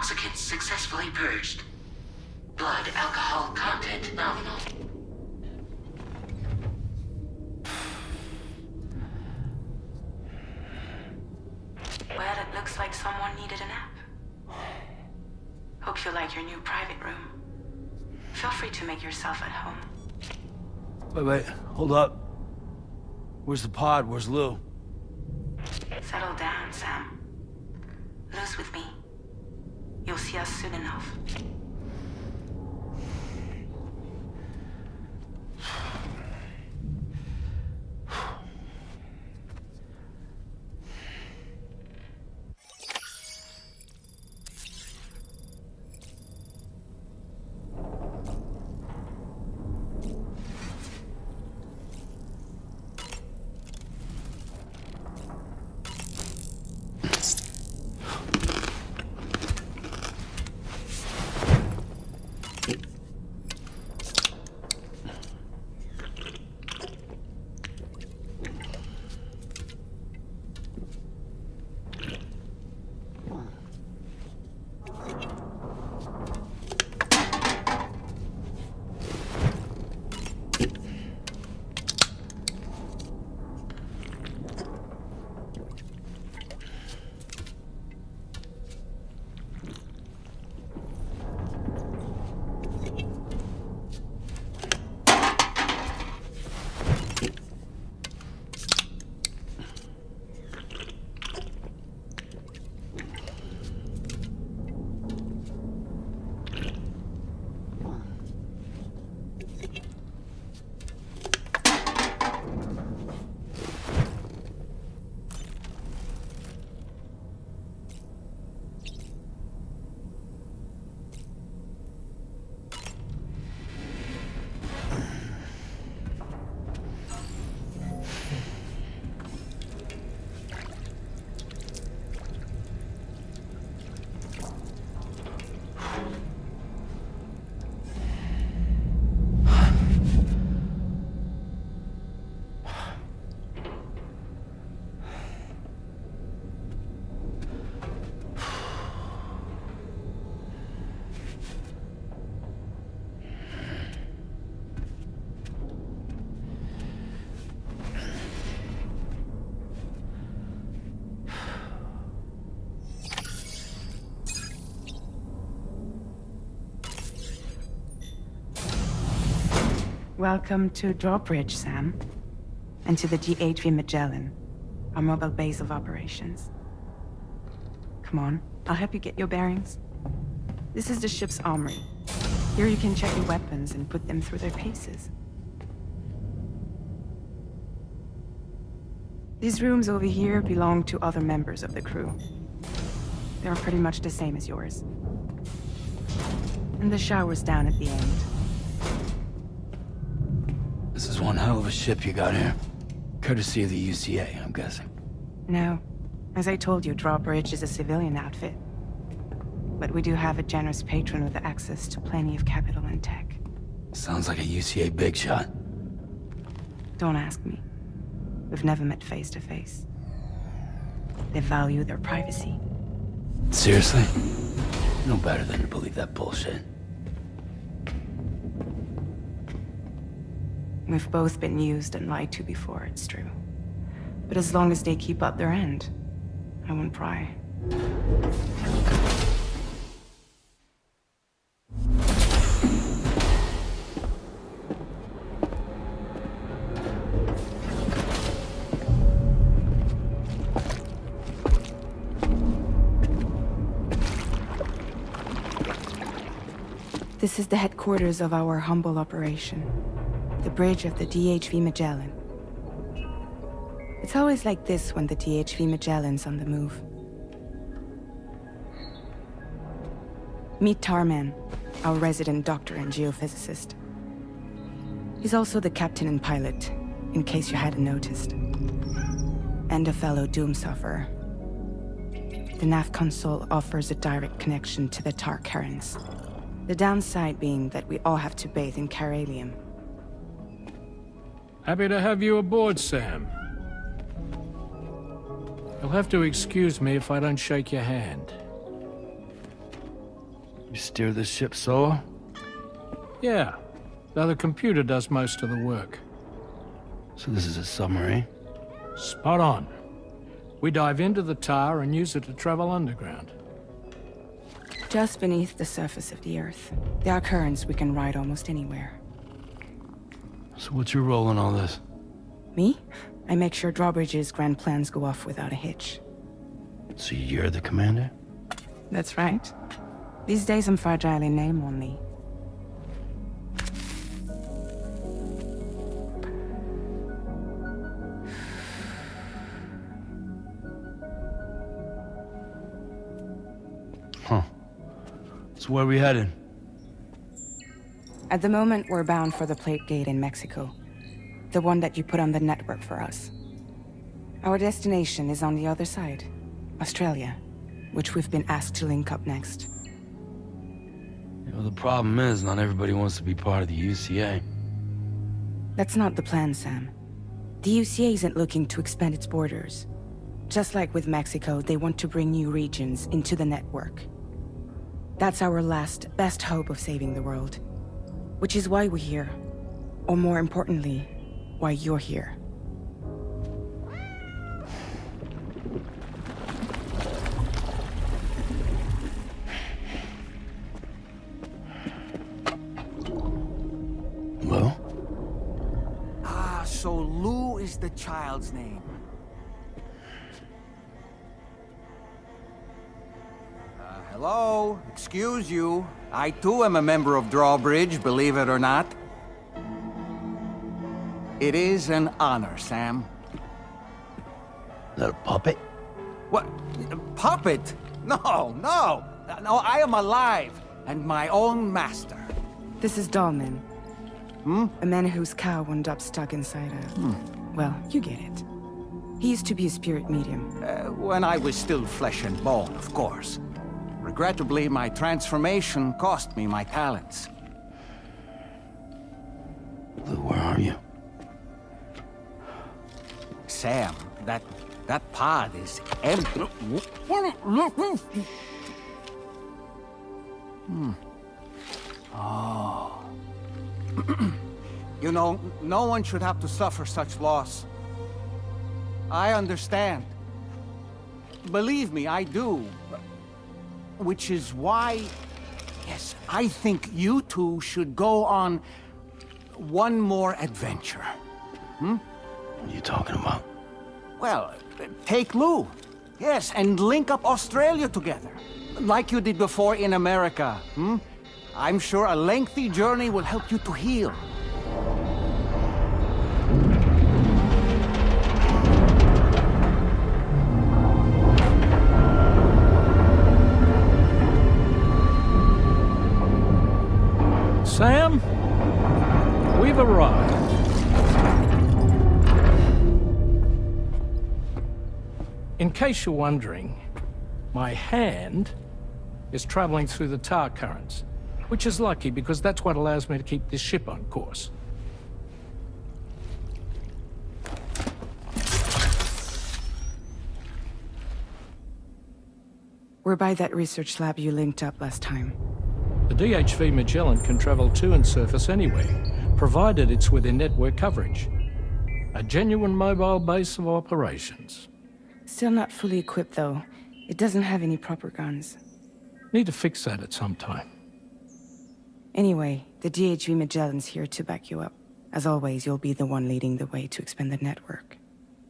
Toxicants successfully purged. Blood alcohol content nominal. Well, it looks like someone needed a nap. Hope you like your new private room. Feel free to make yourself at home. Wait, hold up. Where's the pod? Where's Lou? Settle down, Sam. Lou's with me. You'll see us soon enough. Welcome to Drawbridge, Sam. And to the GHV Magellan, our mobile base of operations. Come on, I'll help you get your bearings. This is the ship's armory. Here you can check your weapons and put them through their paces. These rooms over here belong to other members of the crew. They're pretty much the same as yours. And the shower's down at the end. This is one hell of a ship you got here. Courtesy of the UCA, I'm guessing. No. As I told you, Drawbridge is a civilian outfit. But we do have a generous patron with access to plenty of capital and tech. Sounds like a UCA big shot. Don't ask me. We've never met face to face. They value their privacy. Seriously? No better than to believe that bullshit. We've both been used and lied to before, it's true. But as long as they keep up their end, I won't pry. This is the headquarters of our humble operation. The bridge of the DHV Magellan. It's always like this when the DHV Magellan's on the move. Meet Tarman, our resident doctor and geophysicist. He's also the captain and pilot, in case you hadn't noticed. And a fellow doom sufferer. The nav console offers a direct connection to the tar currents. The downside being that we all have to bathe in caralium. Happy to have you aboard, Sam. You'll have to excuse me if I don't shake your hand. You steer this ship solo? Yeah, though the computer does most of the work. So this is a submarine? Spot on. We dive into the tower and use it to travel underground. Just beneath the surface of the Earth, there are currents we can ride almost anywhere. So what's your role in all this? Me? I make sure Drawbridge's grand plans go off without a hitch. So you're the commander? That's right. These days I'm fragile in name only. Huh. So where are we headed? At the moment, we're bound for the plate gate in Mexico. The one that you put on the network for us. Our destination is on the other side, Australia, which we've been asked to link up next. You know, the problem is, not everybody wants to be part of the UCA. That's not the plan, Sam. The UCA isn't looking to expand its borders. Just like with Mexico, they want to bring new regions into the network. That's our last, best hope of saving the world. Which is why we're here. Or more importantly, why you're here. Lou? So Lou is the child's name. Hello? Excuse you. I too am a member of Drawbridge, believe it or not. It is an honor, Sam. Is that a puppet? What? A puppet? No, no! No, I am alive, and my own master. This is Dahlman. A man whose cow wound up stuck inside a... Well, you get it. He used to be a spirit medium. When I was still flesh and bone, of course. Regrettably, my transformation cost me my talents. Lou, where are you? Sam, that pod is empty. Oh. You know, no one should have to suffer such loss. I understand. Believe me, I do. Which is why, yes, I think you two should go on one more adventure. What are you talking about? Well, take Lou. Yes, and link up Australia together. Like you did before in America. I'm sure a lengthy journey will help you to heal. Sam, we've arrived. In case you're wondering, my hand is traveling through the tar currents, which is lucky because that's what allows me to keep this ship on course. We're by that research lab you linked up last time. The DHV Magellan can travel to and surface anywhere, provided it's within network coverage. A genuine mobile base of operations. Still not fully equipped, though. It doesn't have any proper guns. Need to fix that at some time. Anyway, the DHV Magellan's here to back you up. As always, you'll be the one leading the way to expand the network.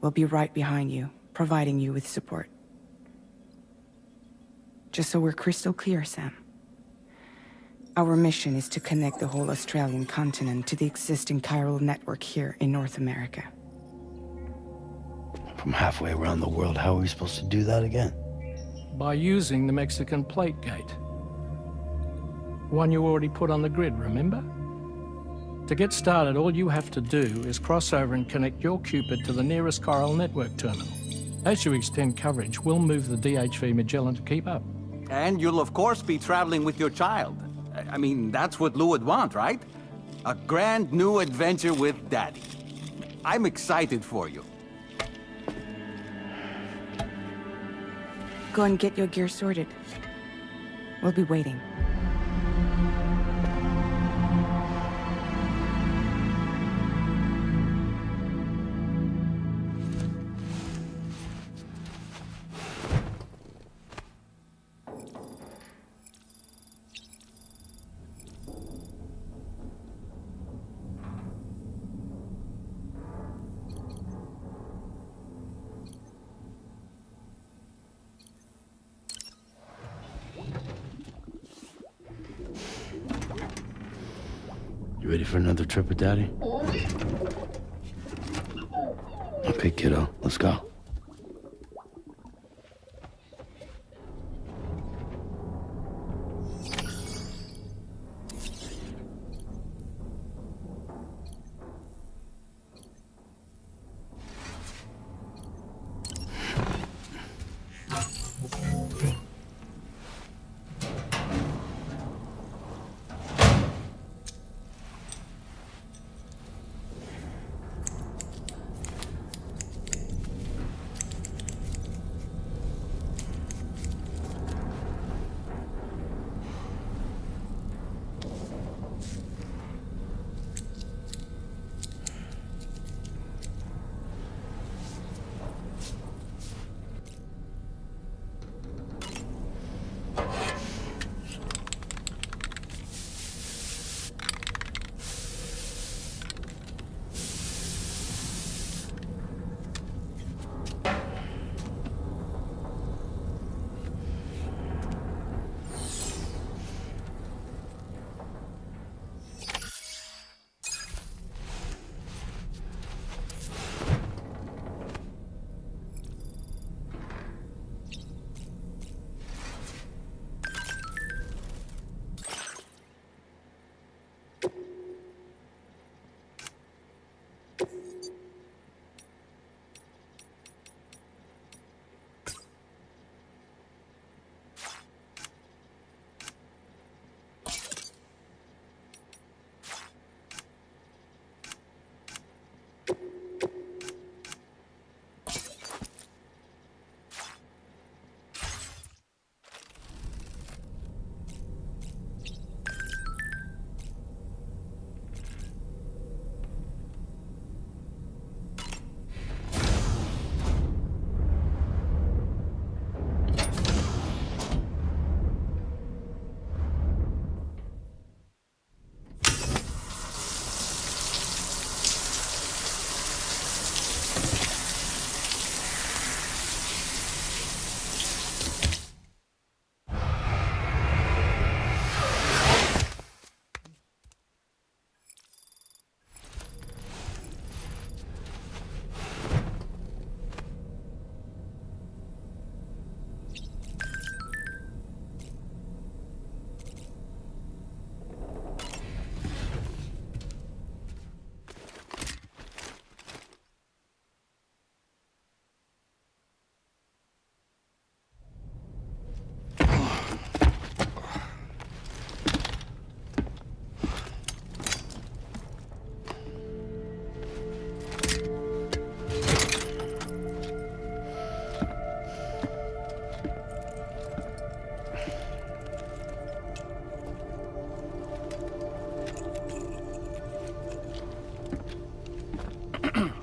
We'll be right behind you, providing you with support. Just so we're crystal clear, Sam. Our mission is to connect the whole Australian continent to the existing chiral network here in North America. From halfway around the world, how are we supposed to do that again? By using the Mexican plate gate. One you already put on the grid, remember? To get started, all you have to do is cross over and connect your Cupid to the nearest chiral network terminal. As you extend coverage, we'll move the DHV Magellan to keep up. And you'll of course be traveling with your child. I mean, that's what Lou would want, right? A grand new adventure with Daddy. I'm excited for you. Go and get your gear sorted. We'll be waiting. You ready for another trip with Daddy? Okay, kiddo. Let's go.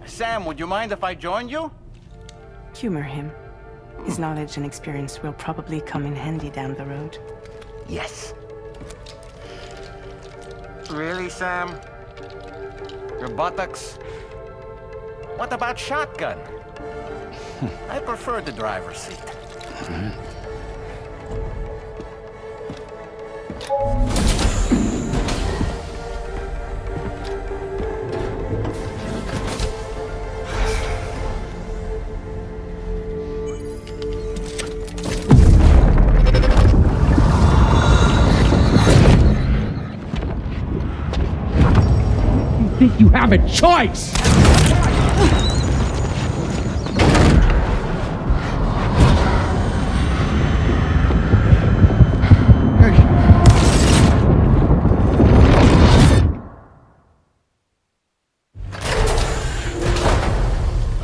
Sam, would you mind if I joined you? Humor him. His knowledge and experience will probably come in handy down the road. Yes. Really, Sam? Your buttocks? What about shotgun? I prefer the driver's seat. Think you have a choice?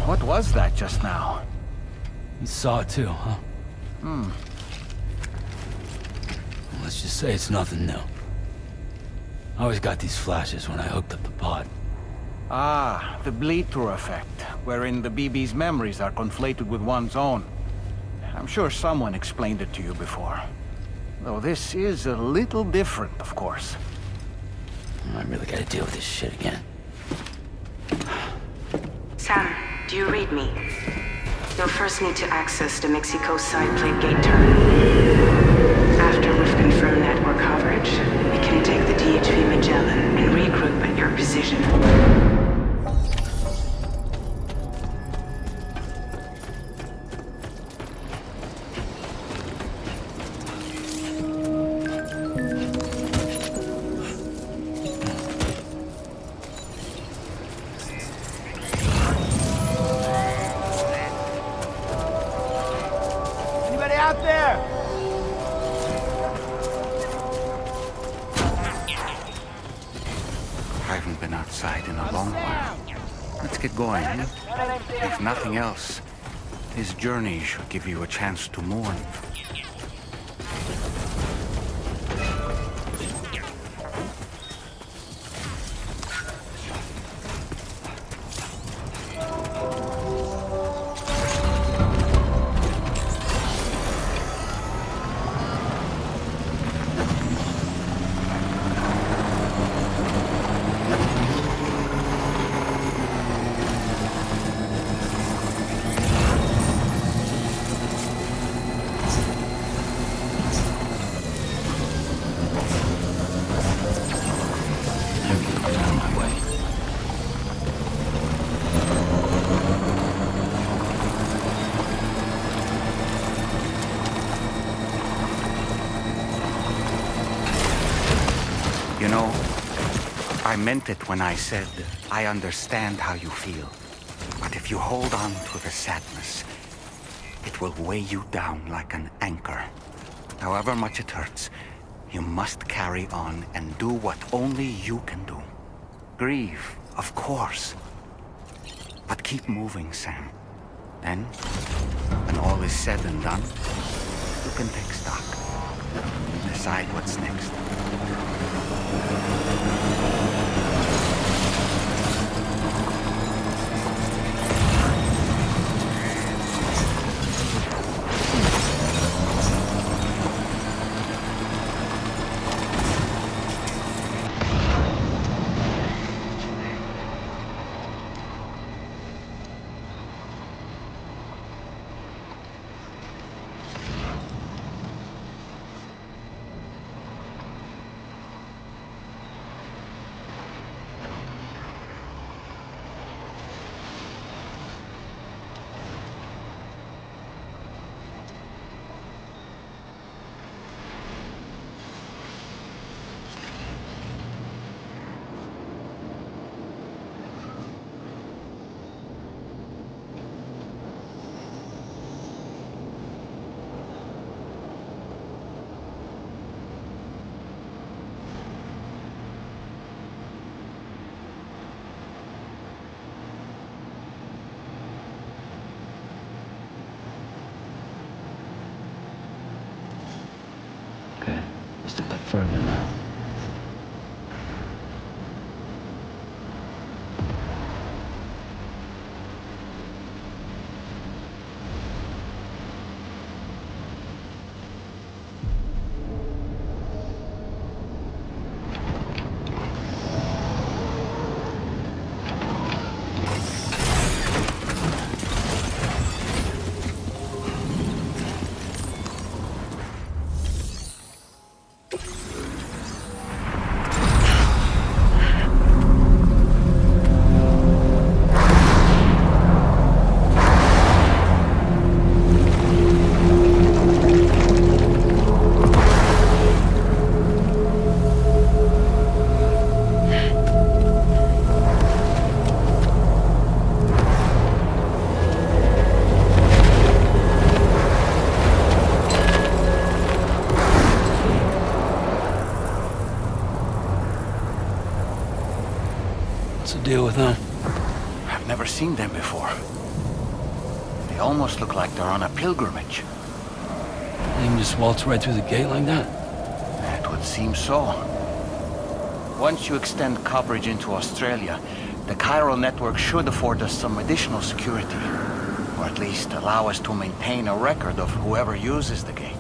What was that just now? You saw it too, huh? Let's just say it's nothing new. I always got these flashes when I hooked up the pod. Ah, the bleed-through effect, wherein the BB's memories are conflated with one's own. I'm sure someone explained it to you before. Though this is a little different, of course. I really gotta deal with this shit again. Sam, do you read me? You'll first need to access the Mexico side plate gate terminal. After we've confirmed network coverage, we can take the DHV Magellan and regroup out there! I haven't been outside in a long while. Let's get going. If nothing else, this journey should give you a chance to mourn. You know, I meant it when I said, I understand how you feel. But if you hold on to the sadness, it will weigh you down like an anchor. However much it hurts, you must carry on and do what only you can do. Grieve, of course. But keep moving, Sam. Then, when all is said and done, you can take stock. Decide what's next. Okay, just a bit further now. What's the deal with them? I've never seen them before. They almost look like they're on a pilgrimage. They can just waltz right through the gate like that? It would seem so. Once you extend coverage into Australia, the chiral network should afford us some additional security. Or at least allow us to maintain a record of whoever uses the gate.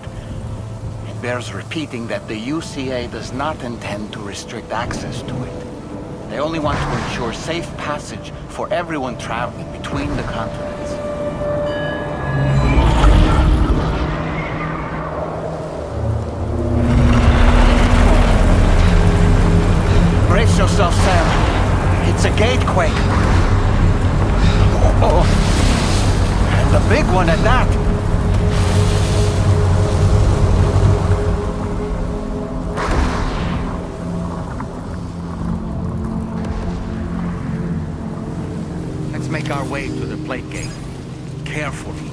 It bears repeating that the UCA does not intend to restrict access to it. They only want to ensure safe passage for everyone traveling between the continents. Brace yourself, Sam. It's a gatequake. Oh, and a big one at that. Let's make our way to the plate gate. Carefully.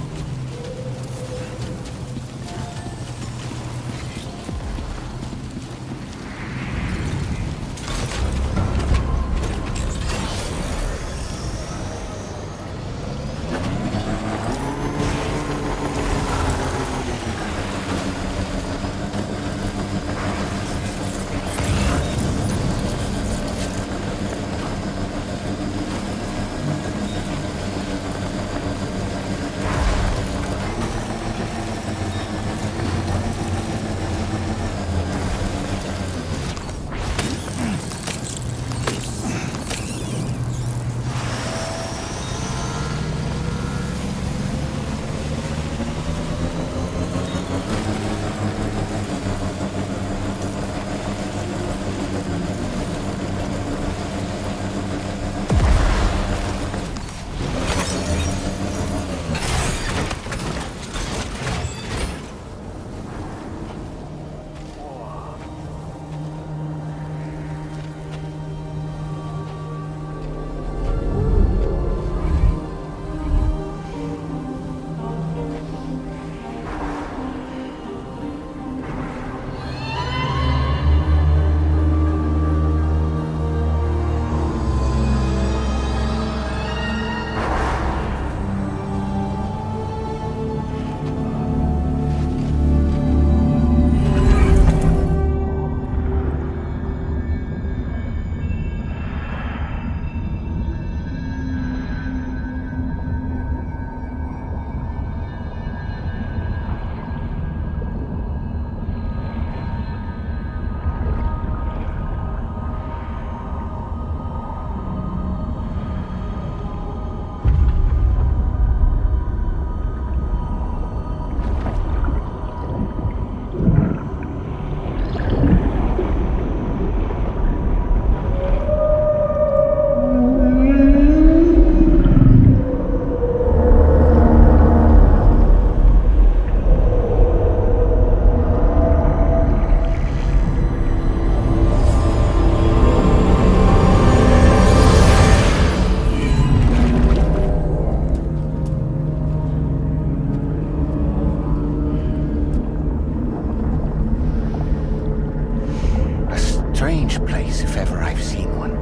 strange place if ever I've seen one.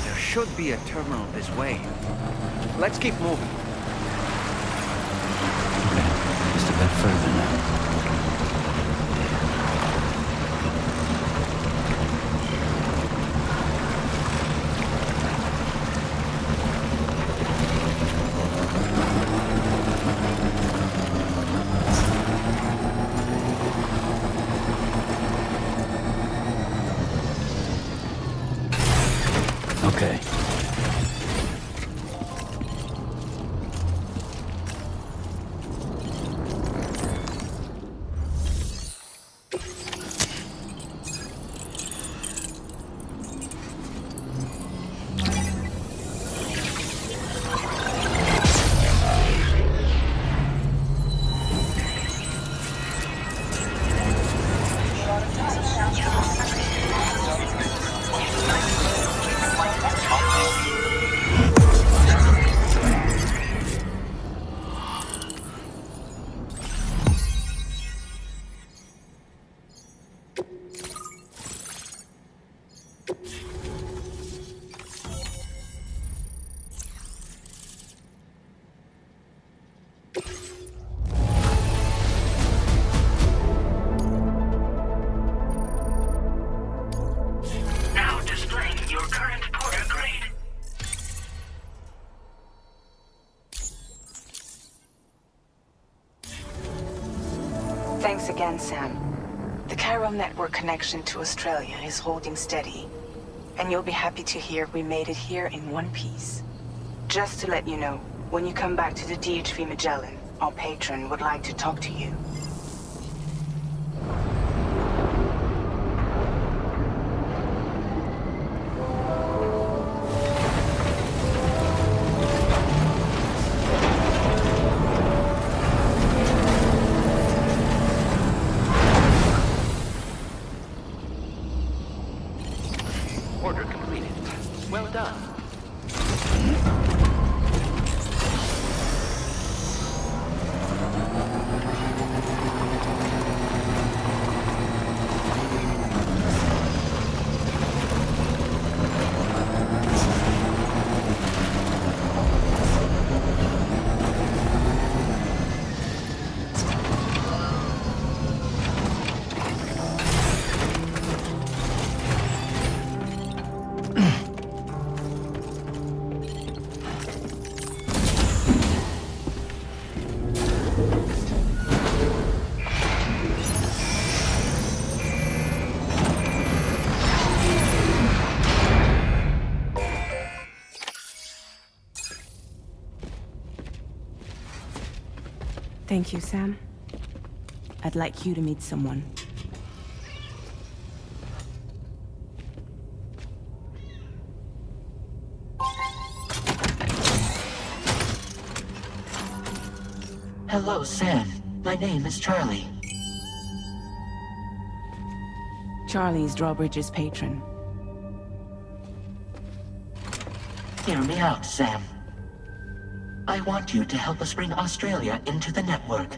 There should be a terminal this way. Let's keep moving. Okay, just a bit further now. Okay. Now displaying your current porter grade. Thanks again, Sam. The Chiral network connection to Australia is holding steady. And you'll be happy to hear we made it here in one piece. Just to let you know, when you come back to the DHV Magellan, our patron would like to talk to you. Order completed. Well done. Thank you, Sam. I'd like you to meet someone. Hello, Sam. My name is Charlie. Charlie's Drawbridge's patron. Hear me out, Sam. I want you to help us bring Australia into the network.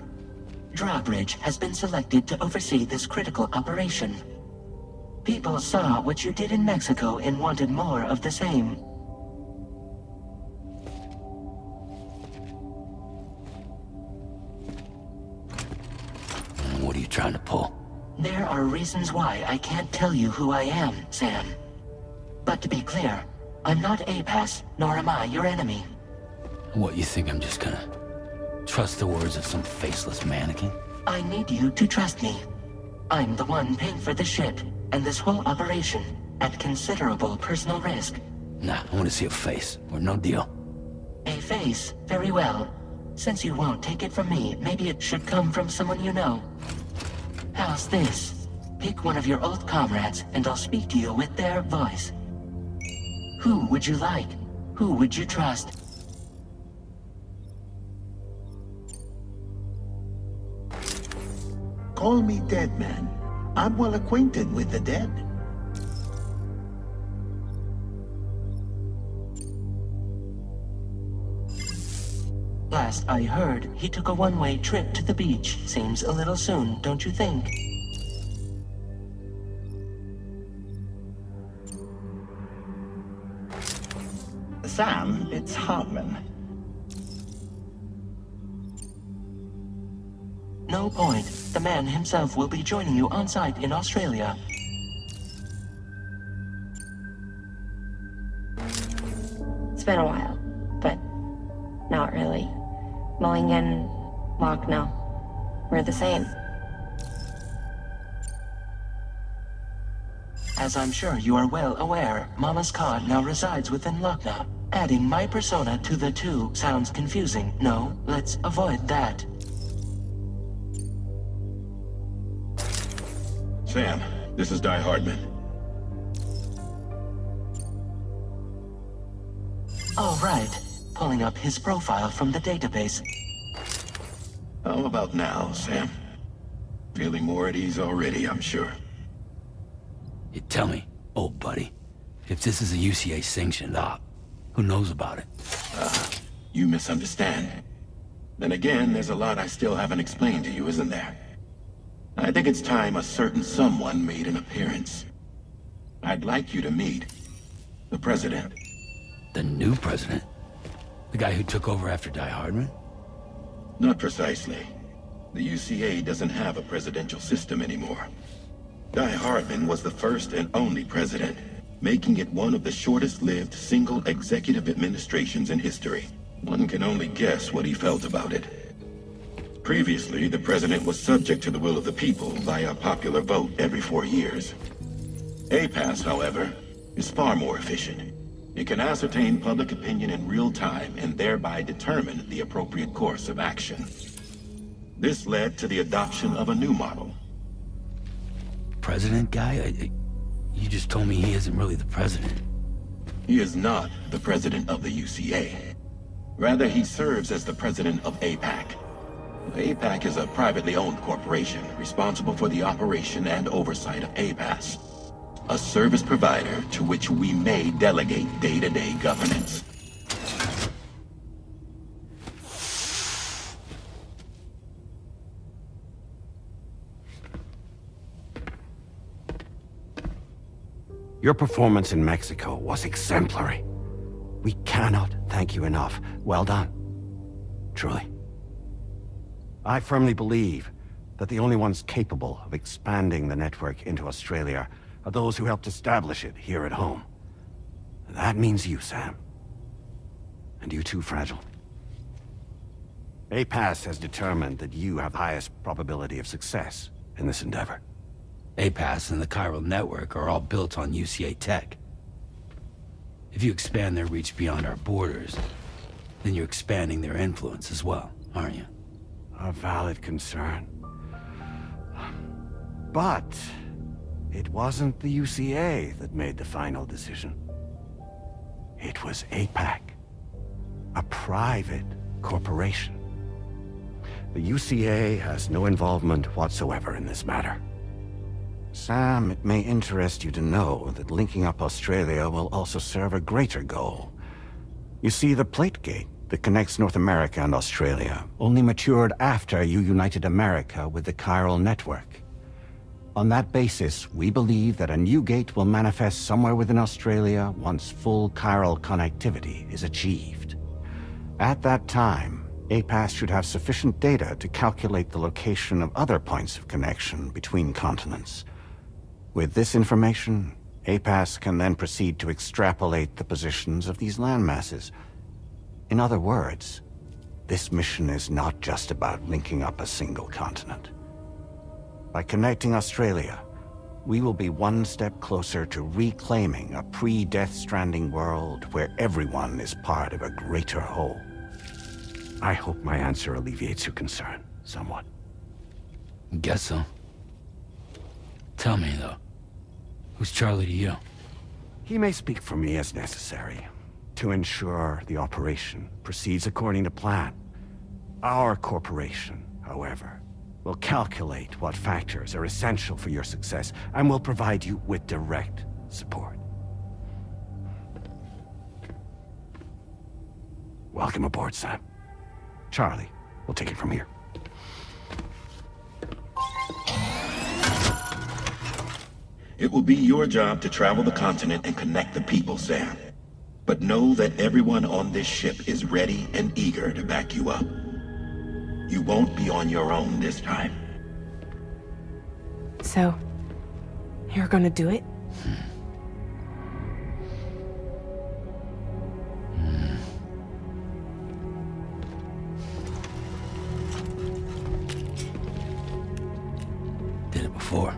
Drawbridge has been selected to oversee this critical operation. People saw what you did in Mexico and wanted more of the same. What are you trying to pull? There are reasons why I can't tell you who I am, Sam. But to be clear, I'm not APAS, nor am I your enemy. What, you think I'm just gonna trust the words of some faceless mannequin? I need you to trust me. I'm the one paying for the ship and this whole operation at considerable personal risk. Nah, I want to see a face, or no deal. A face? Very well. Since you won't take it from me, maybe it should come from someone you know. How's this? Pick one of your old comrades, and I'll speak to you with their voice. Who would you like? Who would you trust? Call me Dead Man. I'm well acquainted with the dead. Last I heard, he took a one-way trip to the beach. Seems a little soon, don't you think? Sam, it's Hartman. No point. The man himself will be joining you on site in Australia. It's been a while, but not really. Mulligan, Lochner, we're the same. As I'm sure you are well aware, Mama's car now resides within Lochner. Adding my persona to the two sounds confusing. No, let's avoid that. Sam, this is Di Hardman. All right. Pulling up his profile from the database. How about now, Sam? Feeling more at ease already, I'm sure. You tell me, old buddy, if this is a UCA-sanctioned op, who knows about it? You misunderstand. Then again, there's a lot I still haven't explained to you, isn't there? I think it's time a certain someone made an appearance. I'd like you to meet the President. The new president? The guy who took over after Di Hardman? Not precisely. The UCA doesn't have a presidential system anymore. Di Hardman was the first and only president, making it one of the shortest-lived single executive administrations in history. One can only guess what he felt about it. Previously, the president was subject to the will of the people via popular vote every 4 years. APAS, however, is far more efficient. It can ascertain public opinion in real time and thereby determine the appropriate course of action. This led to the adoption of a new model. President guy? You just told me he isn't really the president. He is not the president of the UCA. Rather, he serves as the president of APAC. APAC is a privately owned corporation responsible for the operation and oversight of APAS, a service provider to which we may delegate day-to-day governance. Your performance in Mexico was exemplary. We cannot thank you enough. Well done. Truly. I firmly believe that the only ones capable of expanding the network into Australia are those who helped establish it here at home. That means you, Sam. And you too, Fragile. APAS has determined that you have the highest probability of success in this endeavor. APAS and the chiral network are all built on UCA tech. If you expand their reach beyond our borders, then you're expanding their influence as well, aren't you? A valid concern. But it wasn't the UCA that made the final decision. It was APAC, a private corporation. The UCA has no involvement whatsoever in this matter. Sam, it may interest you to know that linking up Australia will also serve a greater goal. You see, the plate gate that connects North America and Australia only matured after you united America with the chiral network. On that basis, we believe that a new gate will manifest somewhere within Australia once full chiral connectivity is achieved. At that time, APAS should have sufficient data to calculate the location of other points of connection between continents. With this information, APAS can then proceed to extrapolate the positions of these landmasses. In other words, this mission is not just about linking up a single continent. By connecting Australia, we will be one step closer to reclaiming a pre-Death Stranding world where everyone is part of a greater whole. I hope my answer alleviates your concern somewhat. Guess so. Tell me, though, who's Charlie to you? He may speak for me as necessary to ensure the operation proceeds according to plan. Our corporation, however, will calculate what factors are essential for your success and will provide you with direct support. Welcome aboard, Sam. Charlie, we'll take it from here. It will be your job to travel the continent and connect the people, Sam. But know that everyone on this ship is ready and eager to back you up. You won't be on your own this time. So, you're gonna do it? Did it before.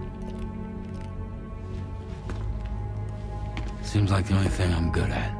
Seems like the only thing I'm good at.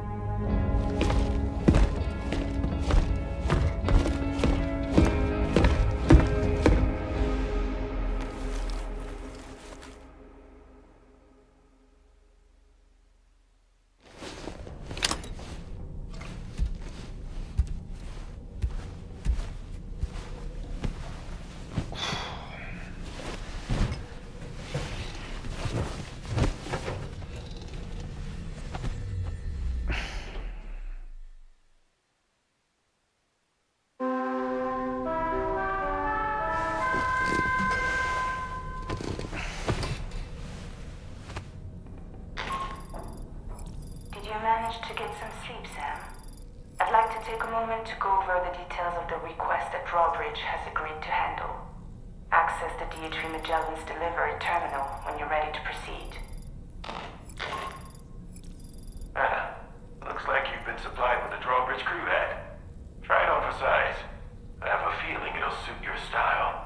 Managed to get some sleep, Sam. I'd like to take a moment to go over the details of the request that Drawbridge has agreed to handle. Access the D3 Magellan's delivery terminal when you're ready to proceed. Looks like you've been supplied with a Drawbridge crew head. Try it on for size. I have a feeling it'll suit your style.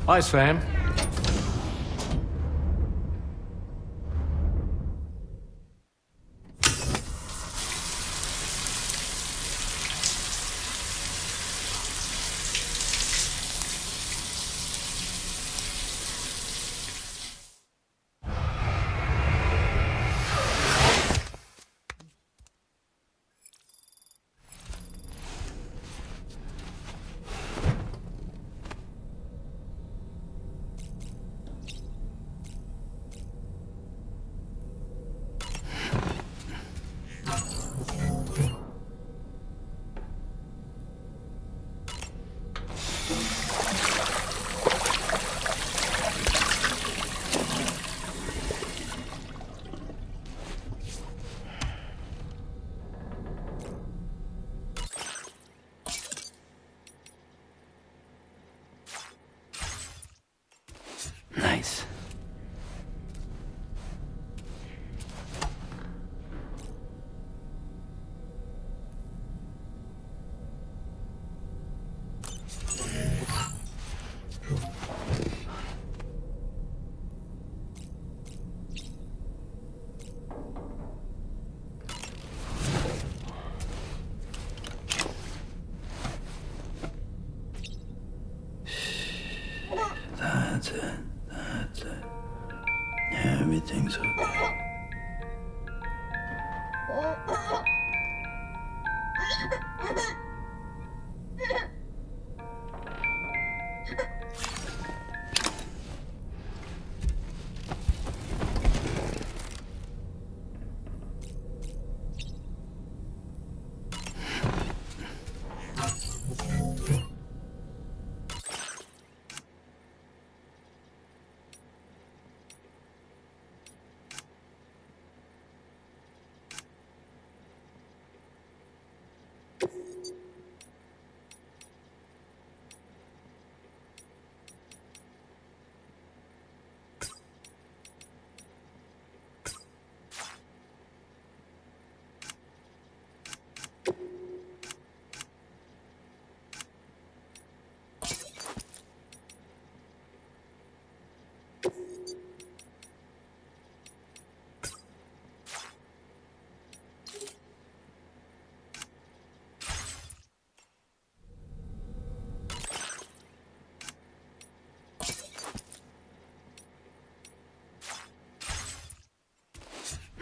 Hi, Sam. Nice.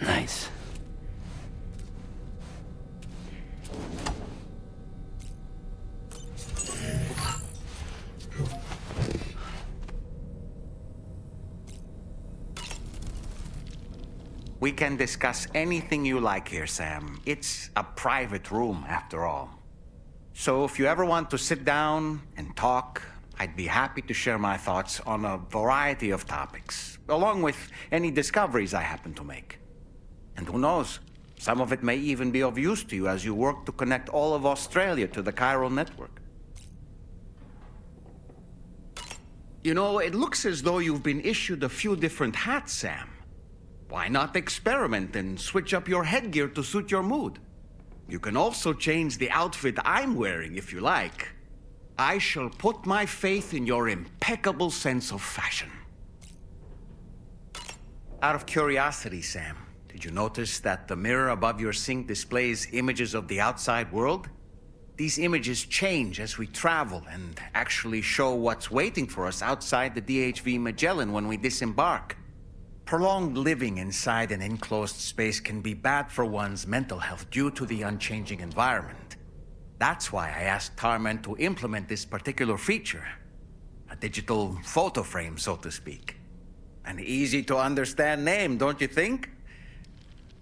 Nice. We can discuss anything you like here, Sam. It's a private room, after all. So if you ever want to sit down and talk, I'd be happy to share my thoughts on a variety of topics, along with any discoveries I happen to make. And who knows, some of it may even be of use to you as you work to connect all of Australia to the chiral network. You know, it looks as though you've been issued a few different hats, Sam. Why not experiment and switch up your headgear to suit your mood? You can also change the outfit I'm wearing if you like. I shall put my faith in your impeccable sense of fashion. Out of curiosity, Sam, did you notice that the mirror above your sink displays images of the outside world? These images change as we travel and actually show what's waiting for us outside the DHV Magellan when we disembark. Prolonged living inside an enclosed space can be bad for one's mental health due to the unchanging environment. That's why I asked Tarman to implement this particular feature. A digital photo frame, so to speak. An easy-to-understand name, don't you think?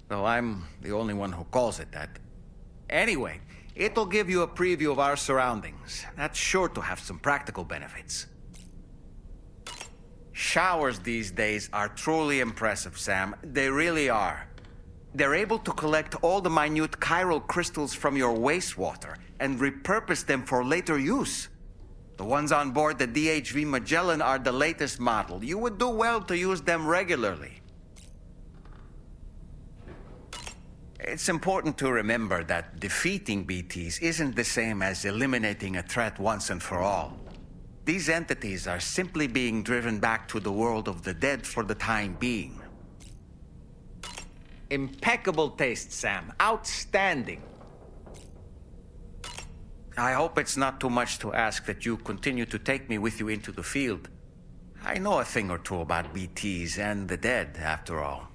Though I'm the only one who calls it that. Anyway, it'll give you a preview of our surroundings. That's sure to have some practical benefits. Showers these days are truly impressive, Sam. They really are. They're able to collect all the minute chiral crystals from your wastewater and repurpose them for later use. The ones on board the DHV Magellan are the latest model. You would do well to use them regularly. It's important to remember that defeating BTs isn't the same as eliminating a threat once and for all. These entities are simply being driven back to the world of the dead for the time being. Impeccable taste, Sam. Outstanding. I hope it's not too much to ask that you continue to take me with you into the field. I know a thing or two about BTs and the dead, after all.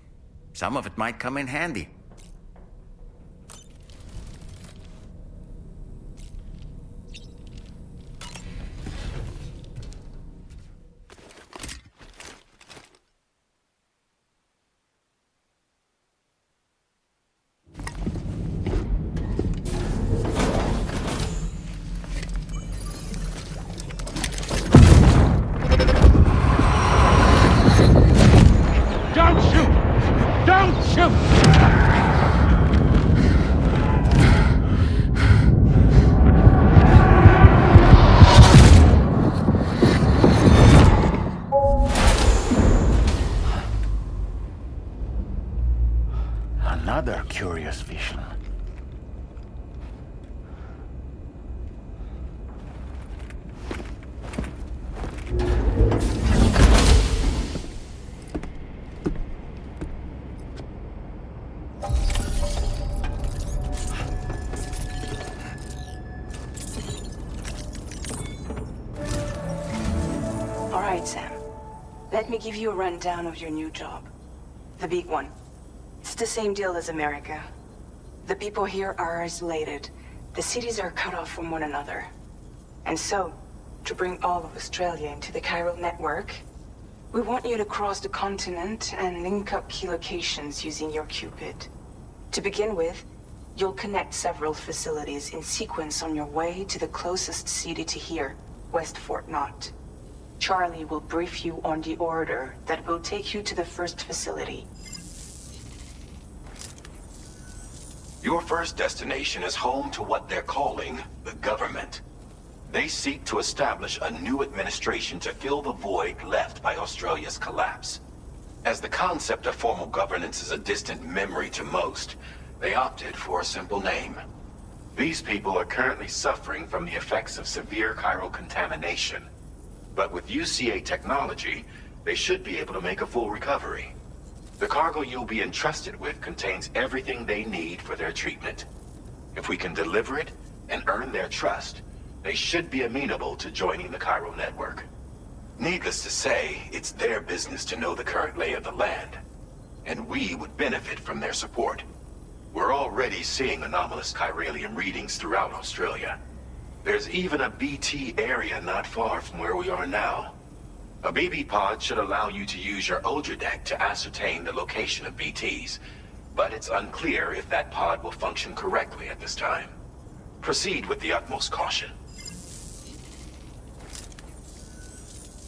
Some of it might come in handy. Another curious vision. All right, Sam. Let me give you a rundown of your new job. The big one. It's the same deal as America. The people here are isolated. The cities are cut off from one another. And so, to bring all of Australia into the chiral network, we want you to cross the continent and link up key locations using your Cupid. To begin with, you'll connect several facilities in sequence on your way to the closest city to here, West Fort Knott. Charlie will brief you on the order that will take you to the first facility. Your first destination is home to what they're calling the government. They seek to establish a new administration to fill the void left by Australia's collapse. As the concept of formal governance is a distant memory to most, they opted for a simple name. These people are currently suffering from the effects of severe chiral contamination. But with UCA technology, they should be able to make a full recovery. The cargo you'll be entrusted with contains everything they need for their treatment. If we can deliver it and earn their trust, they should be amenable to joining the chiral network. Needless to say, it's their business to know the current lay of the land, and we would benefit from their support. We're already seeing anomalous chiralium readings throughout Australia. There's even a BT area not far from where we are now. A BB pod should allow you to use your Ultra deck to ascertain the location of BTs, but it's unclear if that pod will function correctly at this time. Proceed with the utmost caution.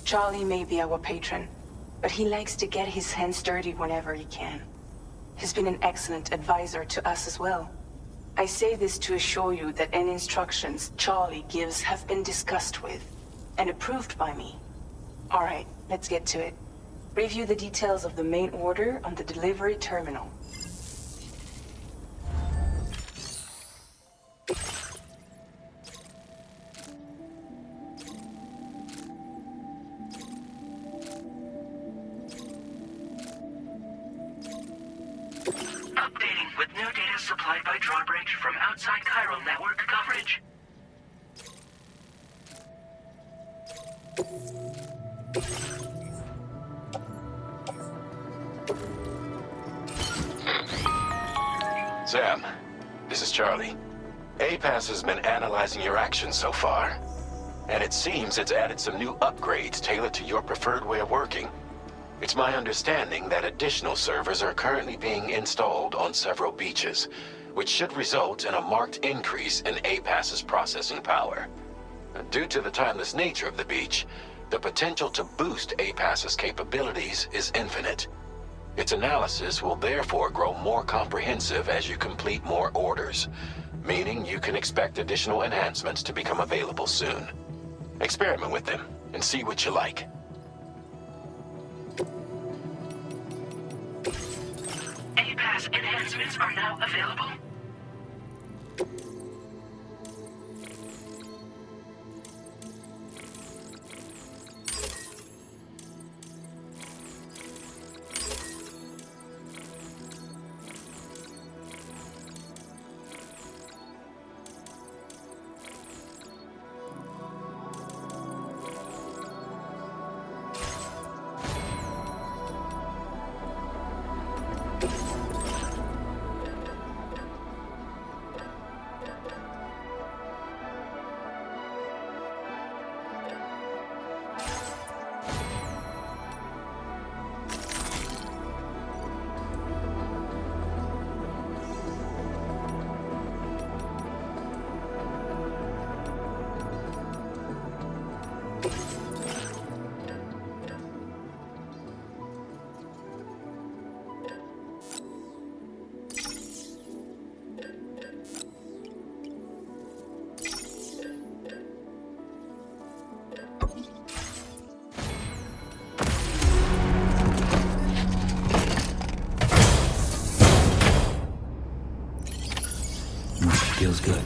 Charlie may be our patron, but he likes to get his hands dirty whenever he can. He's been an excellent advisor to us as well. I say this to assure you that any instructions Charlie gives have been discussed with and approved by me. All right, let's get to it. Review the details of the main order on the delivery terminal. Updating with new data supplied by Drawbridge from outside chiral network coverage. Sam, this is Charlie. APAS has been analyzing your actions so far, and it seems it's added some new upgrades tailored to your preferred way of working. It's my understanding that additional servers are currently being installed on several beaches, which should result in a marked increase in APAS's processing power. Due to the timeless nature of the beach, the potential to boost APAS's capabilities is infinite. Its analysis will therefore grow more comprehensive as you complete more orders, meaning you can expect additional enhancements to become available soon. Experiment with them and see what you like. APAS enhancements are now available. Feels good.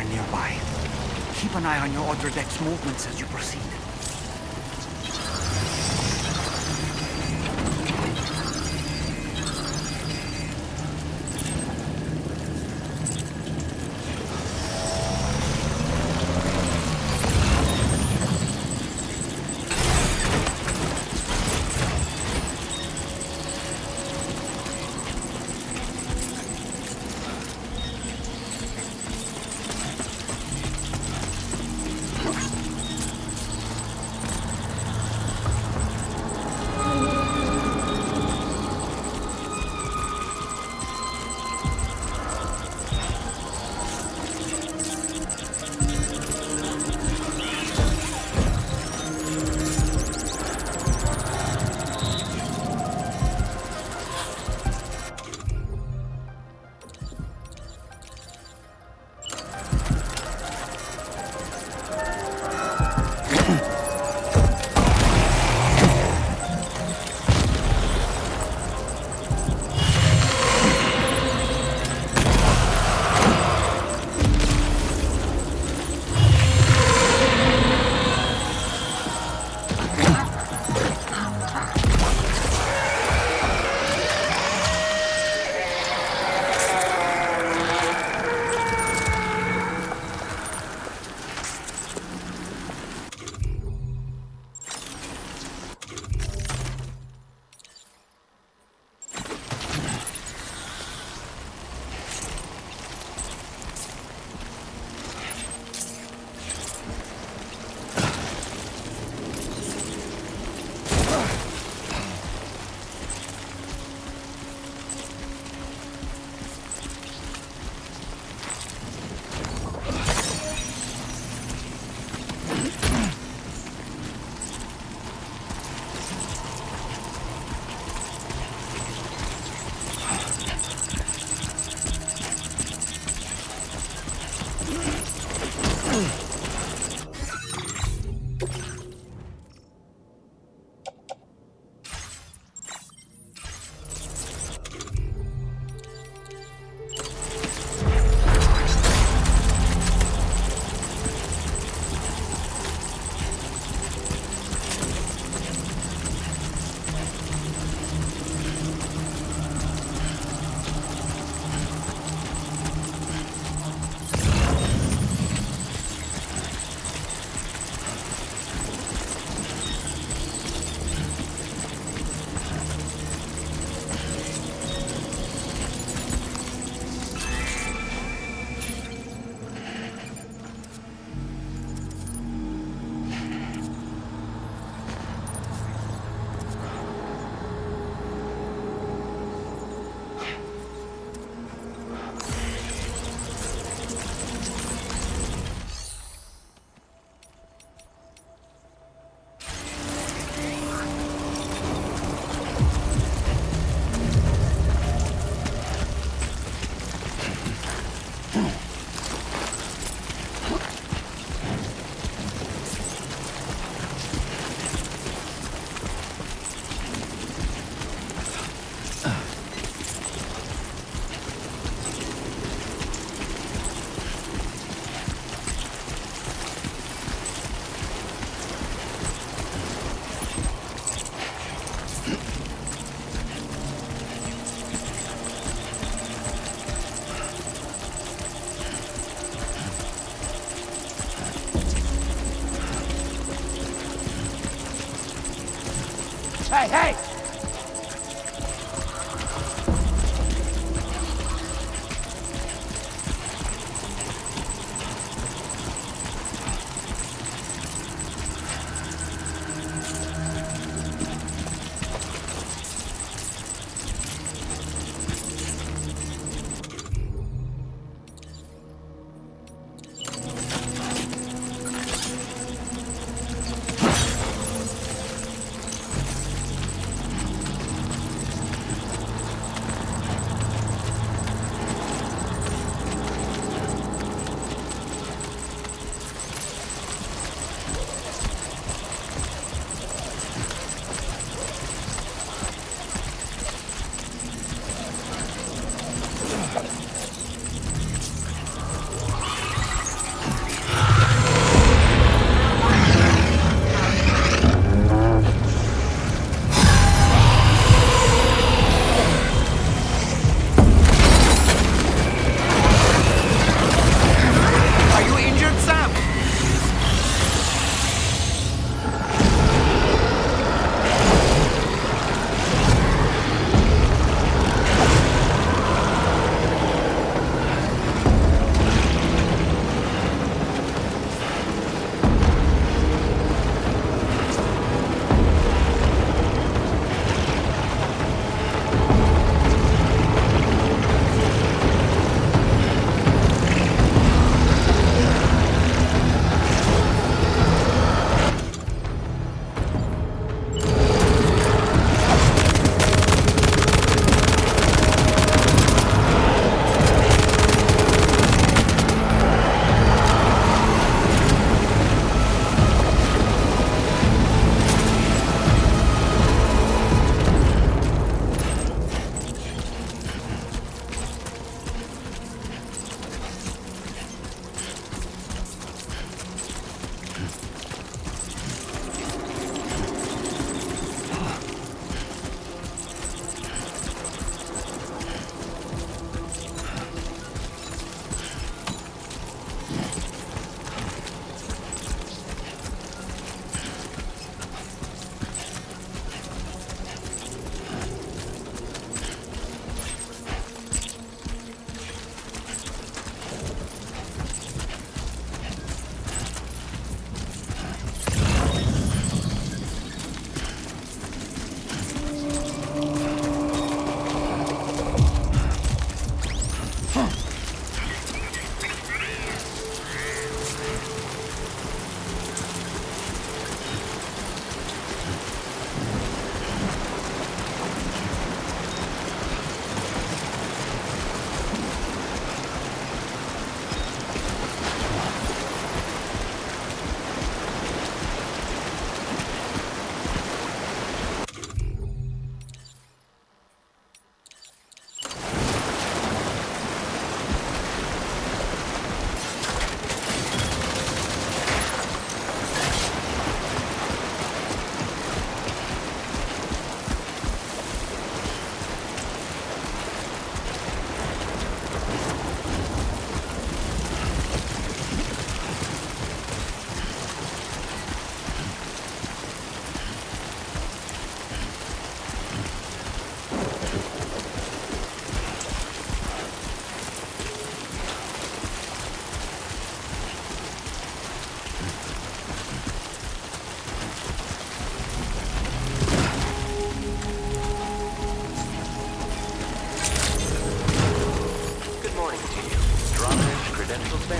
nearby. Keep an eye on your other deck's movements as you proceed. Hey, hey!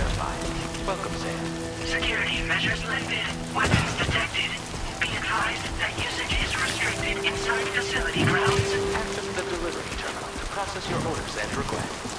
verified. Welcome, Sam. Security measures lifted. Weapons detected. Be advised that usage is restricted inside facility grounds. Access the delivery terminal to process your orders and requests.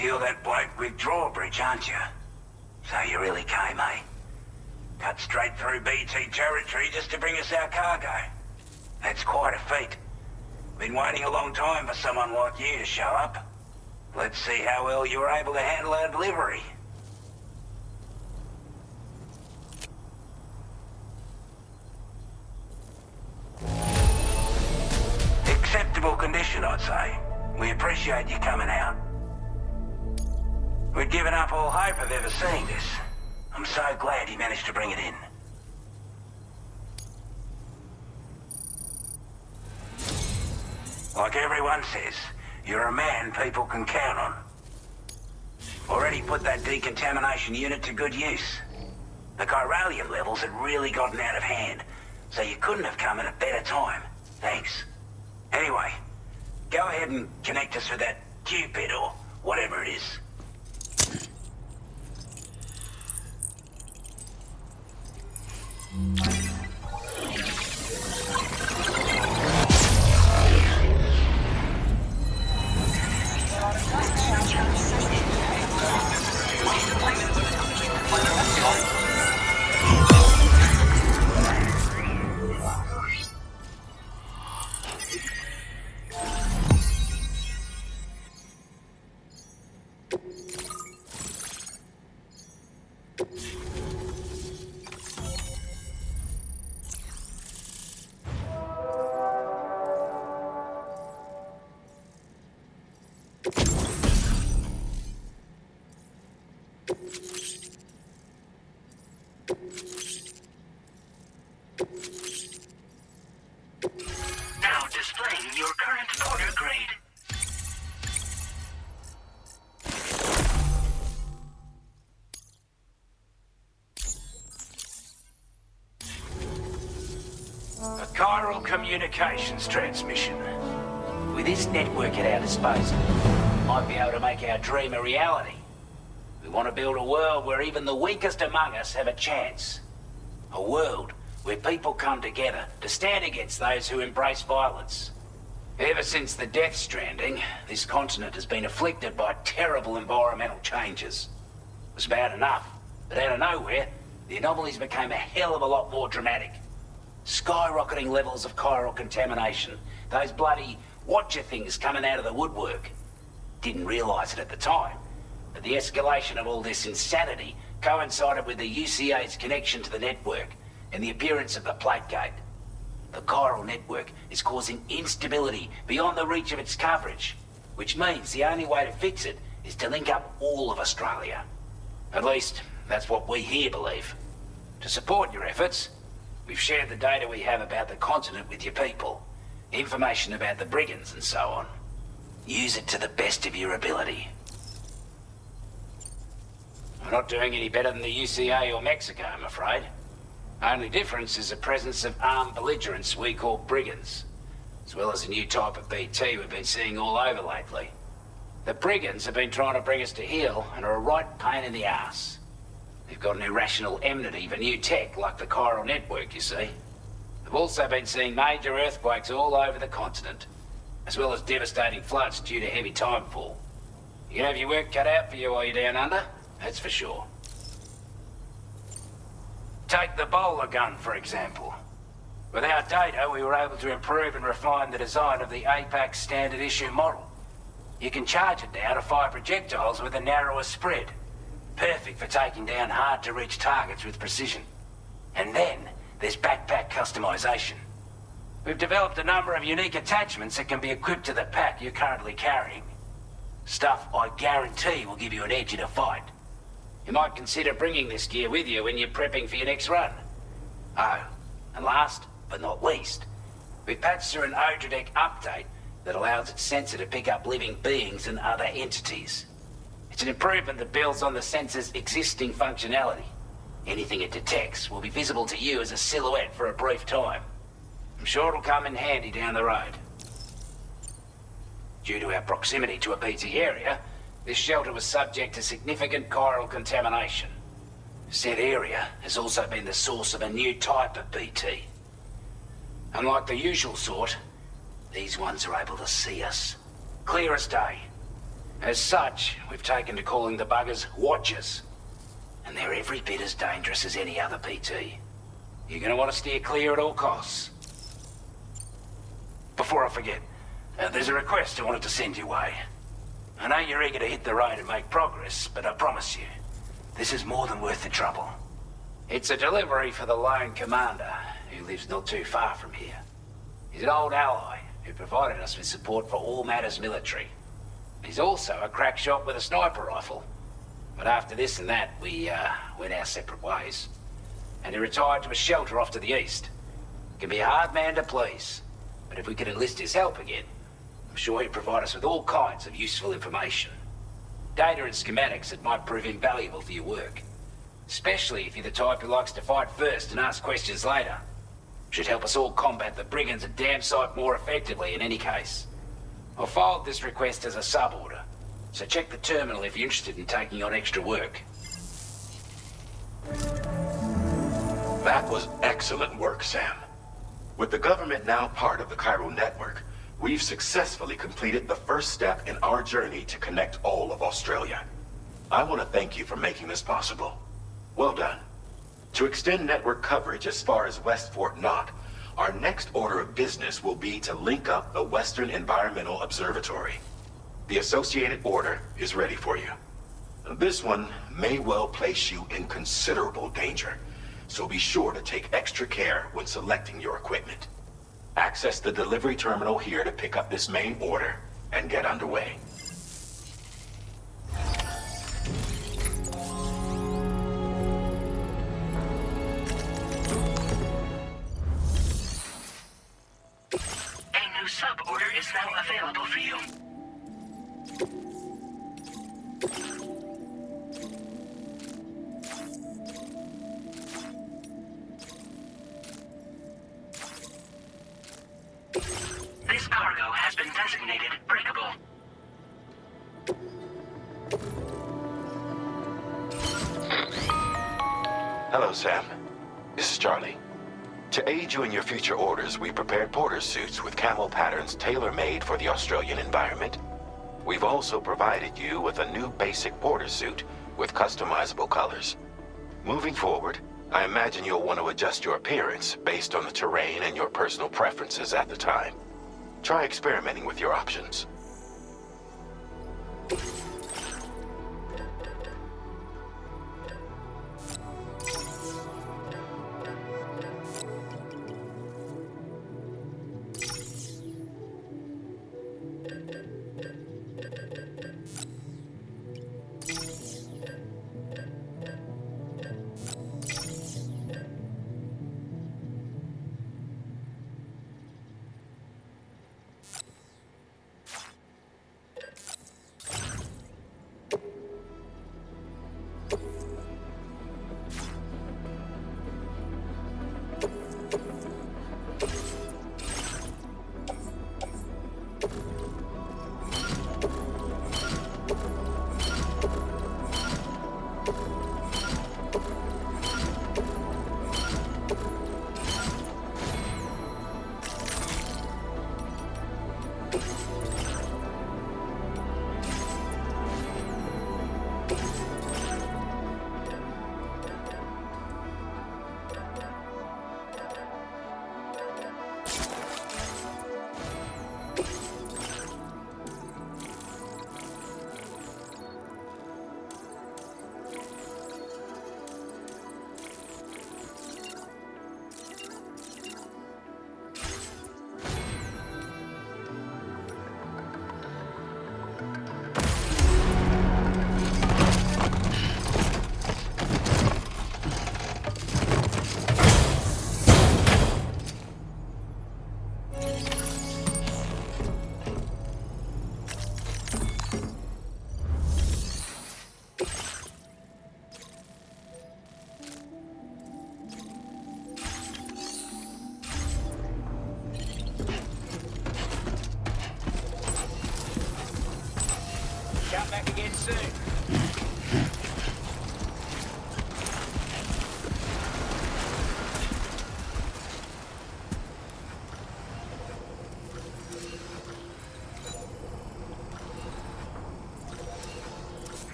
You're that bloke with Drawbridge, aren't you? So you really came, eh? Cut straight through BT territory just to bring us our cargo. That's quite a feat. Been waiting a long time for someone like you to show up. Let's see how well you were able to handle our delivery. Acceptable condition, I'd say. We appreciate you coming out. We'd given up all hope of ever seeing this. I'm so glad you managed to bring it in. Like everyone says, you're a man people can count on. Already put that decontamination unit to good use. The chiralium levels had really gotten out of hand, so you couldn't have come at a better time. Thanks. Anyway, go ahead and connect us with that Cupid or whatever it is. Now displaying your current order grade. A chiral communications transmission. With this network at our disposal, we might be able to make our dream a reality. We want to build a world where even the weakest among us have a chance. A world where people come together to stand against those who embrace violence. Ever since the death stranding, this continent has been afflicted by terrible environmental changes. It was bad enough, but out of nowhere, the anomalies became a hell of a lot more dramatic. Skyrocketing levels of chiral contamination, those bloody watcher things coming out of the woodwork. Didn't realize it at the time, but the escalation of all this insanity coincided with the UCA's connection to the network and the appearance of the plate gate. The chiral network is causing instability beyond the reach of its coverage, which means the only way to fix it is to link up all of Australia. At least, that's what we here believe. To support your efforts, we've shared the data we have about the continent with your people, information about the brigands and so on. Use it to the best of your ability. We're not doing any better than the UCA or Mexico, I'm afraid. Only difference is the presence of armed belligerents we call brigands, as well as a new type of BT we've been seeing all over lately. The brigands have been trying to bring us to heel and are a right pain in the ass. They've got an irrational enmity for new tech like the chiral network, you see. They've also been seeing major earthquakes all over the continent, as well as devastating floods due to heavy timefall. You can have your work cut out for you while you're down under, that's for sure. Take the bowler gun, for example. With our data, we were able to improve and refine the design of the APAC standard issue model. You can charge it now to fire projectiles with a narrower spread. Perfect for taking down hard-to-reach targets with precision. And then, there's backpack customization. We've developed a number of unique attachments that can be equipped to the pack you're currently carrying. Stuff I guarantee will give you an edge in a fight. You might consider bringing this gear with you when you're prepping for your next run. Oh, and last but not least, we've patched through an Odradek update that allows its sensor to pick up living beings and other entities. It's an improvement that builds on the sensor's existing functionality. Anything it detects will be visible to you as a silhouette for a brief time. I'm sure it'll come in handy down the road. Due to our proximity to a BT area, this shelter was subject to significant chiral contamination. Said area has also been the source of a new type of BT. Unlike the usual sort, these ones are able to see us, clear as day. As such, we've taken to calling the buggers Watchers. And they're every bit as dangerous as any other BT. You're gonna want to steer clear at all costs. Before I forget, there's a request I wanted to send your way. I know you're eager to hit the road and make progress, but I promise you, this is more than worth the trouble. It's a delivery for the lone commander, who lives not too far from here. He's an old ally who provided us with support for all matters military. He's also a crack shot with a sniper rifle. But after this and that, we went our separate ways. And he retired to a shelter off to the east. Can be a hard man to please, but if we could enlist his help again, I'm sure he'd provide us with all kinds of useful information. Data and schematics that might prove invaluable for your work. Especially if you're the type who likes to fight first and ask questions later. Should help us all combat the brigands a damn sight more effectively in any case. I'll filed this request as a sub-order, so check the terminal if you're interested in taking on extra work. That was excellent work, Sam. With the government now part of the chiral network, we've successfully completed the first step in our journey to connect all of Australia. I want to thank you for making this possible. Well done. To extend network coverage as far as West Fort Knott, our next order of business will be to link up the Western Environmental Observatory. The associated order is ready for you. This one may well place you in considerable danger, so be sure to take extra care when selecting your equipment. Access the delivery terminal here to pick up this main order and get underway. A new sub-order is now available for you. This cargo has been designated breakable. Hello, Sam. This is Charlie. To aid you in your future orders, we prepared porter suits with camo patterns tailor-made for the Australian environment. We've also provided you with a new basic porter suit with customizable colors. Moving forward, I imagine you'll want to adjust your appearance based on the terrain and your personal preferences at the time. Try experimenting with your options.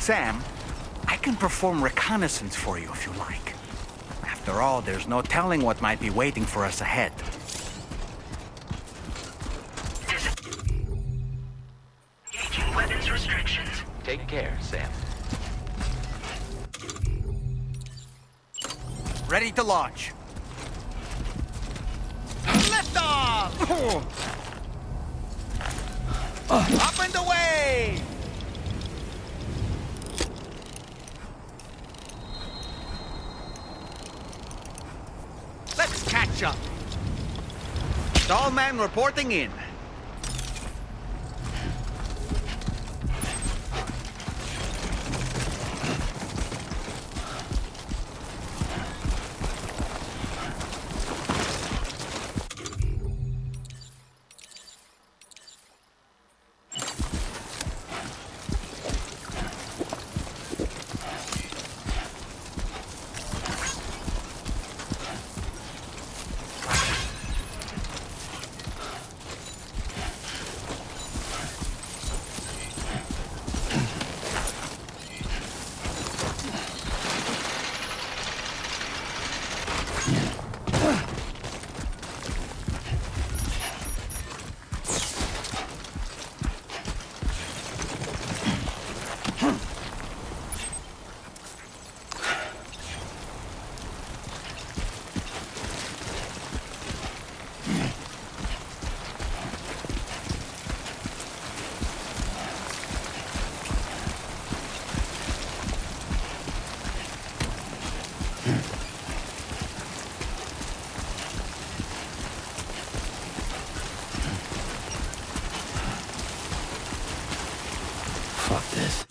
Sam, I can perform reconnaissance for you if you like. After all, there's no telling what might be waiting for us ahead. Engaging weapons restrictions. Take care, Sam. Ready to launch. Lift off! Up and away! Let's catch up. Stallman reporting in. Fuck this.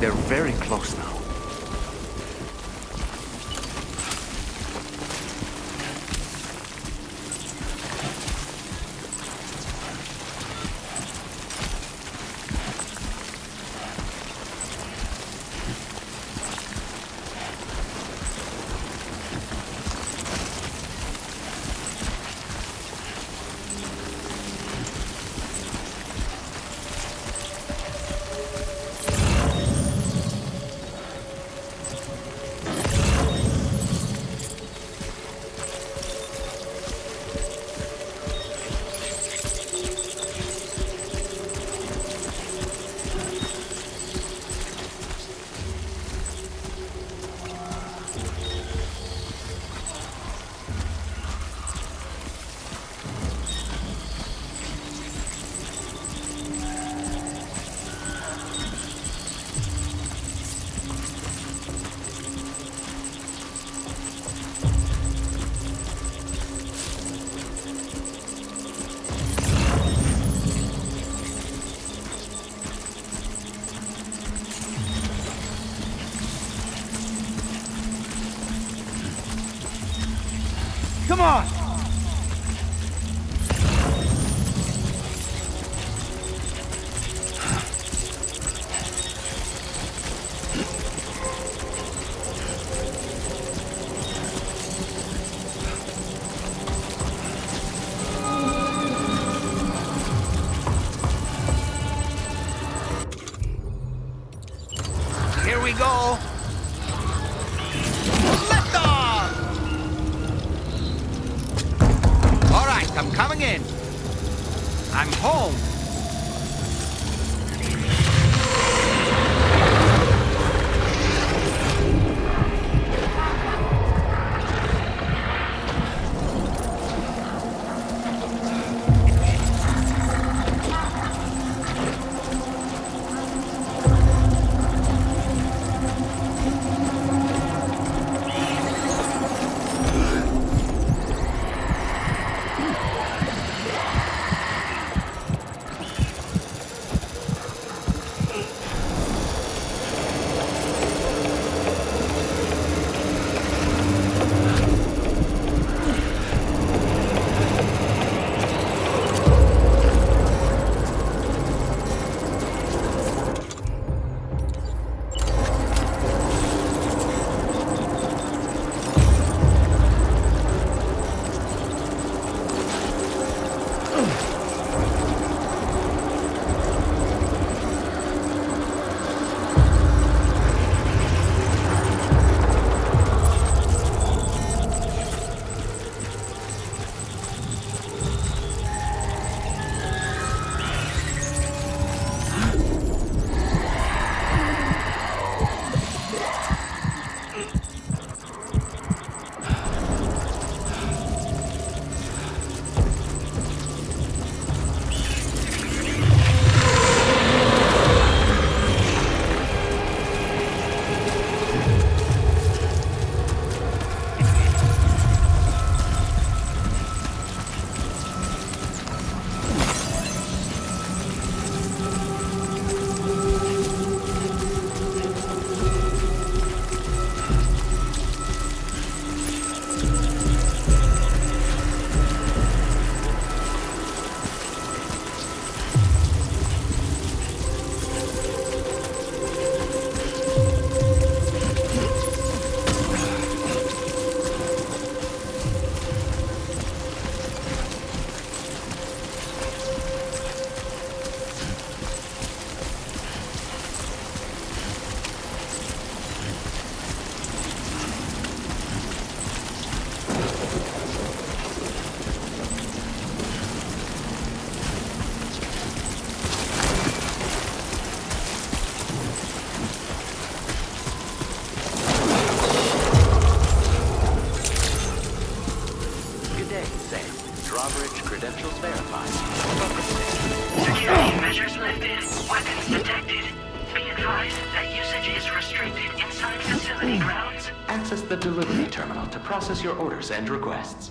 They're very close now. Come on! go! Liftoff! All right, I'm coming in. I'm home. Drawbridge credentials verified. Security measures lifted. Weapons detected. Be advised that usage is restricted inside facility grounds. Access the delivery terminal to process your orders and requests.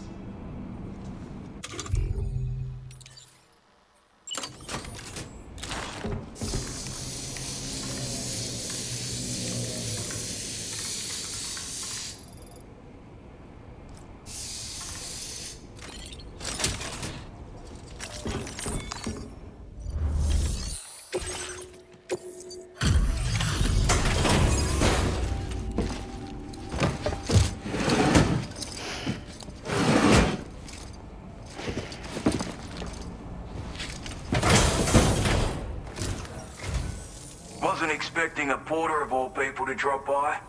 Wasn't expecting a porter of all people to drop by.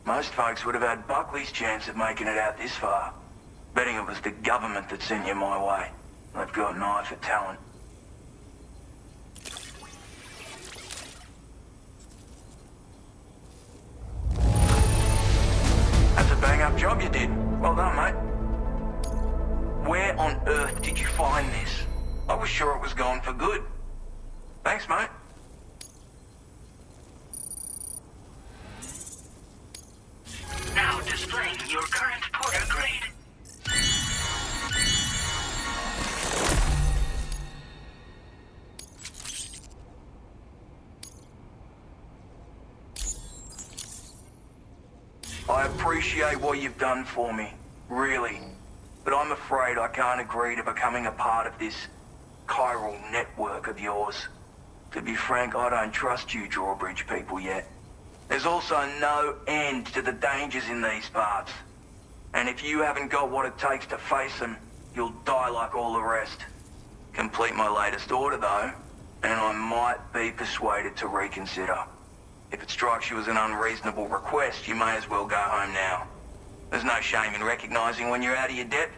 Most folks would have had Buckley's chance of making it out this far. Betting it was the government that sent you my way. They've got an eye for talent. That's a bang-up job you did. Well done, mate. Where on earth did you find this? I was sure it was gone for good. Thanks, mate. Now displaying your current porter grade. I appreciate what you've done for me, really. But I'm afraid I can't agree to becoming a part of this chiral network of yours. To be frank, I don't trust you Drawbridge people yet. There's also no end to the dangers in these parts. And if you haven't got what it takes to face them, you'll die like all the rest. Complete my latest order though, and I might be persuaded to reconsider. If it strikes you as an unreasonable request, you may as well go home now. There's no shame in recognizing when you're out of your depth.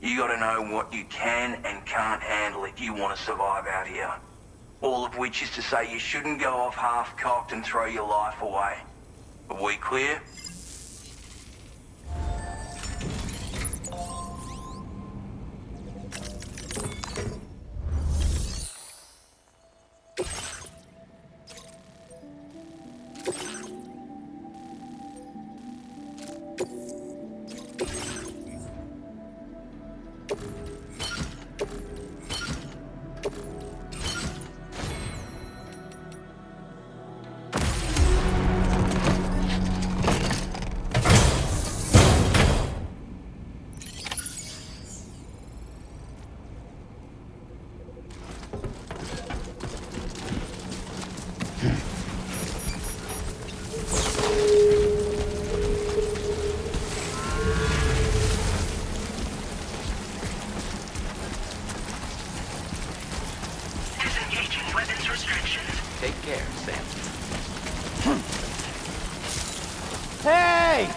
You gotta know what you can and can't handle if you want to survive out here. All of which is to say you shouldn't go off half-cocked and throw your life away. Are we clear? Take care, Sam. Hey!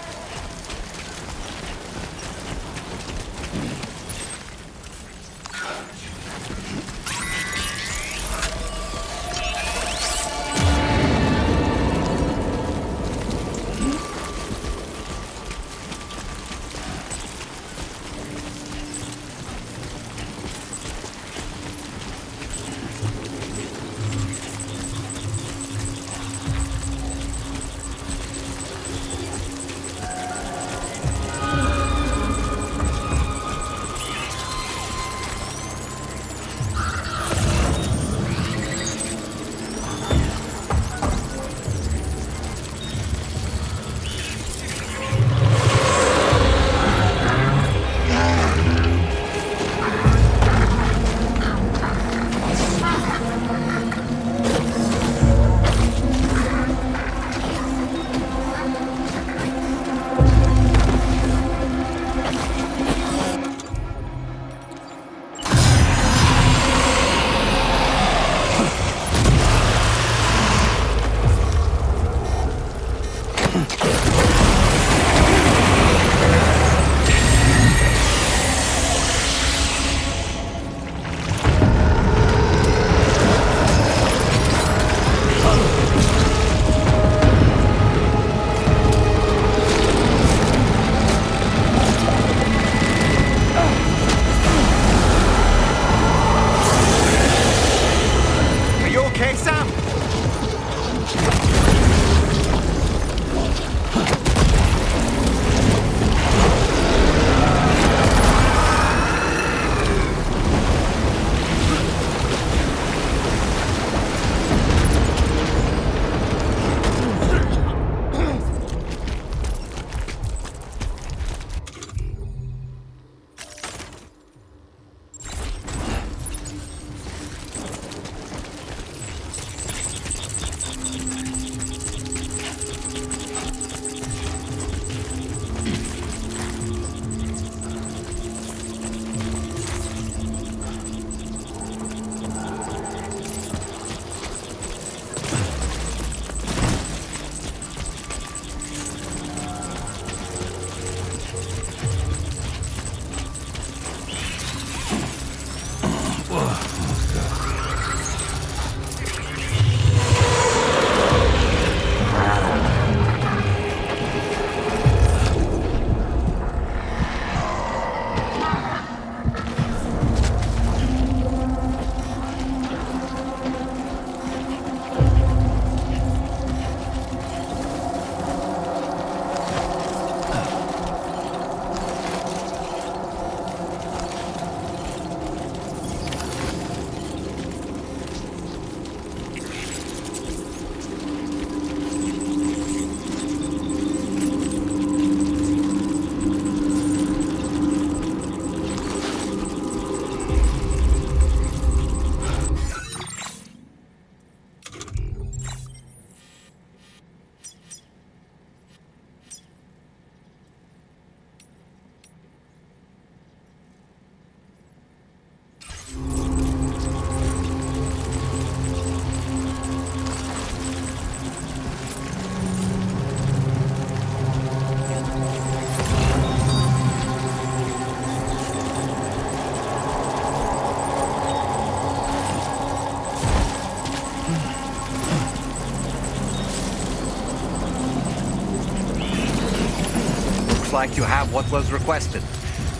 like you have what was requested.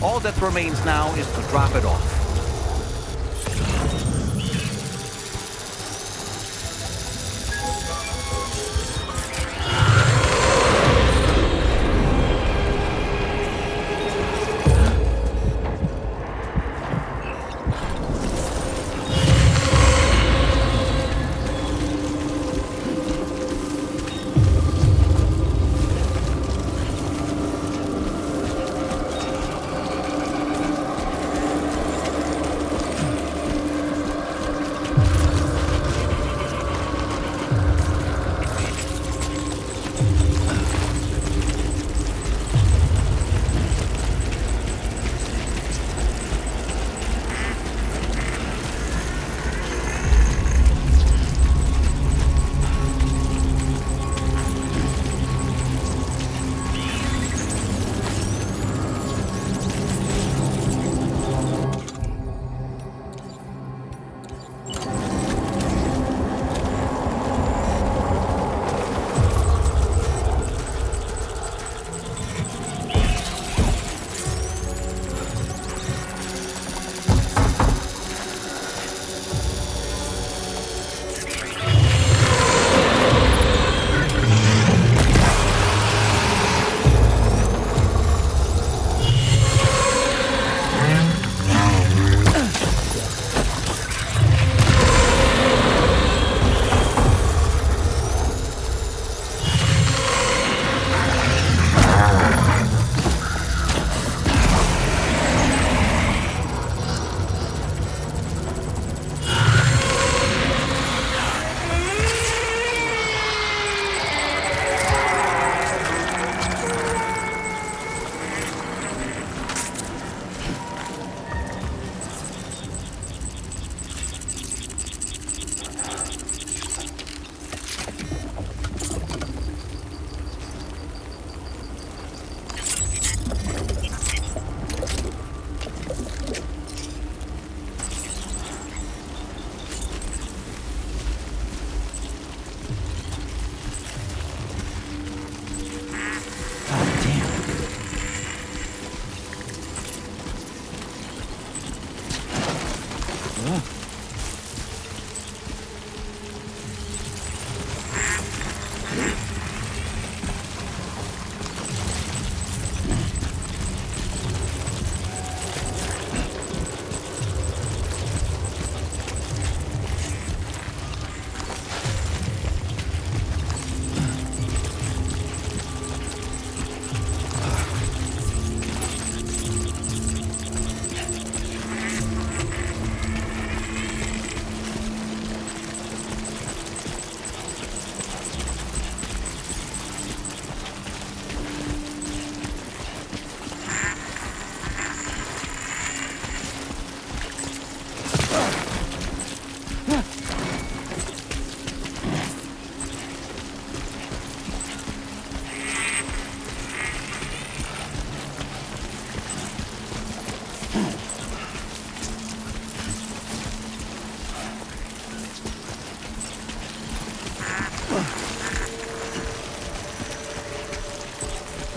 All that remains now is to drop it off.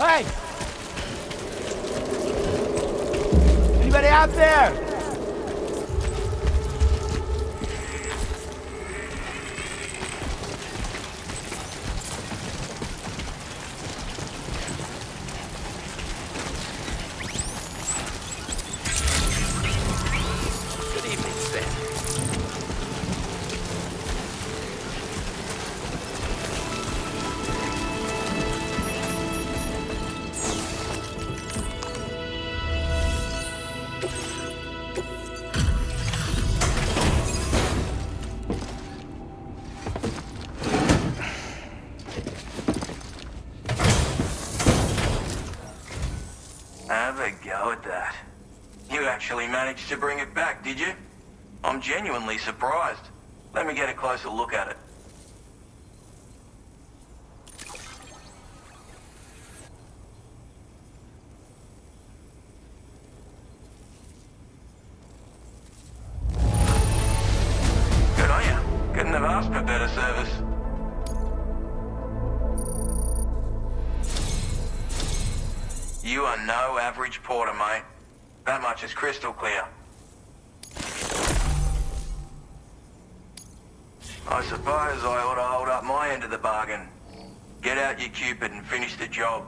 Hey! Anybody out there? Good evening, Sam. Have a go at that. You actually managed to bring it back, did you? I'm genuinely surprised. Let me get a closer look at it. Good on you. Couldn't have asked for better service. You I'm no average porter, mate. That much is crystal clear. I suppose I ought to hold up my end of the bargain. Get out your Cupid and finish the job.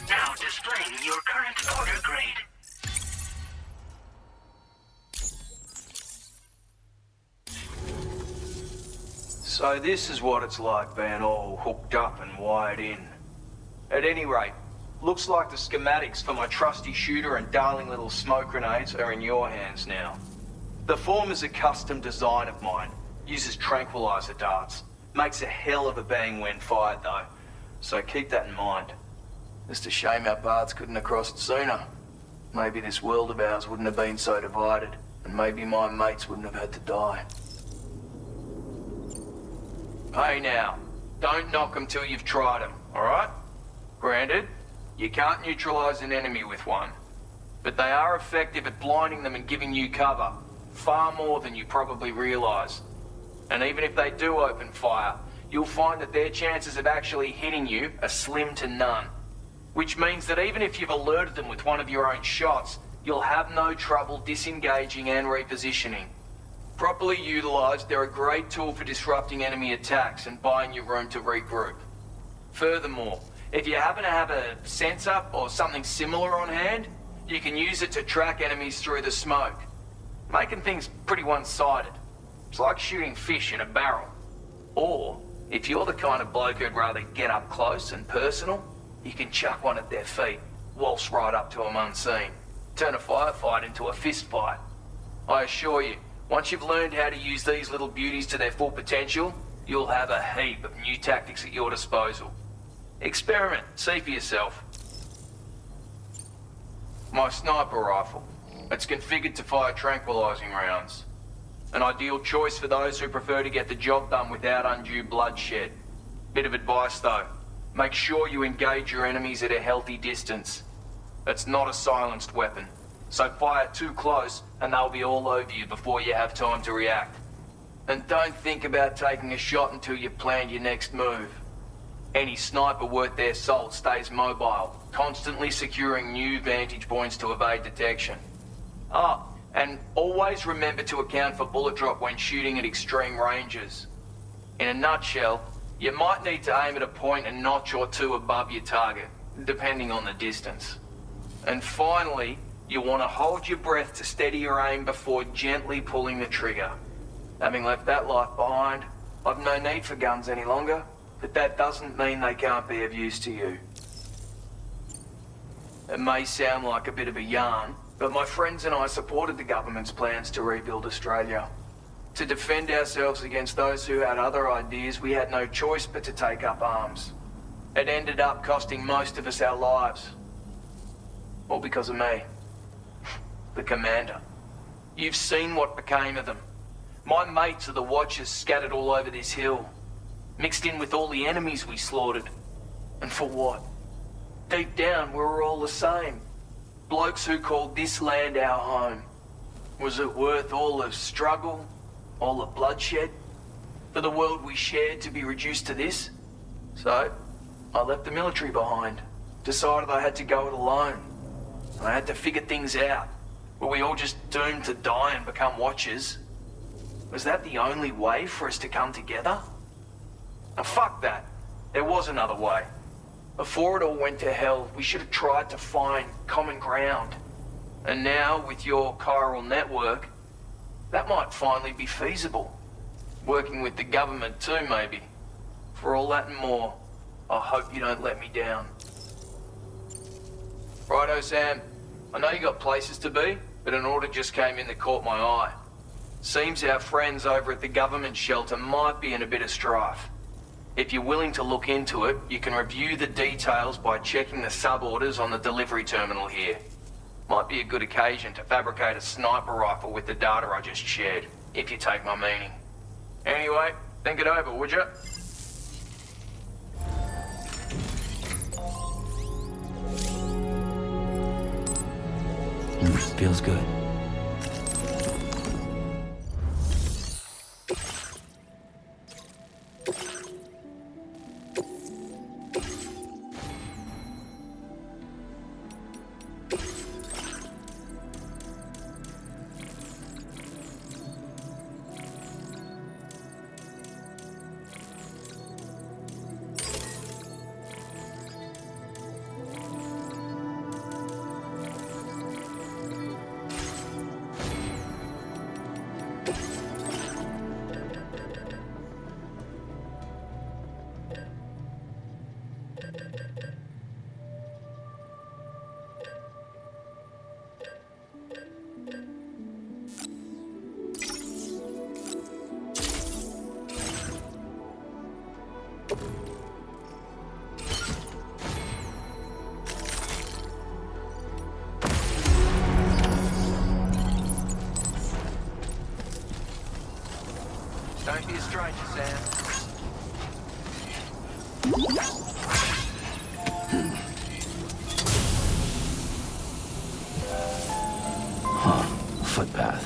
Now displaying your current order grade. So this is what it's like being all hooked up and wired in. At any rate, looks like the schematics for my trusty shooter and darling little smoke grenades are in your hands now. The form is a custom design of mine. Uses tranquilizer darts. Makes a hell of a bang when fired though. So keep that in mind. It's a shame our paths couldn't have crossed sooner. Maybe this world of ours wouldn't have been so divided, and maybe my mates wouldn't have had to die. Hey now, don't knock them till you've tried them, alright? Granted, you can't neutralize an enemy with one, but they are effective at blinding them and giving you cover, far more than you probably realize. And even if they do open fire, you'll find that their chances of actually hitting you are slim to none. Which means that even if you've alerted them with one of your own shots, you'll have no trouble disengaging and repositioning. Properly utilized, they're a great tool for disrupting enemy attacks and buying you room to regroup. Furthermore, if you happen to have a sensor or something similar on hand, you can use it to track enemies through the smoke, making things pretty one-sided. It's like shooting fish in a barrel. Or, if you're the kind of bloke who'd rather get up close and personal, you can chuck one at their feet, waltz right up to them unseen, turn a firefight into a fist fight. I assure you, once you've learned how to use these little beauties to their full potential, you'll have a heap of new tactics at your disposal. Experiment, see for yourself. My sniper rifle. It's configured to fire tranquilizing rounds. An ideal choice for those who prefer to get the job done without undue bloodshed. Bit of advice though. Make sure you engage your enemies at a healthy distance. It's not a silenced weapon, so fire too close and they'll be all over you before you have time to react. And don't think about taking a shot until you've planned your next move. Any sniper worth their salt stays mobile, constantly securing new vantage points to evade detection. And always remember to account for bullet drop when shooting at extreme ranges. In a nutshell, you might need to aim at a point a notch or two above your target, depending on the distance. And finally, you want to hold your breath to steady your aim before gently pulling the trigger. Having left that life behind, I've no need for guns any longer, but that doesn't mean they can't be of use to you. It may sound like a bit of a yarn, but my friends and I supported the government's plans to rebuild Australia. To defend ourselves against those who had other ideas, we had no choice but to take up arms. It ended up costing most of us our lives. All because of me. The commander. You've seen what became of them. My mates are the Watchers scattered all over this hill. Mixed in with all the enemies we slaughtered. And for what? Deep down, we were all the same. Blokes who called this land our home. Was it worth all the struggle? All the bloodshed? For the world we shared to be reduced to this? So, I left the military behind. Decided I had to go it alone. I had to figure things out. Were we all just doomed to die and become Watchers? Was that the only way for us to come together? Now, fuck that. There was another way. Before it all went to hell, we should have tried to find common ground. And now, with your chiral network, that might finally be feasible. Working with the government too, maybe. For all that and more, I hope you don't let me down. Righto, Sam. I know you got places to be, but an order just came in that caught my eye. Seems our friends over at the government shelter might be in a bit of strife. If you're willing to look into it, you can review the details by checking the sub-orders on the delivery terminal here. Might be a good occasion to fabricate a sniper rifle with the data I just shared, if you take my meaning. Anyway, think it over, would you? Feels good. Don't be a stranger, Sam. Footpath.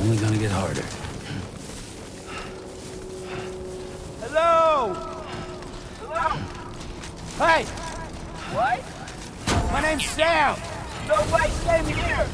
Only gonna get harder. Hello! Hello? Hey! What? My name's Sam! No way, same here!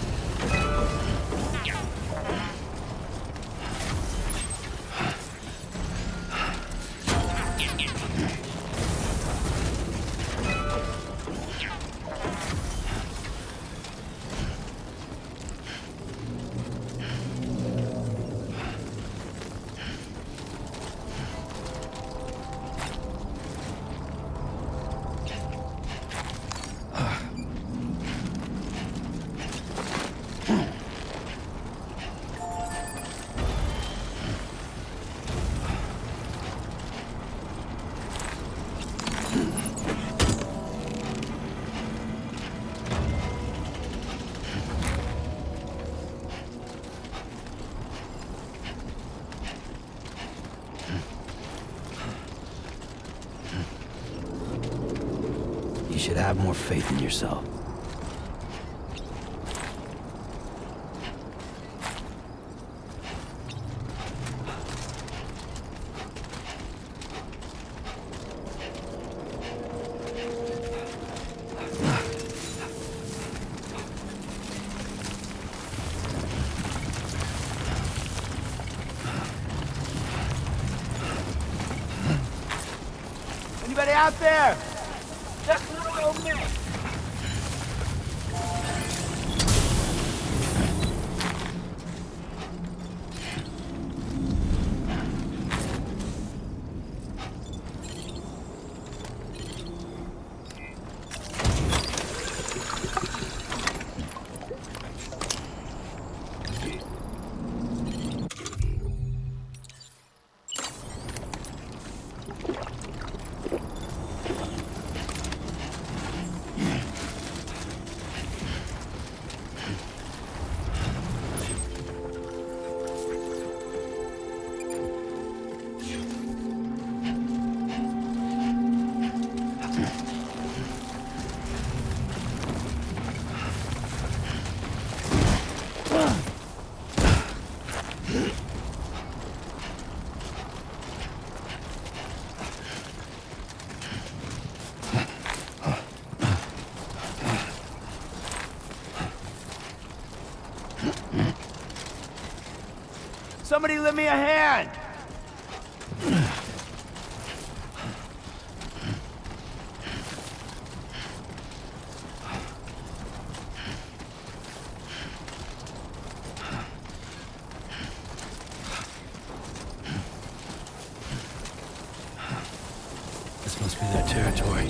you should have more faith in yourself. Anybody out there? Just little old me. Somebody lend me a hand! This must be their territory.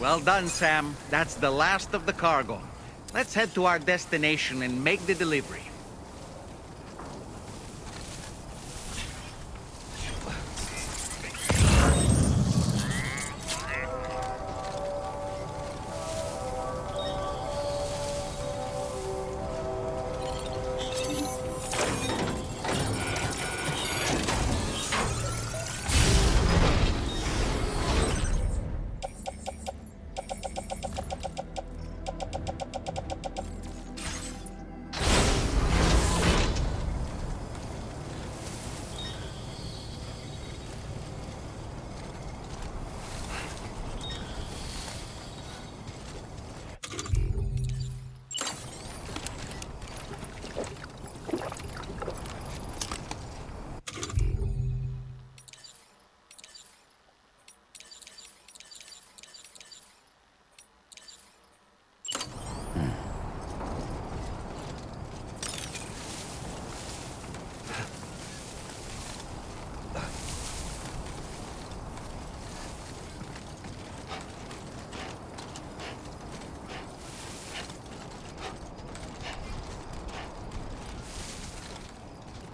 Well done, Sam. That's the last of the cargo. Let's head to our destination and make the delivery.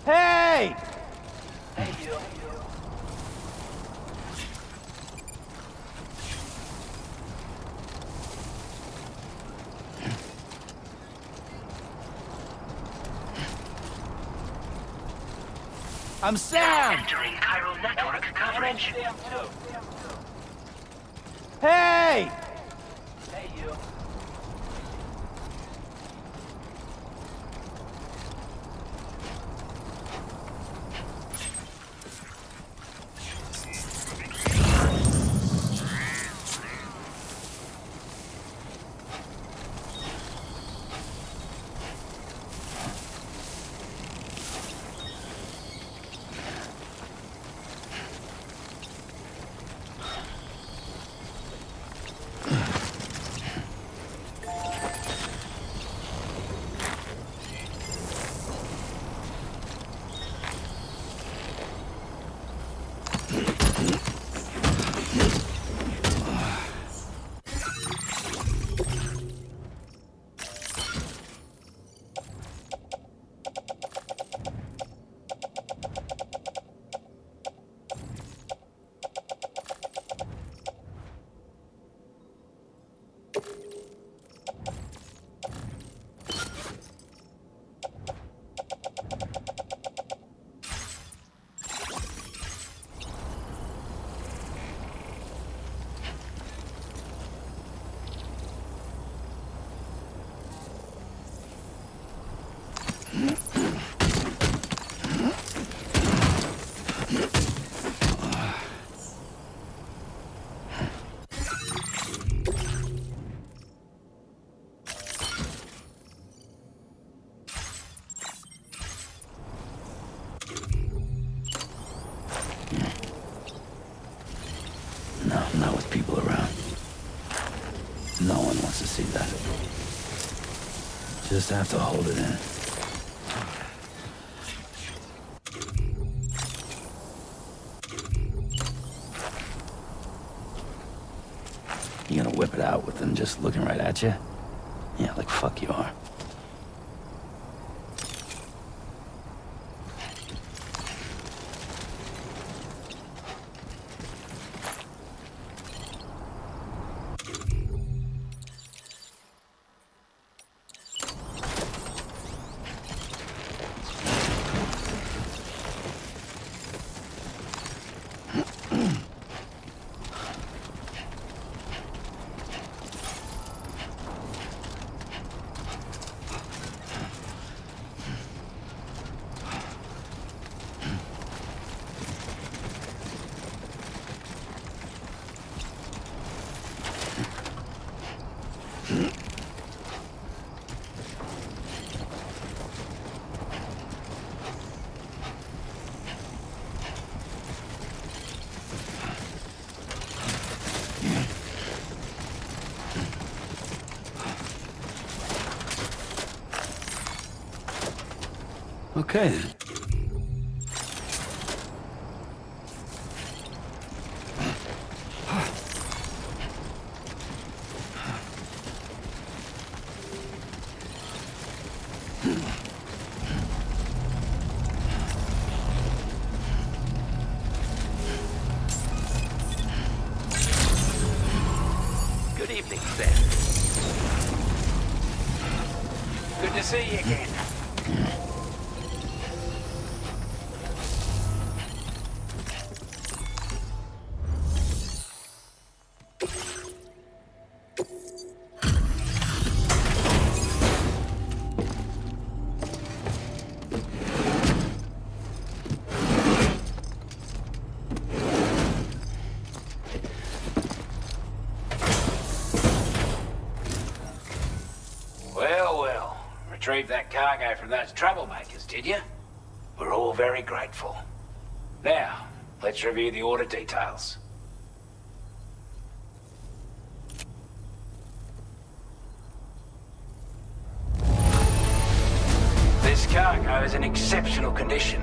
Hey! I'm Sam! Entering chiral network coverage. Hey! Hey, you. Not with people around. No one wants to see that. Just have to hold it in. You gonna whip it out with them just looking right at you? Yeah, like fuck you are. Okay then. Stranding, Sam. Good to see you again. Retrieved that cargo from those troublemakers, did you? We're all very grateful. Now, let's review the order details. This cargo is in exceptional condition.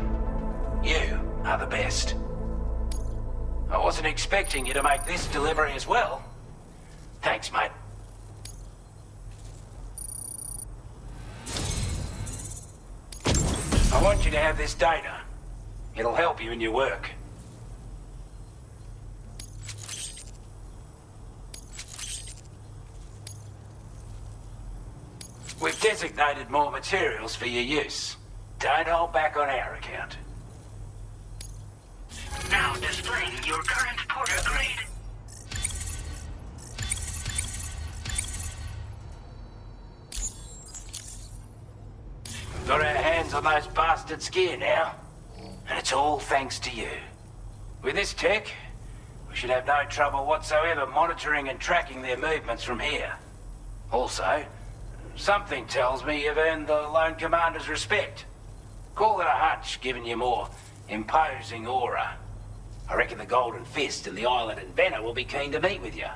You are the best. I wasn't expecting you to make this delivery as well. Thanks, mate. I want you to have this data. It'll help you in your work. We've designated more materials for your use. Don't hold back on our account. Now displaying your current porter grade. Got our hands on those bastards' gear now, and it's all thanks to you. With this tech, we should have no trouble whatsoever monitoring and tracking their movements from here. Also, something tells me you've earned the Lone Commander's respect. Call it a hunch, giving you more imposing aura. I reckon the Golden Fist and the Island Inventor will be keen to meet with you.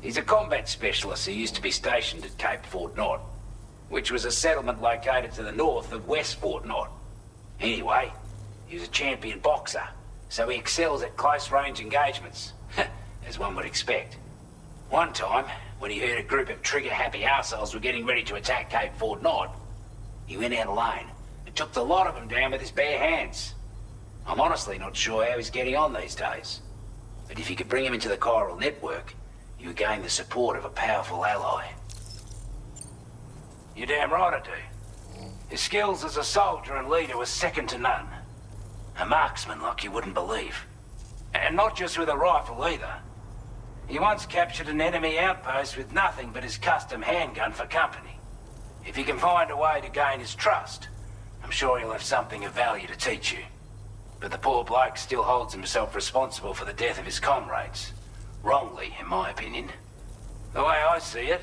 He's a combat specialist who used to be stationed at Cape Fort Knot, which was a settlement located to the north of West Fort Knot. Anyway, he was a champion boxer, so he excels at close-range engagements, as one would expect. One time, when he heard a group of trigger-happy arseholes were getting ready to attack Cape Fort Knot, he went out alone and took the lot of them down with his bare hands. I'm honestly not sure how he's getting on these days, but if you could bring him into the chiral network, you would gain the support of a powerful ally. You're damn right I do. His skills as a soldier and leader were second to none. A marksman like you wouldn't believe. And not just with a rifle either. He once captured an enemy outpost with nothing but his custom handgun for company. If you can find a way to gain his trust, I'm sure he'll have something of value to teach you. But the poor bloke still holds himself responsible for the death of his comrades. Wrongly, in my opinion. The way I see it,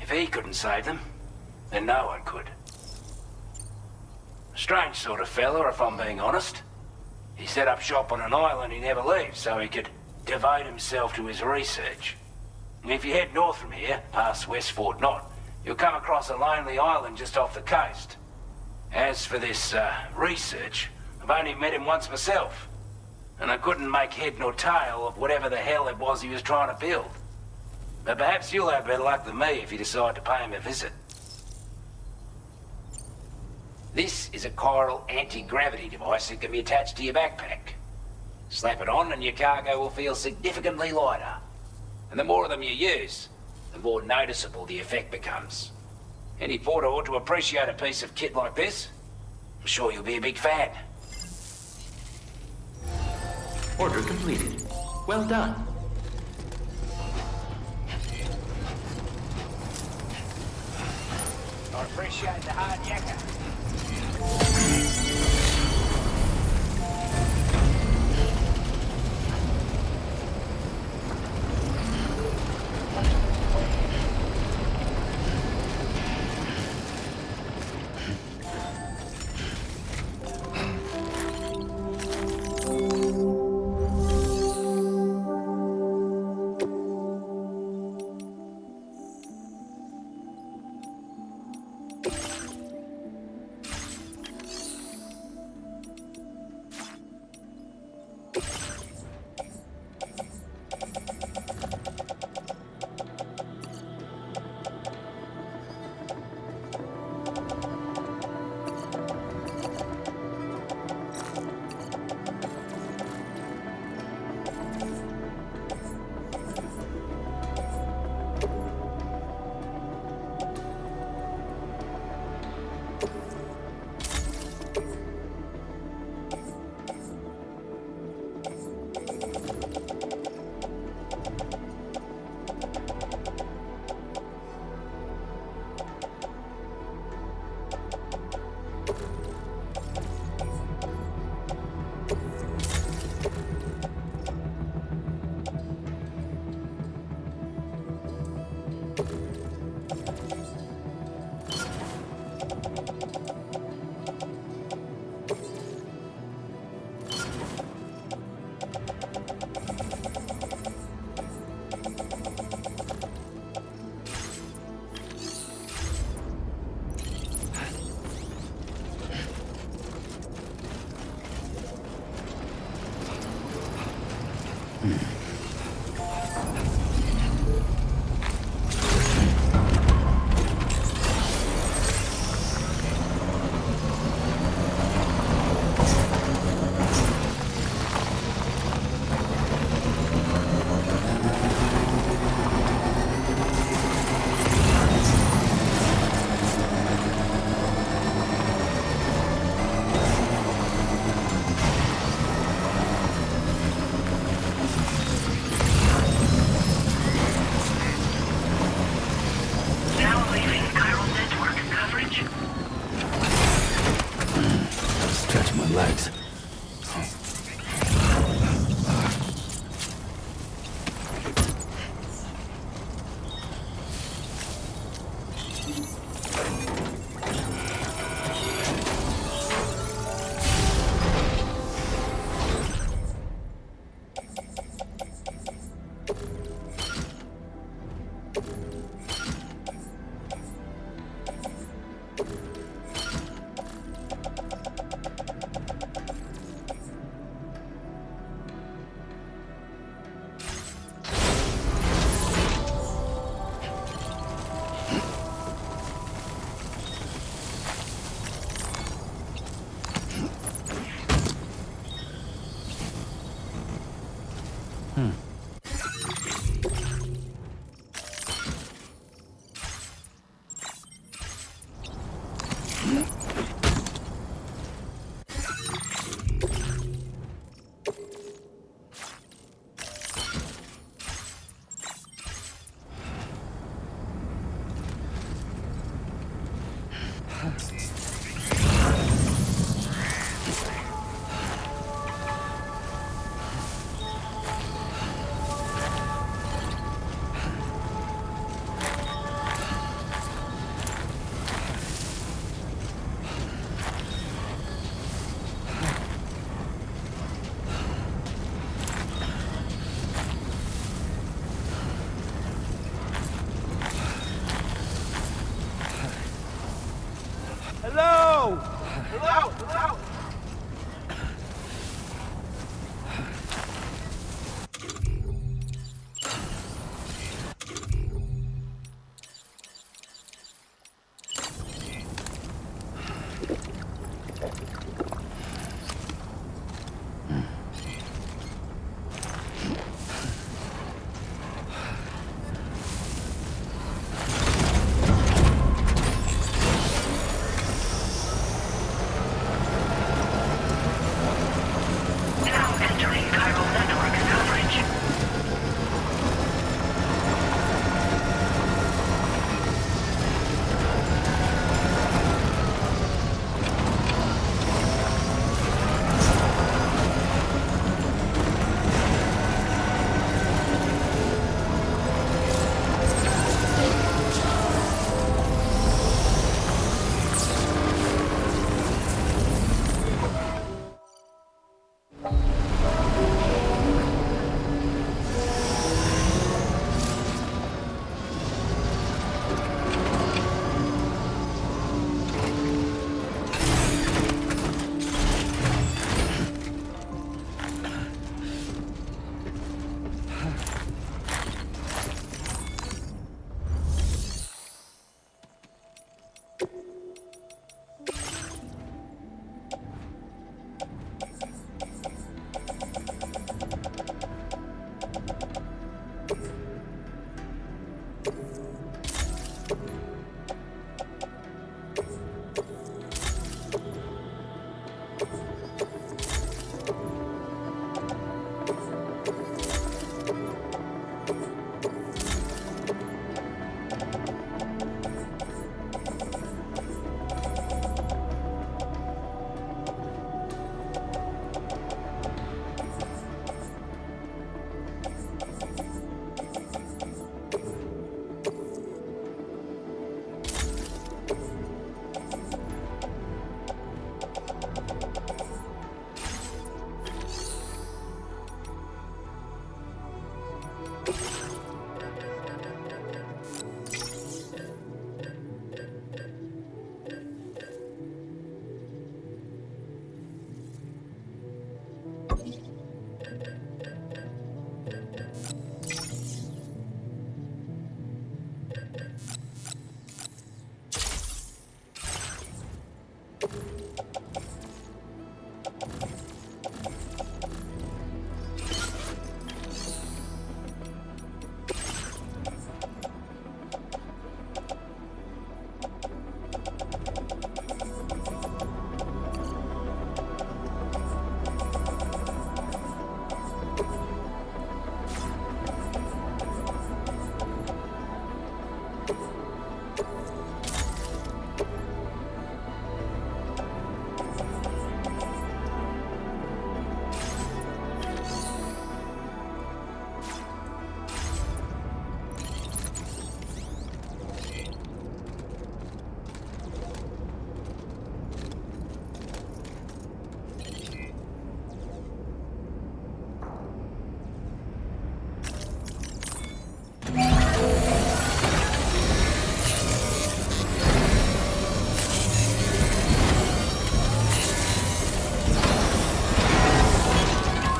if he couldn't save them, then no one could. Strange sort of fella, if I'm being honest. He set up shop on an island he never leaves so he could devote himself to his research. And if you head north from here, past West Fort Knot, you'll come across a lonely island just off the coast. As for this, research, I've only met him once myself. And I couldn't make head nor tail of whatever the hell it was he was trying to build. But perhaps you'll have better luck than me if you decide to pay him a visit. This is a chiral anti-gravity device that can be attached to your backpack. Slap it on and your cargo will feel significantly lighter. And the more of them you use, the more noticeable the effect becomes. Any porter ought to appreciate a piece of kit like this. I'm sure you'll be a big fan. Order completed. Well done. I appreciate the hard yakka.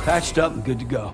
Patched up and good to go.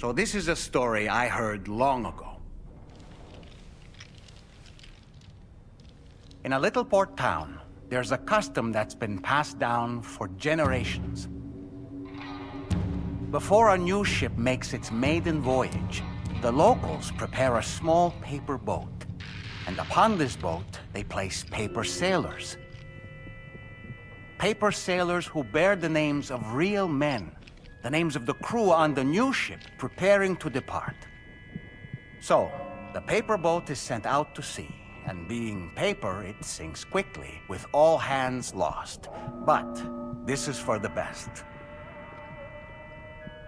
So this is a story I heard long ago. In a little port town, there's a custom that's been passed down for generations. Before a new ship makes its maiden voyage, the locals prepare a small paper boat. And upon this boat, they place paper sailors. Paper sailors who bear the names of real men, the names of the crew on the new ship preparing to depart. So, the paper boat is sent out to sea, and being paper, it sinks quickly, with all hands lost. But this is for the best.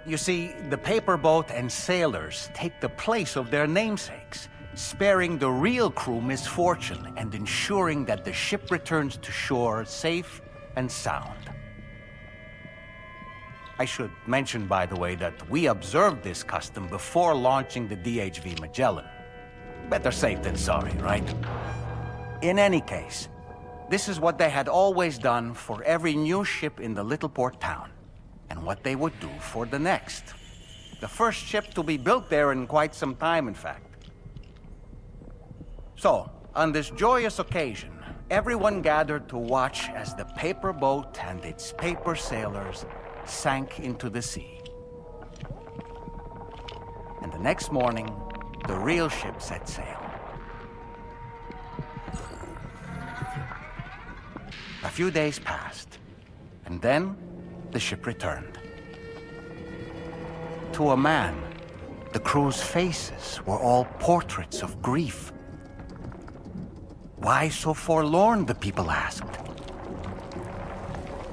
You see, the paper boat and sailors take the place of their namesakes, sparing the real crew misfortune and ensuring that the ship returns to shore safe and sound. I should mention, by the way, that we observed this custom before launching the DHV Magellan. Better safe than sorry, right? In any case, This is what they had always done for every new ship in the little port town, and what they would do for the next. The first ship to be built there in quite some time, in fact. So, on this joyous occasion, everyone gathered to watch as the paper boat and its paper sailors sank into the sea. And the next morning, the real ship set sail. A few days passed, and then the ship returned. To a man, the crew's faces were all portraits of grief. Why so forlorn, the people asked.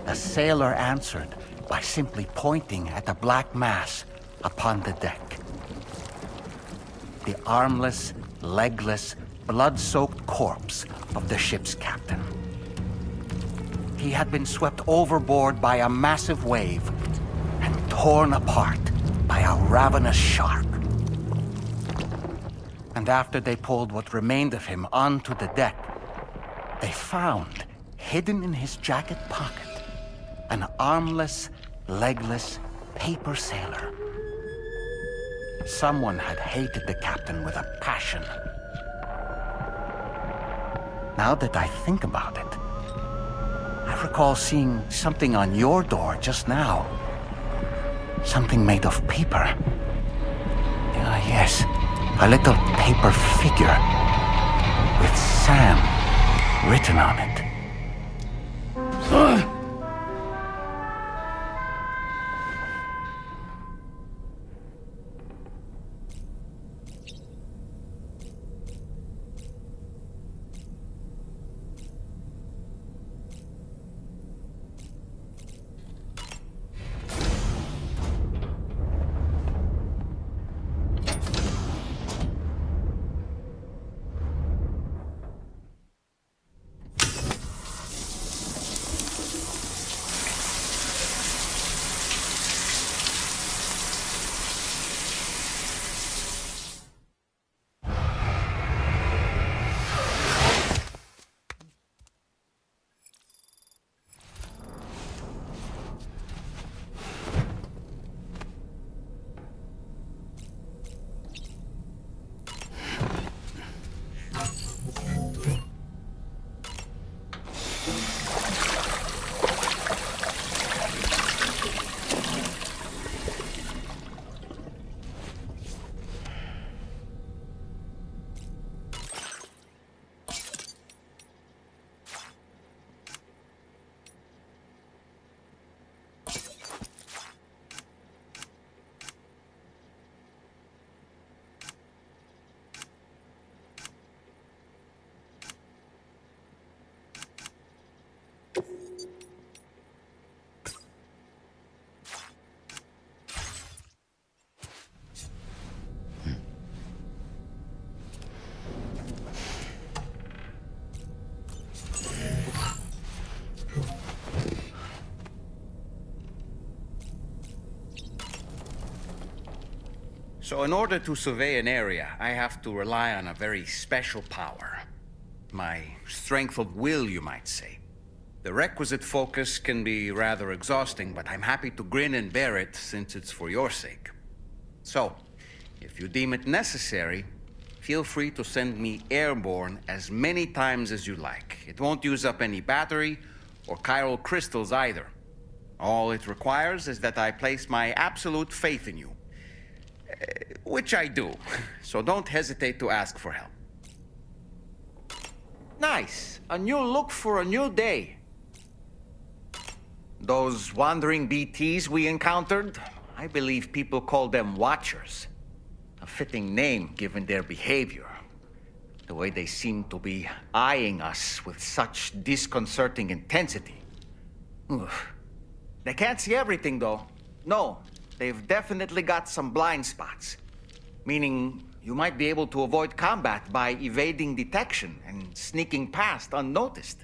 The sailor answered by simply pointing at a black mass upon the deck. The armless, legless, blood-soaked corpse of the ship's captain. He had been swept overboard by a massive wave and torn apart by a ravenous shark. And after they pulled what remained of him onto the deck, they found, hidden in his jacket pocket, an armless, legless paper sailor. Someone had hated the captain with a passion. Now that I think about it, I recall seeing something on your door just now. Something made of paper. Yes, a little paper figure with Sam written on it. So in order to survey an area, I have to rely on a very special power. My strength of will, you might say. The requisite focus can be rather exhausting, but I'm happy to grin and bear it since it's for your sake. So, if you deem it necessary, feel free to send me airborne as many times as you like. It won't use up any battery or chiral crystals either. All it requires is that I place my absolute faith in you. Which I do, so don't hesitate to ask for help. Nice. A new look for a new day. Those wandering BTs we encountered, I believe people call them Watchers. A fitting name given their behavior. The way they seem to be eyeing us with such disconcerting intensity. Oof. They can't see everything, though. No, they've definitely got some blind spots. Meaning, you might be able to avoid combat by evading detection and sneaking past unnoticed.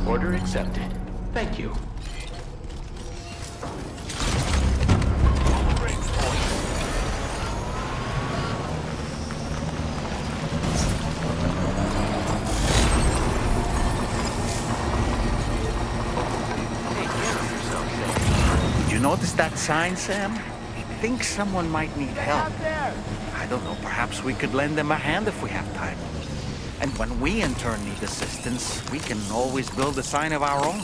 Order accepted. Thank you. Did you notice that sign, Sam? I think someone might need help. I don't know, perhaps we could lend them a hand if we have time. And when we in turn need assistance, we can always build a sign of our own.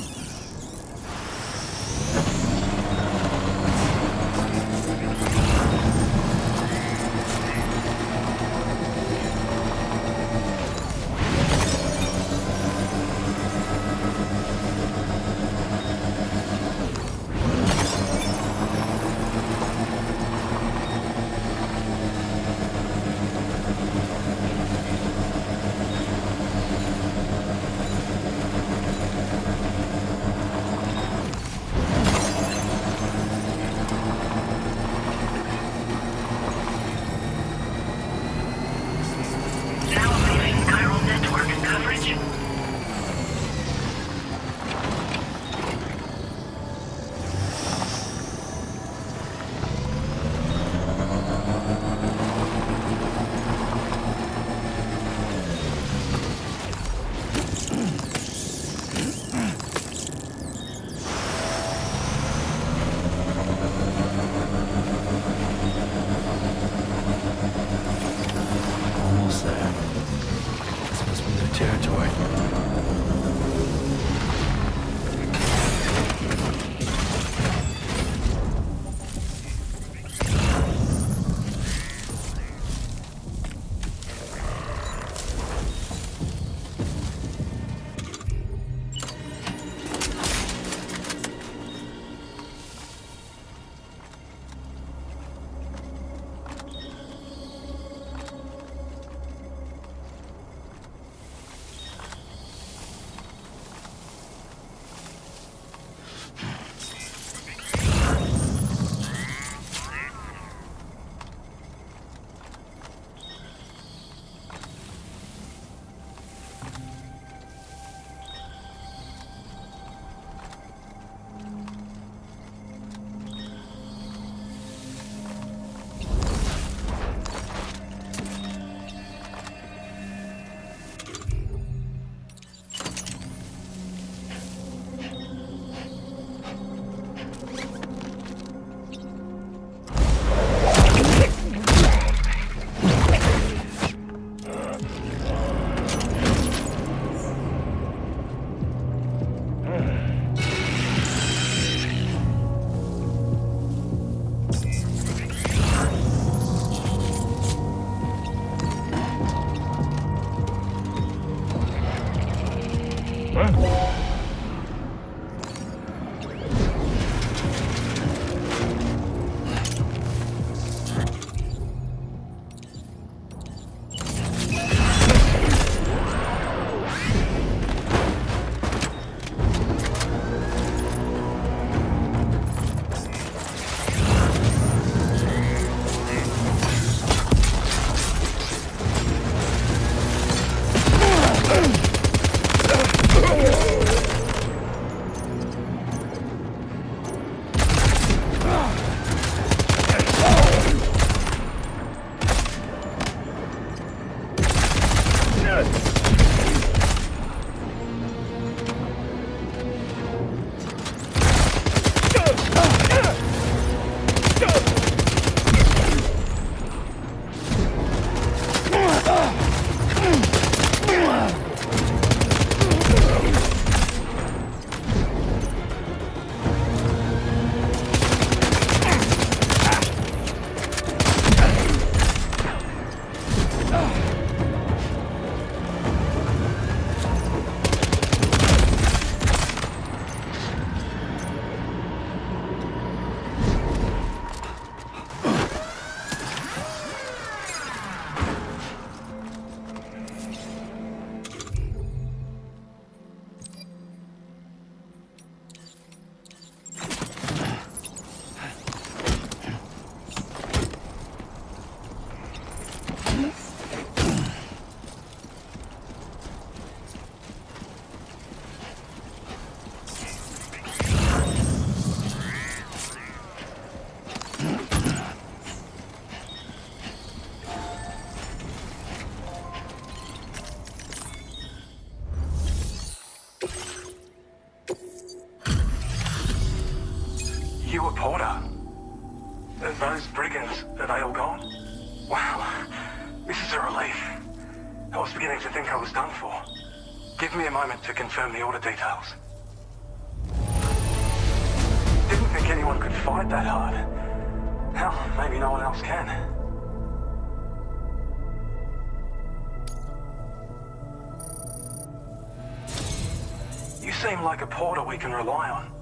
You were Porter? Those brigands, are they all gone? Wow, this is a relief. I was beginning to think I was done for. Give me a moment to confirm the order details. Didn't think anyone could fight that hard. Hell, maybe no one else can. You seem like a porter we can rely on.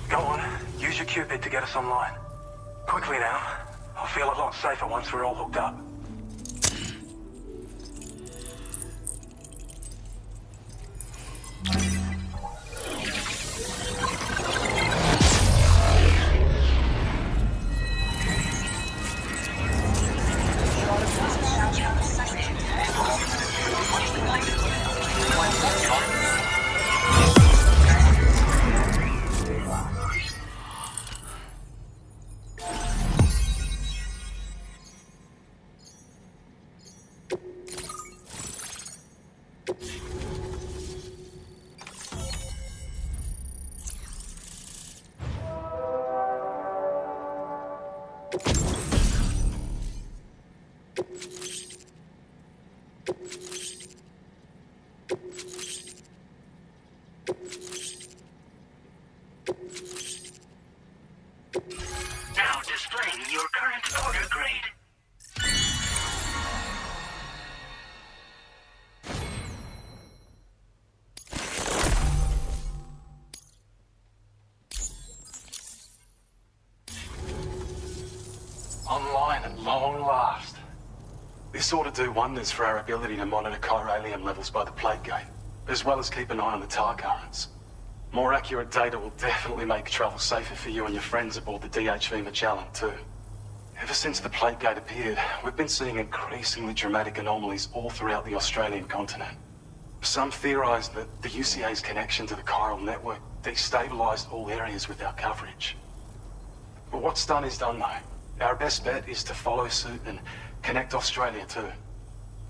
Go on, use your Cupid to get us online. Quickly now. I'll feel a lot safer once we're all hooked up. Now displaying your current order grade. Online at long last. This ought to do wonders for our ability to monitor chiralium levels by the plate gate, as well as keep an eye on the tar currents. More accurate data will definitely make travel safer for you and your friends aboard the DHV Magellan, too. Ever since the plate gate appeared, we've been seeing increasingly dramatic anomalies all throughout the Australian continent. Some theorize that the UCA's connection to the chiral network destabilized all areas with our coverage. But what's done is done, though. Our best bet is to follow suit and connect Australia too.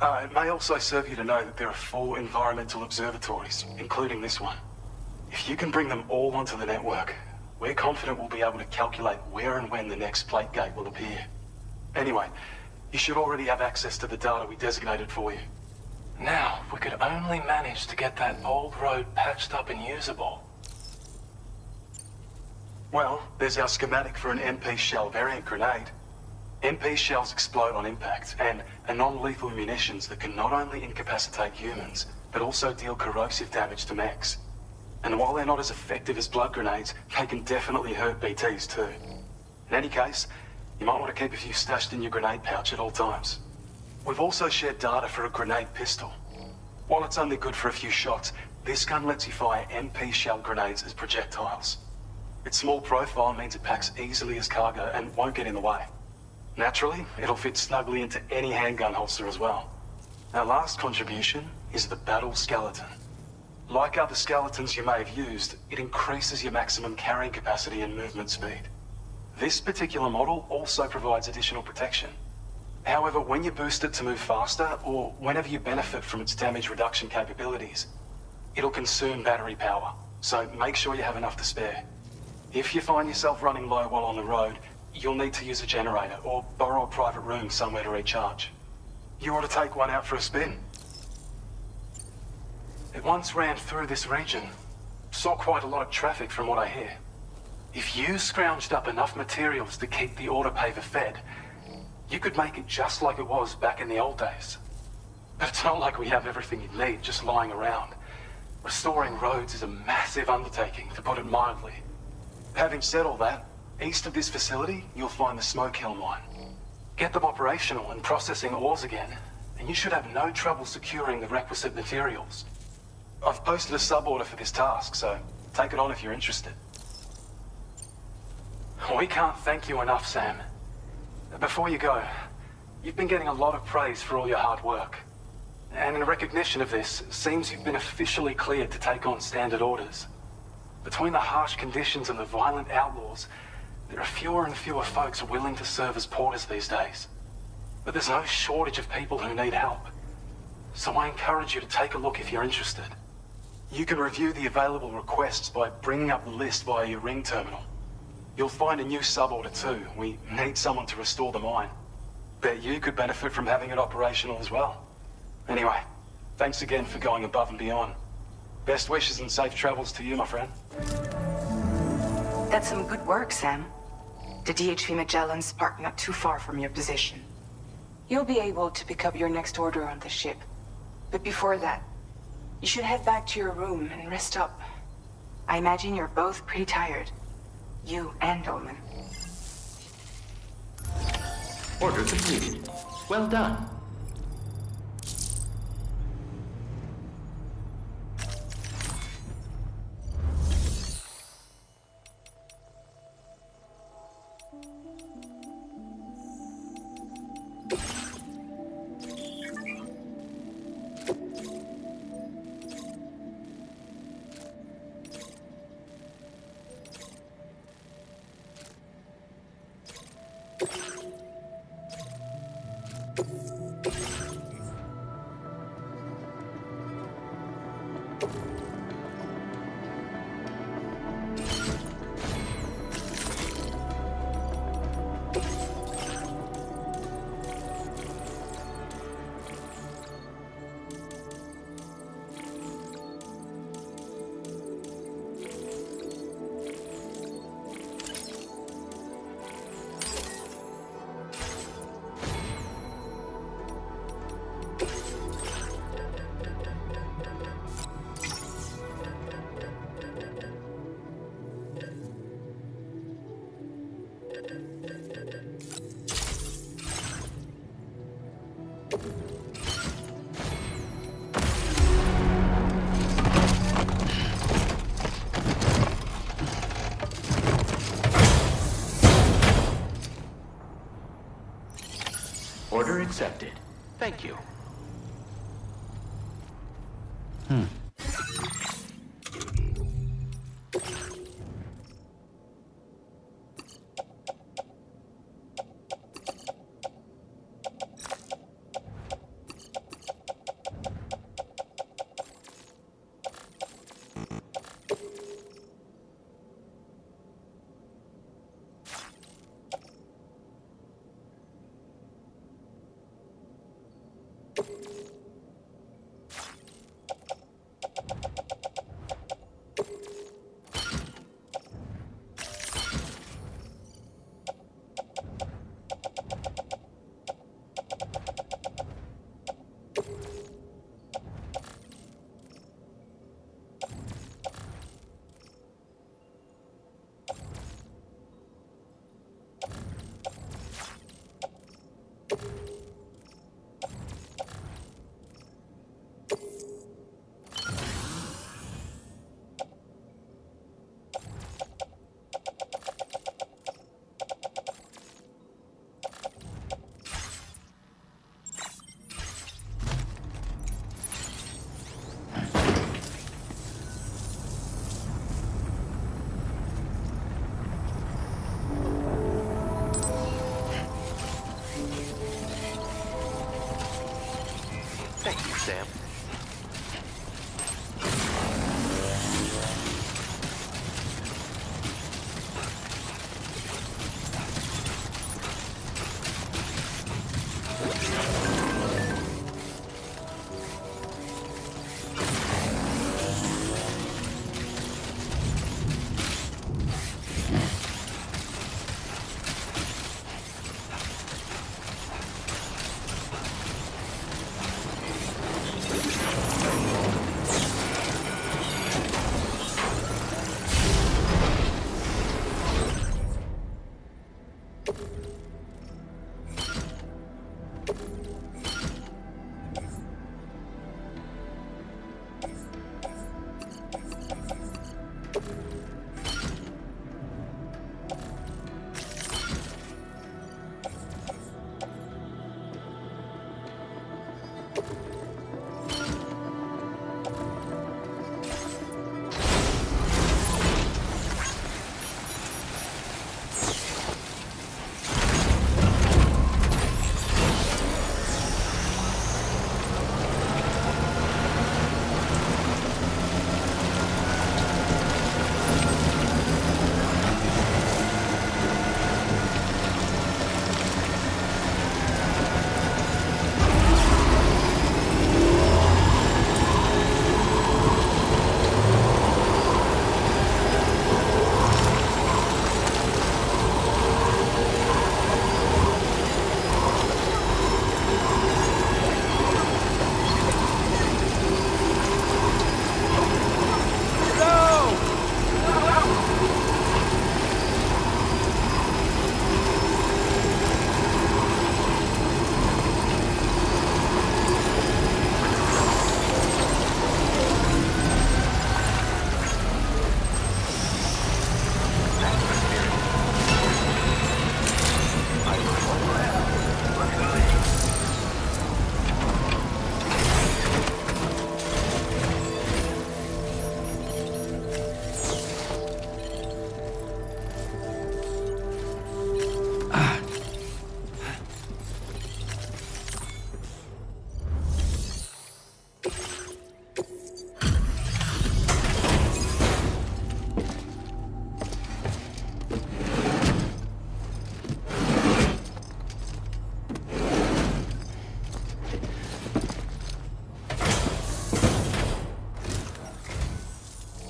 It may also serve you to know that there are 4 environmental observatories, including this one. If you can bring them all onto the network, we're confident we'll be able to calculate where and when the next plate gate will appear. Anyway, you should already have access to the data we designated for you. Now, if we could only manage to get that old road patched up and usable. Well, there's our schematic for an MP shell variant grenade. MP shells explode on impact and are non-lethal munitions that can not only incapacitate humans, but also deal corrosive damage to mechs. And while they're not as effective as blood grenades, they can definitely hurt BTs too. In any case, you might want to keep a few stashed in your grenade pouch at all times. We've also shared data for a grenade pistol. While it's only good for a few shots, this gun lets you fire MP shell grenades as projectiles. Its small profile means it packs easily as cargo and won't get in the way. Naturally, it'll fit snugly into any handgun holster as well. Our last contribution is the battle skeleton. Like other skeletons you may have used, it increases your maximum carrying capacity and movement speed. This particular model also provides additional protection. However, when you boost it to move faster, or whenever you benefit from its damage reduction capabilities, it'll consume battery power, so make sure you have enough to spare. If you find yourself running low while on the road, you'll need to use a generator or borrow a private room somewhere to recharge. You ought to take one out for a spin. It once ran through this region. Saw quite a lot of traffic from what I hear. If you scrounged up enough materials to keep the autopaver fed, you could make it just like it was back in the old days. But it's not like we have everything you need just lying around. Restoring roads is a massive undertaking, to put it mildly. Having said all that, east of this facility, you'll find the Smoke Hill mine. Get them operational and processing ores again, and you should have no trouble securing the requisite materials. I've posted a sub-order for this task, so take it on if you're interested. We can't thank you enough, Sam. Before you go, you've been getting a lot of praise for all your hard work. And in recognition of this, it seems you've been officially cleared to take on standard orders. Between the harsh conditions and the violent outlaws, there are fewer and fewer folks willing to serve as porters these days. But there's no shortage of people who need help. So I encourage you to take a look if you're interested. You can review the available requests by bringing up the list via your ring terminal. You'll find a new suborder too. We need someone to restore the mine. Bet you could benefit from having it operational as well. Anyway, thanks again for going above and beyond. Best wishes and safe travels to you, my friend. That's some good work, Sam. The DHV Magellan's parked not too far from your position. You'll be able to pick up your next order on the ship. But before that, you should head back to your room and rest up. I imagine you're both pretty tired. You and Dolman. Order completed. Well done. Order accepted. Thank you.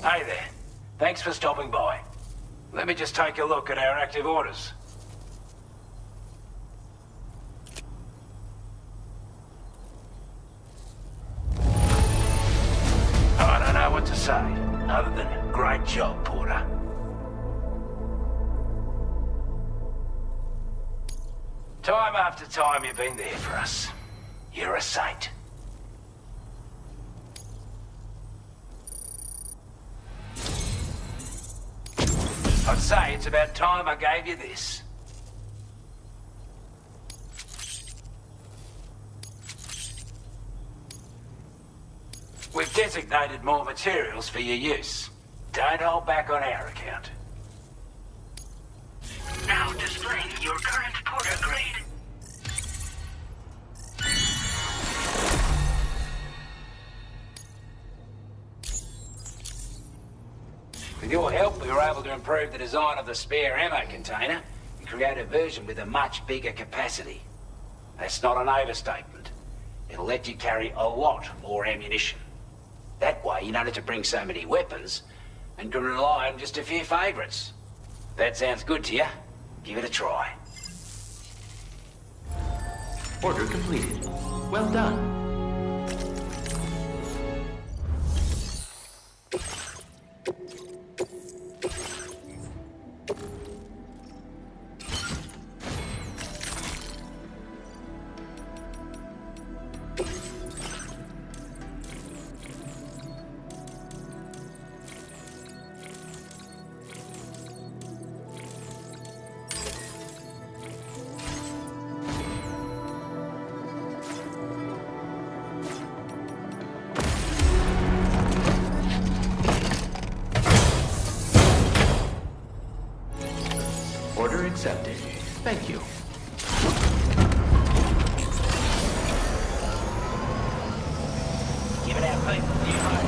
Hey there. Thanks for stopping by. Let me just take a look at our active orders. I don't know what to say, other than great job, Porter. Time after time you've been there for us. You're a saint. I'd say it's about time I gave you this. We've designated more materials for your use. Don't hold back on our account. Now displaying your current Porter grade. With your help, we were able to improve the design of the spare ammo container and create a version with a much bigger capacity. That's not an overstatement. It'll let you carry a lot more ammunition. That way, you don't have to bring so many weapons and can rely on just a few favorites. That sounds good to you? Give it a try. Order completed. Well done. Order accepted. Thank you. Give it out, people. You know.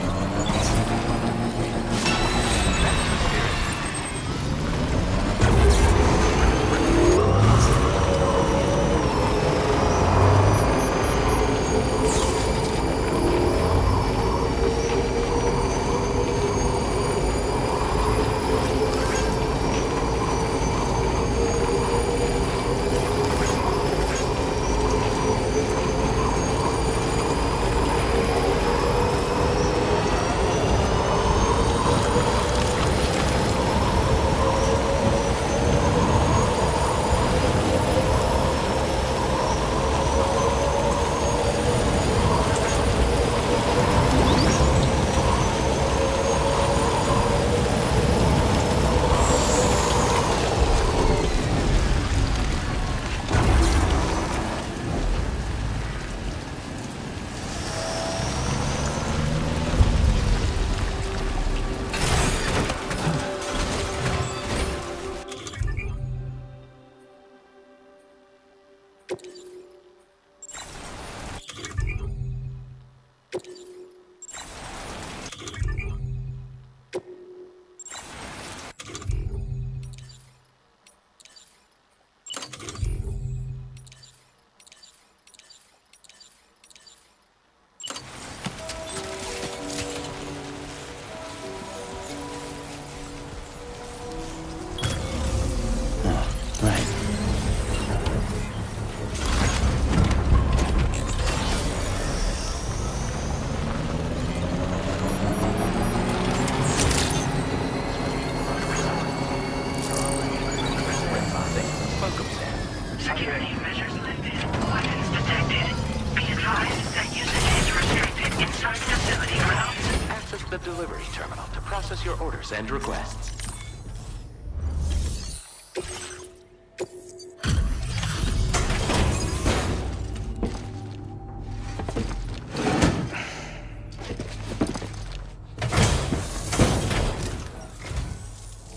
Security measures lifted. Weapons detected. Be advised that usage is restricted inside facility grounds. Access the delivery terminal to process your orders and requests.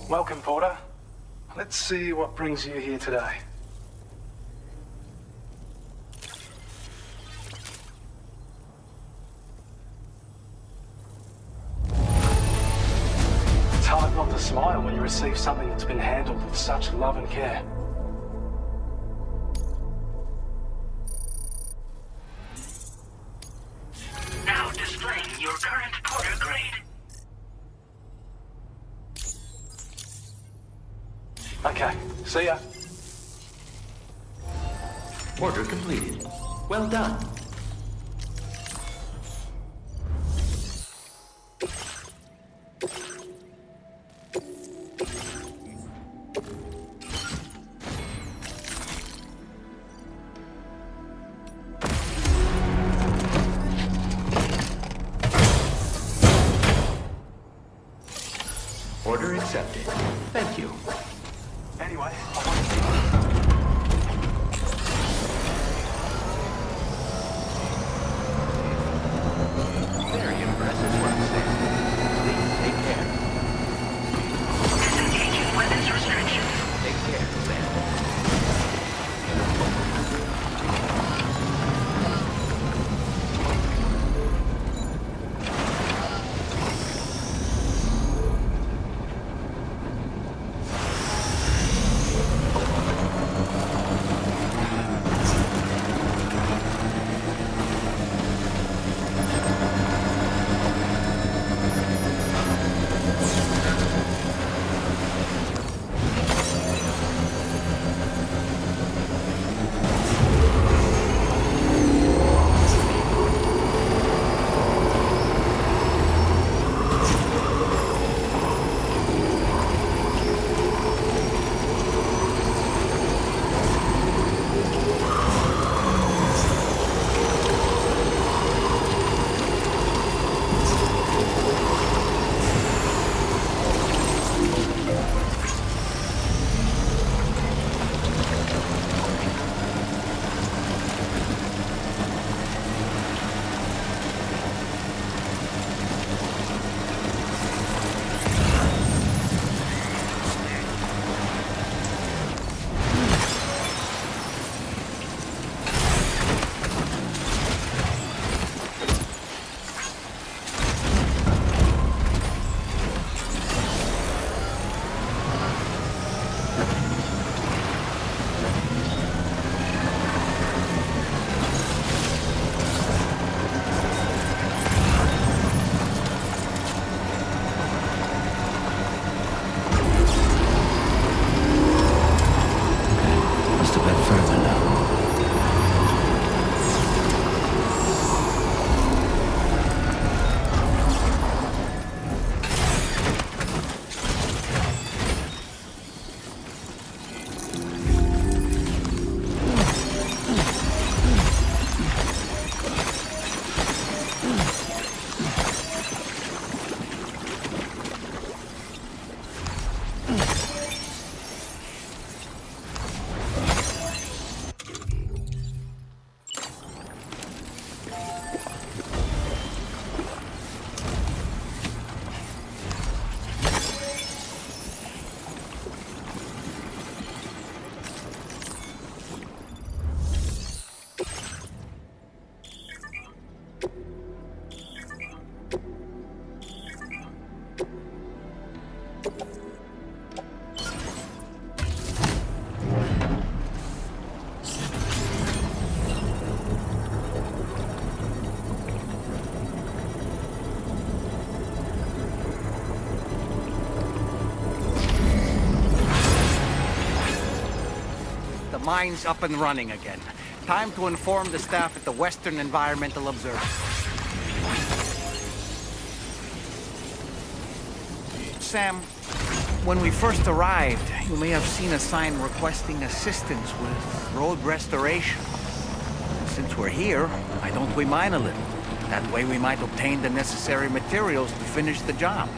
Welcome, Porter. Let's see what brings you here today. It's hard not to smile when you receive something that's been handled with such love and care. Now displaying your current Porter grade. Okay, see ya. Order completed. Well done. Order accepted. Thank you. Anyway, Very impressive work, Sam. Please take care. Disengaging weapons restrictions. Take care, Sam. Just a bit further now. The mine's up and running again. Time to inform the staff at the Western Environmental Observatory. Sam, when we first arrived, you may have seen a sign requesting assistance with road restoration. Since we're here, why don't we mine a little? That way we might obtain the necessary materials to finish the job.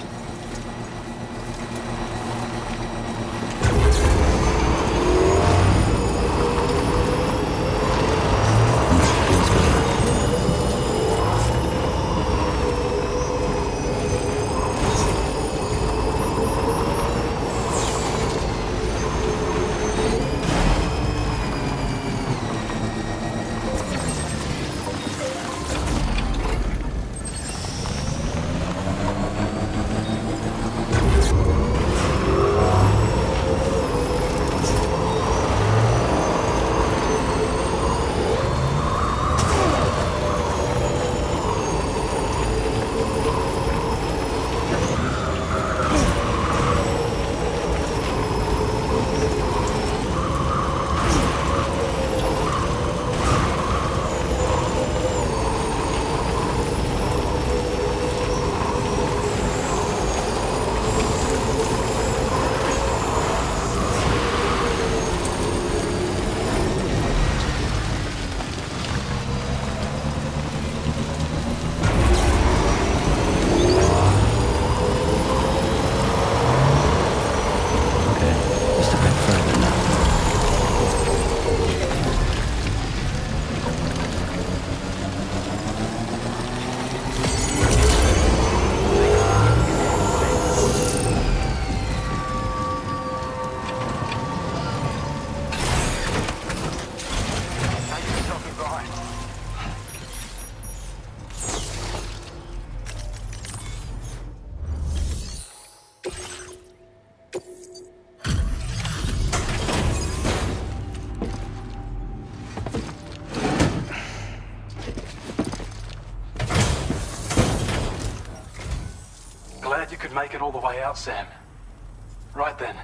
Glad you could make it all the way out, Sam. Right then,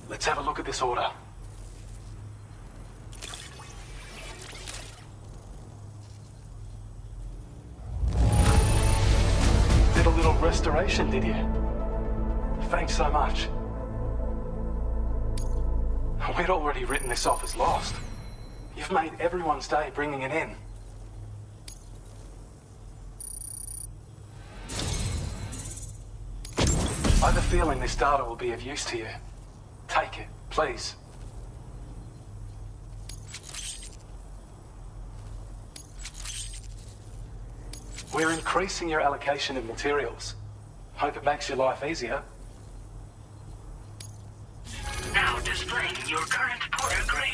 let's have a look at this order. Did a little restoration, did you? Thanks so much. We'd already written this off as lost. You've made everyone's day bringing it in. I have a feeling this data will be of use to you. Take it, please. We're increasing your allocation of materials. Hope it makes your life easier. Now displaying your current porter grade.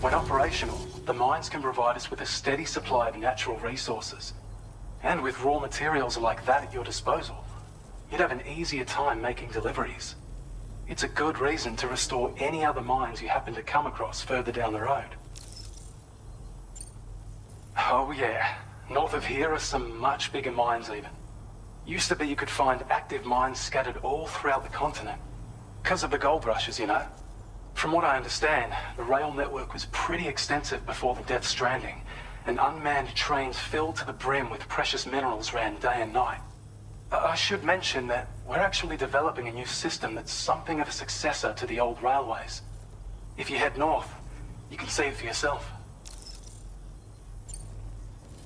When operational, the mines can provide us with a steady supply of natural resources. And with raw materials like that at your disposal, you'd have an easier time making deliveries. It's a good reason to restore any other mines you happen to come across further down the road. Oh yeah, north of here are some much bigger mines even. Used to be you could find active mines scattered all throughout the continent. Because of the gold rushes, you know. From what I understand, the rail network was pretty extensive before the Death Stranding, and unmanned trains filled to the brim with precious minerals ran day and night. I should mention that we're actually developing a new system that's something of a successor to the old railways. If you head north, you can see it for yourself.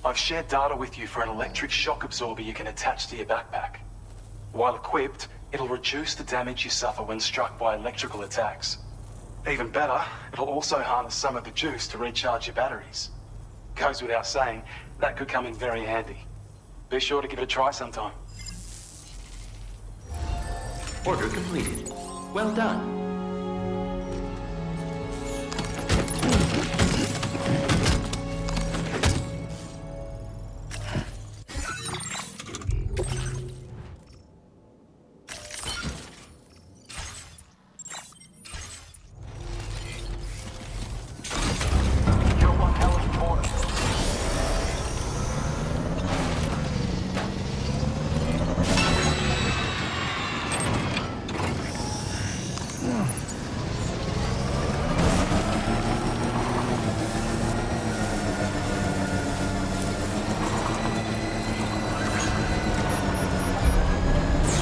I've shared data with you for an electric shock absorber you can attach to your backpack. While equipped, it'll reduce the damage you suffer when struck by electrical attacks. Even better, it'll also harness some of the juice to recharge your batteries. Goes without saying, that could come in very handy. Be sure to give it a try sometime. Order completed. Well done.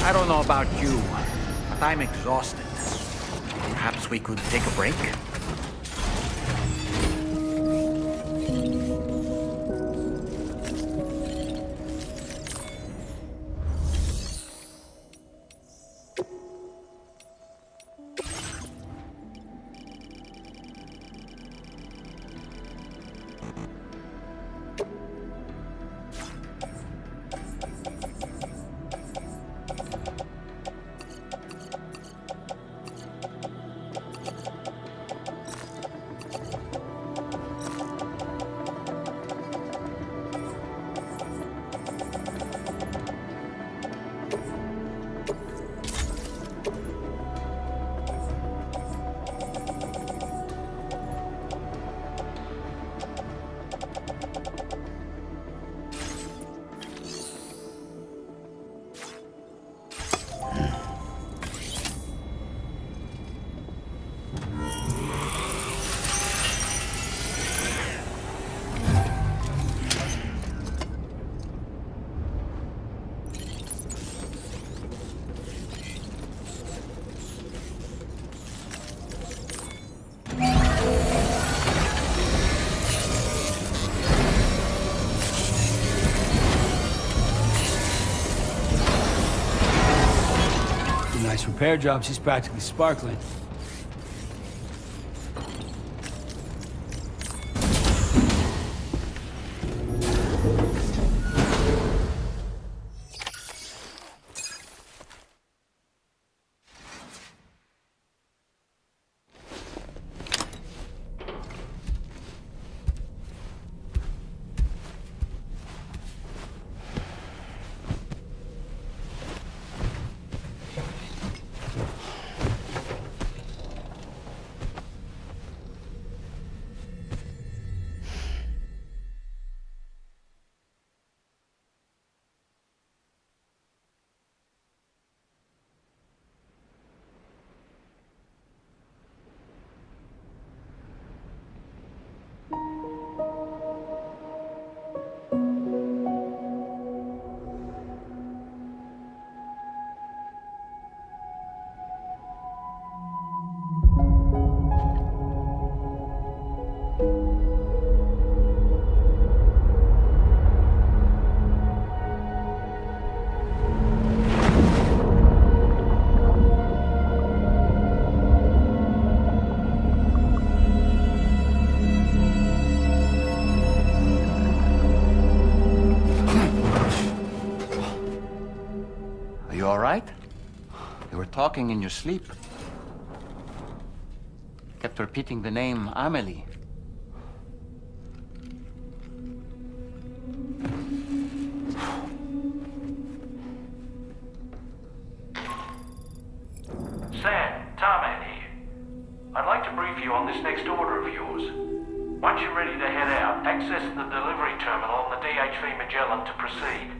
I don't know about you, but I'm exhausted. Perhaps we could take a break? Nice repair job. She's practically sparkling. Are you all right? You were talking in your sleep. Kept repeating the name Amelie. Sam, Tarman here. I'd like to brief you on this next order of yours. Once you're ready to head out, access the delivery terminal on the DHV Magellan to proceed.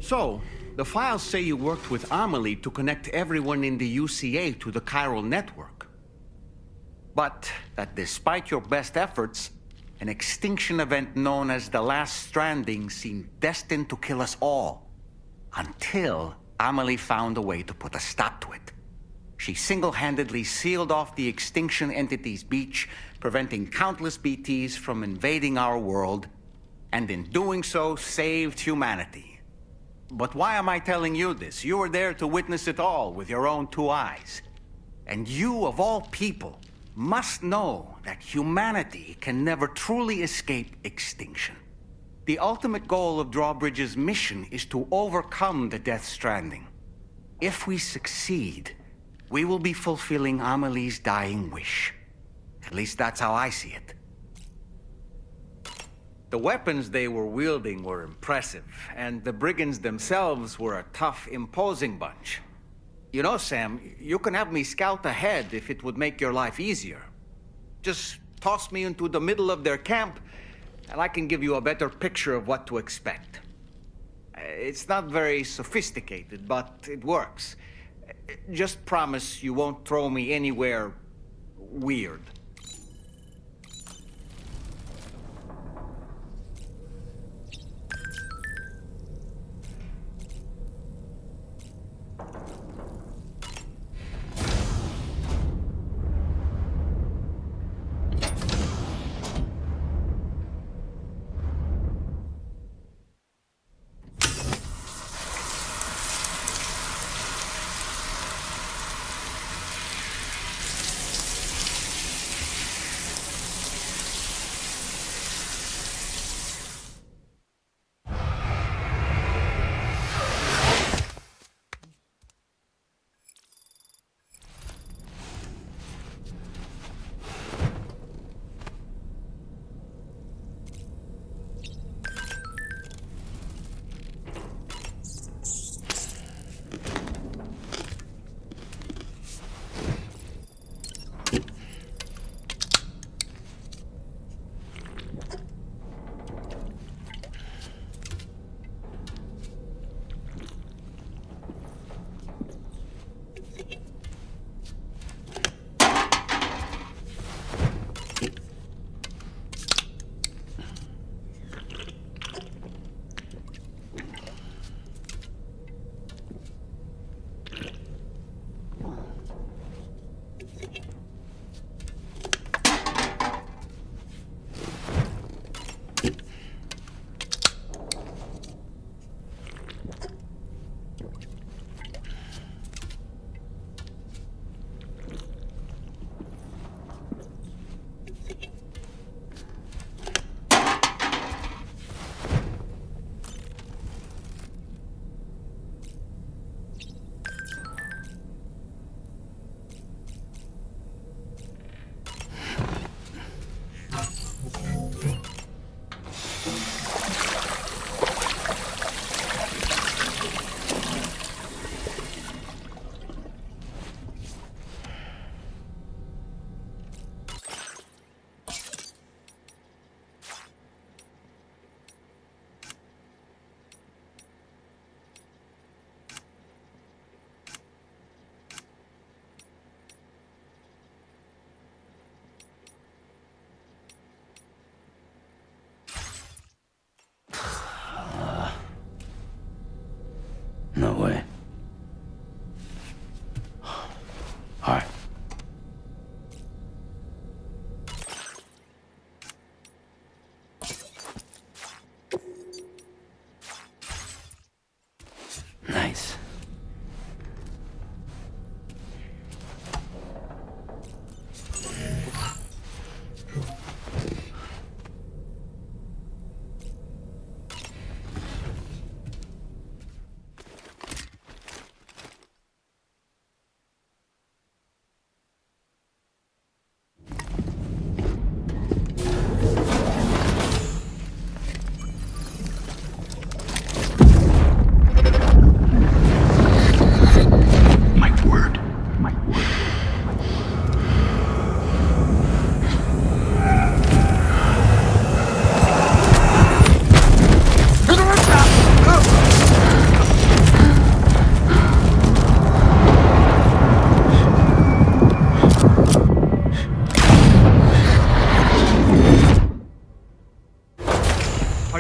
So, the files say you worked with Amelie to connect everyone in the UCA to the chiral network. But that despite your best efforts, an extinction event known as the Last Stranding seemed destined to kill us all. Until Amelie found a way to put a stop to it. She single-handedly sealed off the extinction entity's beach, preventing countless BTs from invading our world, and in doing so, saved humanity. But why am I telling you this? You were there to witness it all with your own 2 eyes. And you, of all people, must know that humanity can never truly escape extinction. The ultimate goal of Drawbridge's mission is to overcome the Death Stranding. If we succeed, we will be fulfilling Amelie's dying wish. At least that's how I see it. The weapons they were wielding were impressive, and the brigands themselves were a tough, imposing bunch. You know, Sam, you can have me scout ahead if it would make your life easier. Just toss me into the middle of their camp, and I can give you a better picture of what to expect. It's not very sophisticated, but it works. Just promise you won't throw me anywhere weird.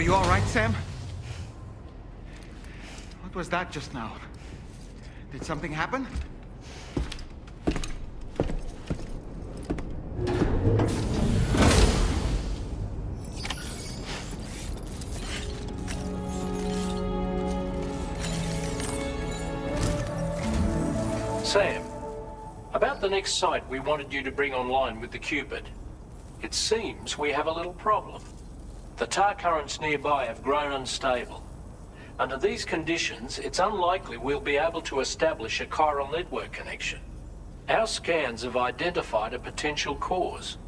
Are you all right, Sam? What was that just now? Did something happen? Sam, about the next site we wanted you to bring online with the Cupid. It seems we have a little problem. The tar currents nearby have grown unstable. Under these conditions, it's unlikely we'll be able to establish a chiral network connection. Our scans have identified a potential cause.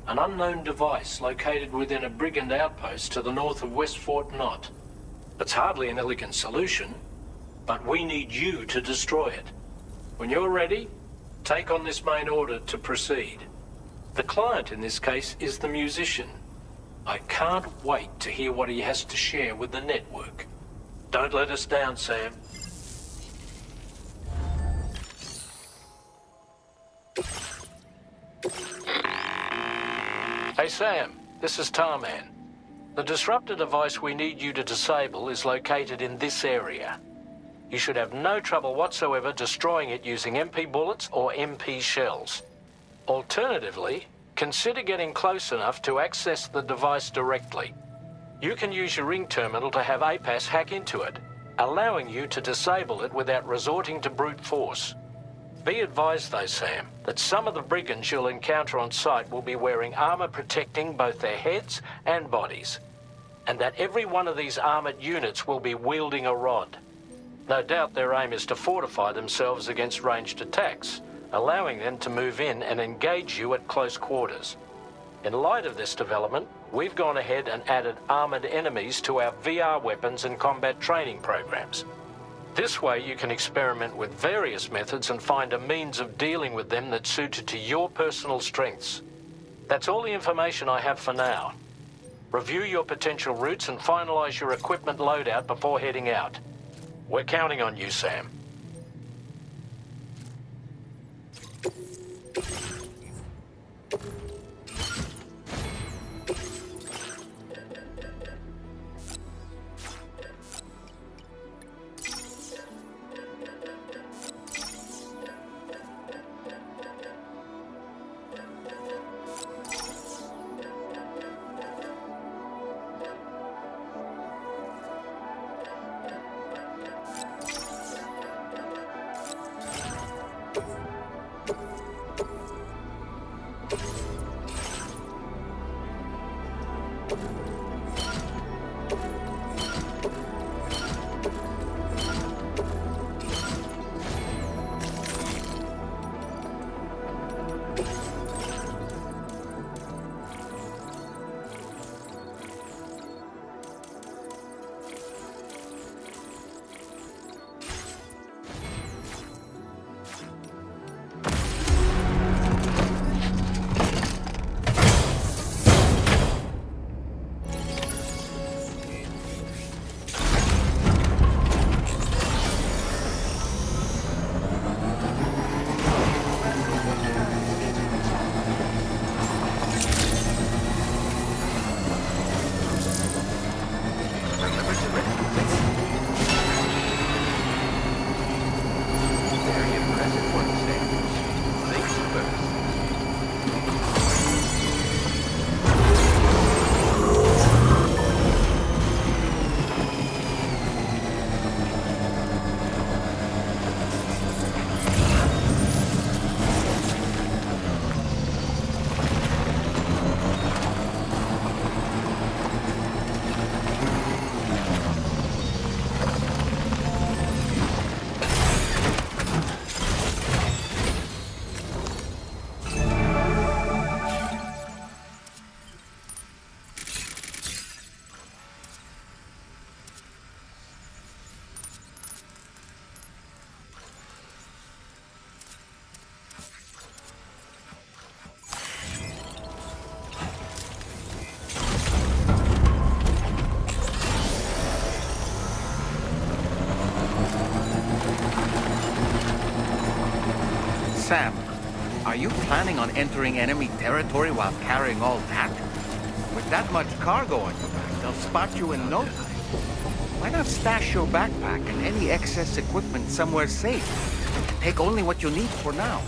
An unknown device located within a brigand outpost to the north of West Fort Knott. It's hardly an elegant solution, but we need you to destroy it. When you're ready, take on this main order to proceed. The client in this case is the musician. I can't wait to hear what he has to share with the network. Don't let us down, Sam. Hey Sam, this is Tarman. The disruptor device we need you to disable is located in this area. You should have no trouble whatsoever destroying it using MP bullets or MP shells. Alternatively, consider getting close enough to access the device directly. You can use your ring terminal to have APAS hack into it, allowing you to disable it without resorting to brute force. Be advised though, Sam, that some of the brigands you'll encounter on site will be wearing armor protecting both their heads and bodies, and that every one of these armored units will be wielding a rod. No doubt their aim is to fortify themselves against ranged attacks, allowing them to move in and engage you at close quarters. In light of this development, we've gone ahead and added armored enemies to our VR weapons and combat training programs. This way you can experiment with various methods and find a means of dealing with them that's suited to your personal strengths. That's all the information I have for now. Review your potential routes and finalize your equipment loadout before heading out. We're counting on you, Sam. Sam, are you planning on entering enemy territory while carrying all that? With that much cargo on your back, They'll spot you in no time. Why not stash your backpack and any excess equipment somewhere safe? Take only what you need for now.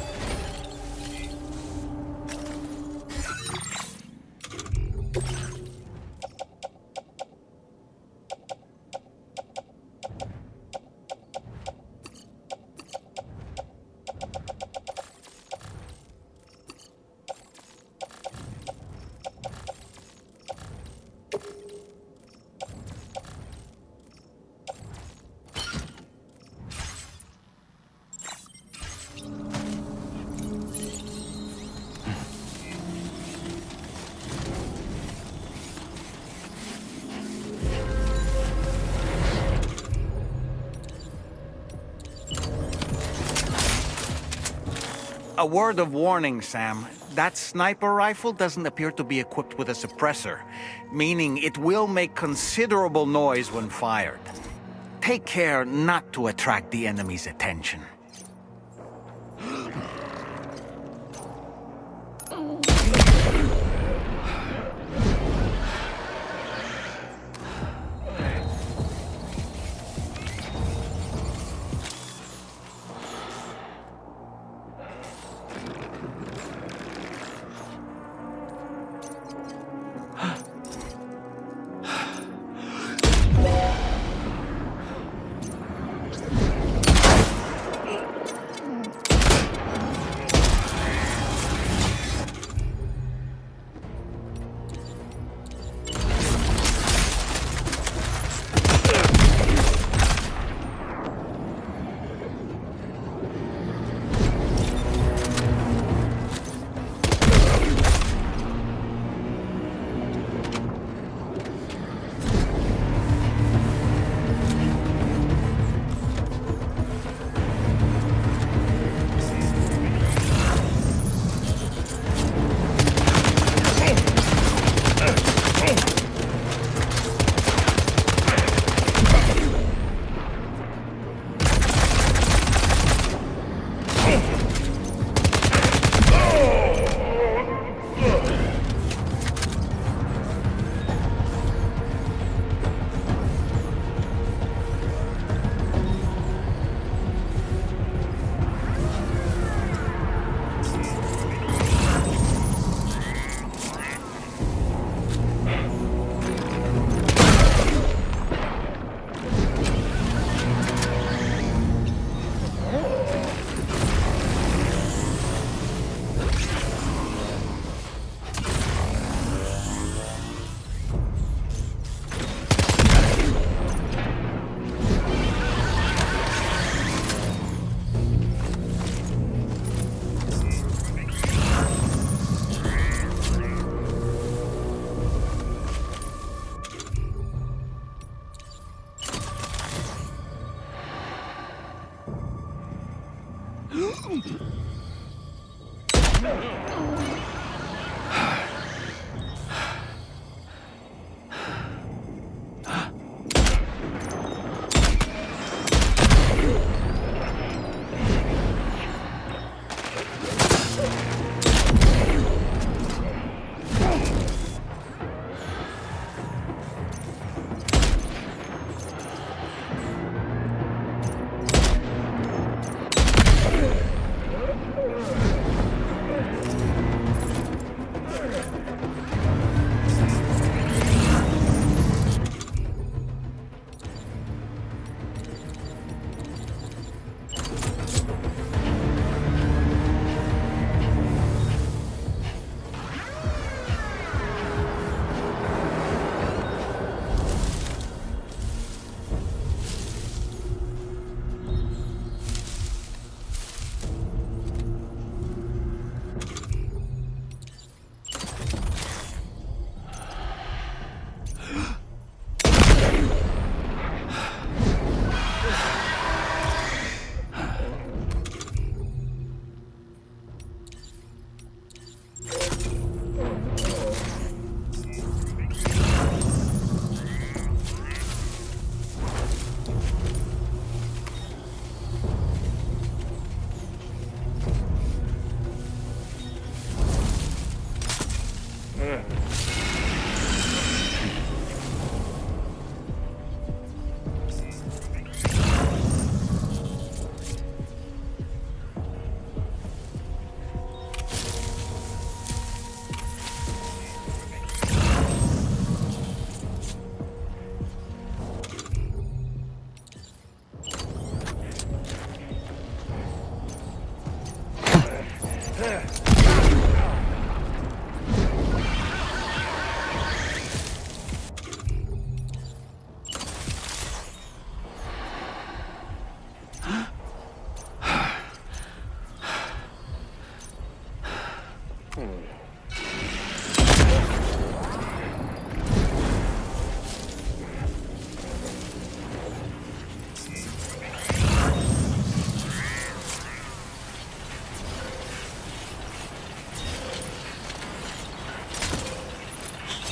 A word of warning, Sam. That sniper rifle doesn't appear to be equipped with a suppressor, meaning it will make considerable noise when fired. Take care not to attract the enemy's attention.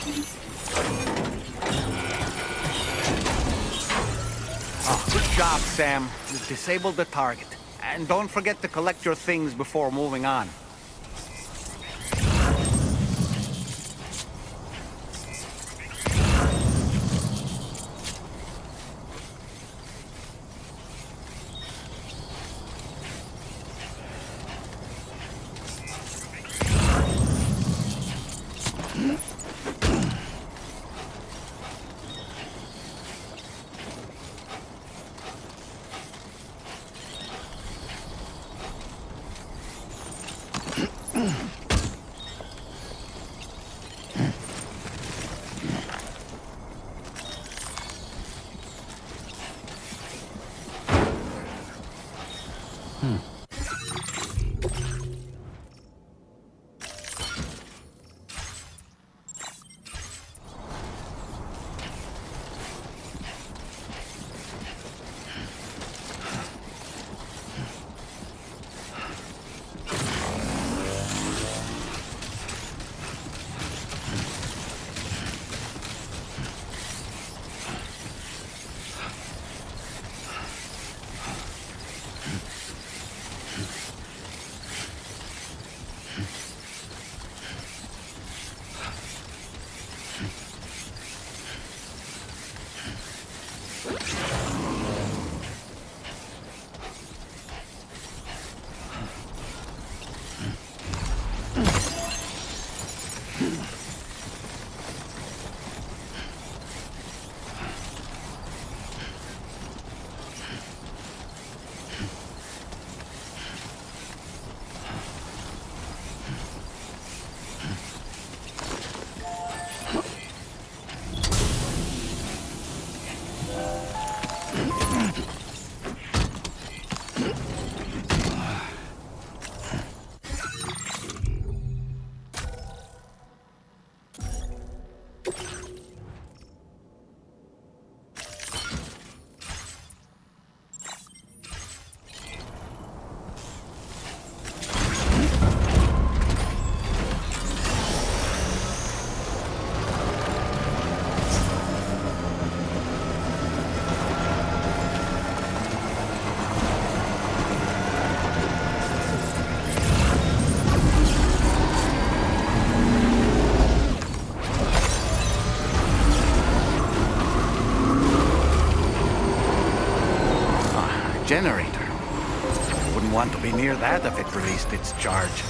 Oh, good job, Sam. You've disabled the target. And don't forget to collect your things before moving on. Generator. Wouldn't want to be near that if it released its charge.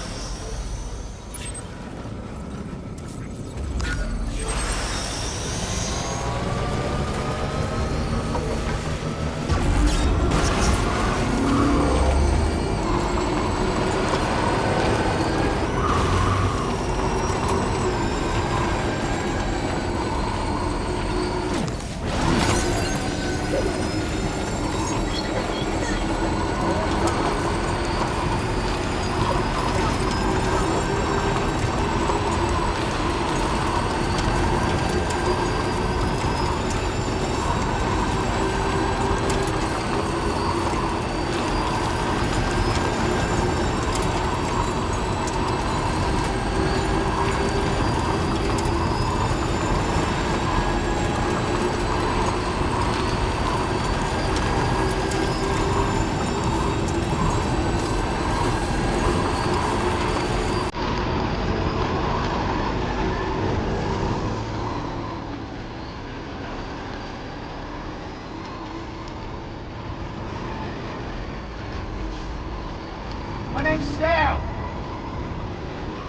My name's Sam.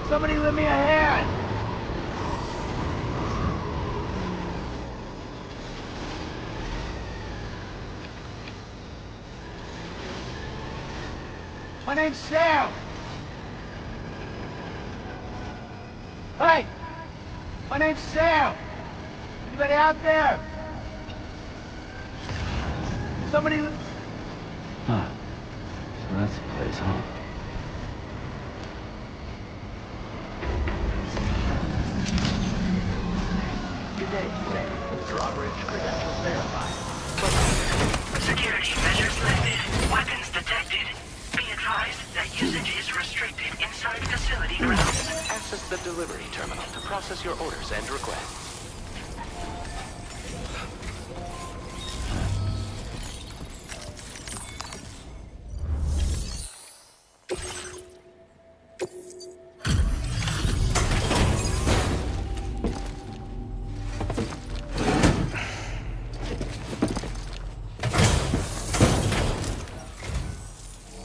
Somebody lend me a hand. My name's Sam. Hey, my name's Sam. Anybody out there? Somebody. Huh. So that's the place, huh? Good day, Sam. Drawbridge credentials verified. Security measures lifted. Weapons detected. Be advised. advised that usage is restricted inside facility grounds. Access the delivery terminal to process your orders and requests.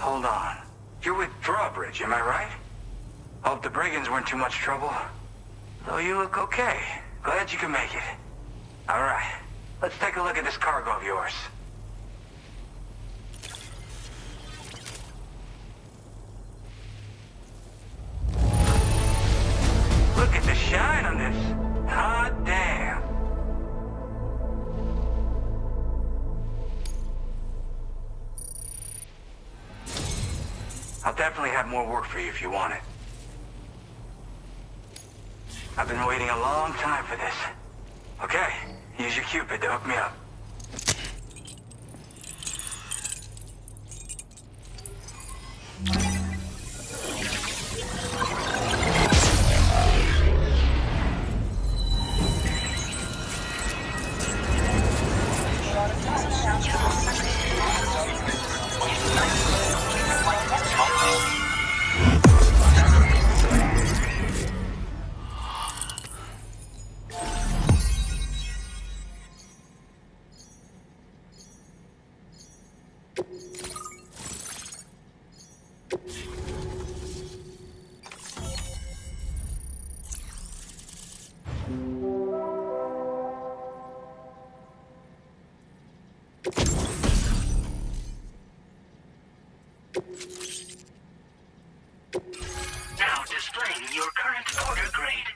Hold on. You're with Drawbridge, am I right? Hope the brigands weren't too much trouble. Though you look okay. Glad you can make it. Alright, let's take a look at this cargo of yours. Look at the shine on this. Hot damn. I'll definitely have more work for you if you want it. I've been waiting a long time for this. Okay, use your Cupid to hook me up. Now displaying your current order grade.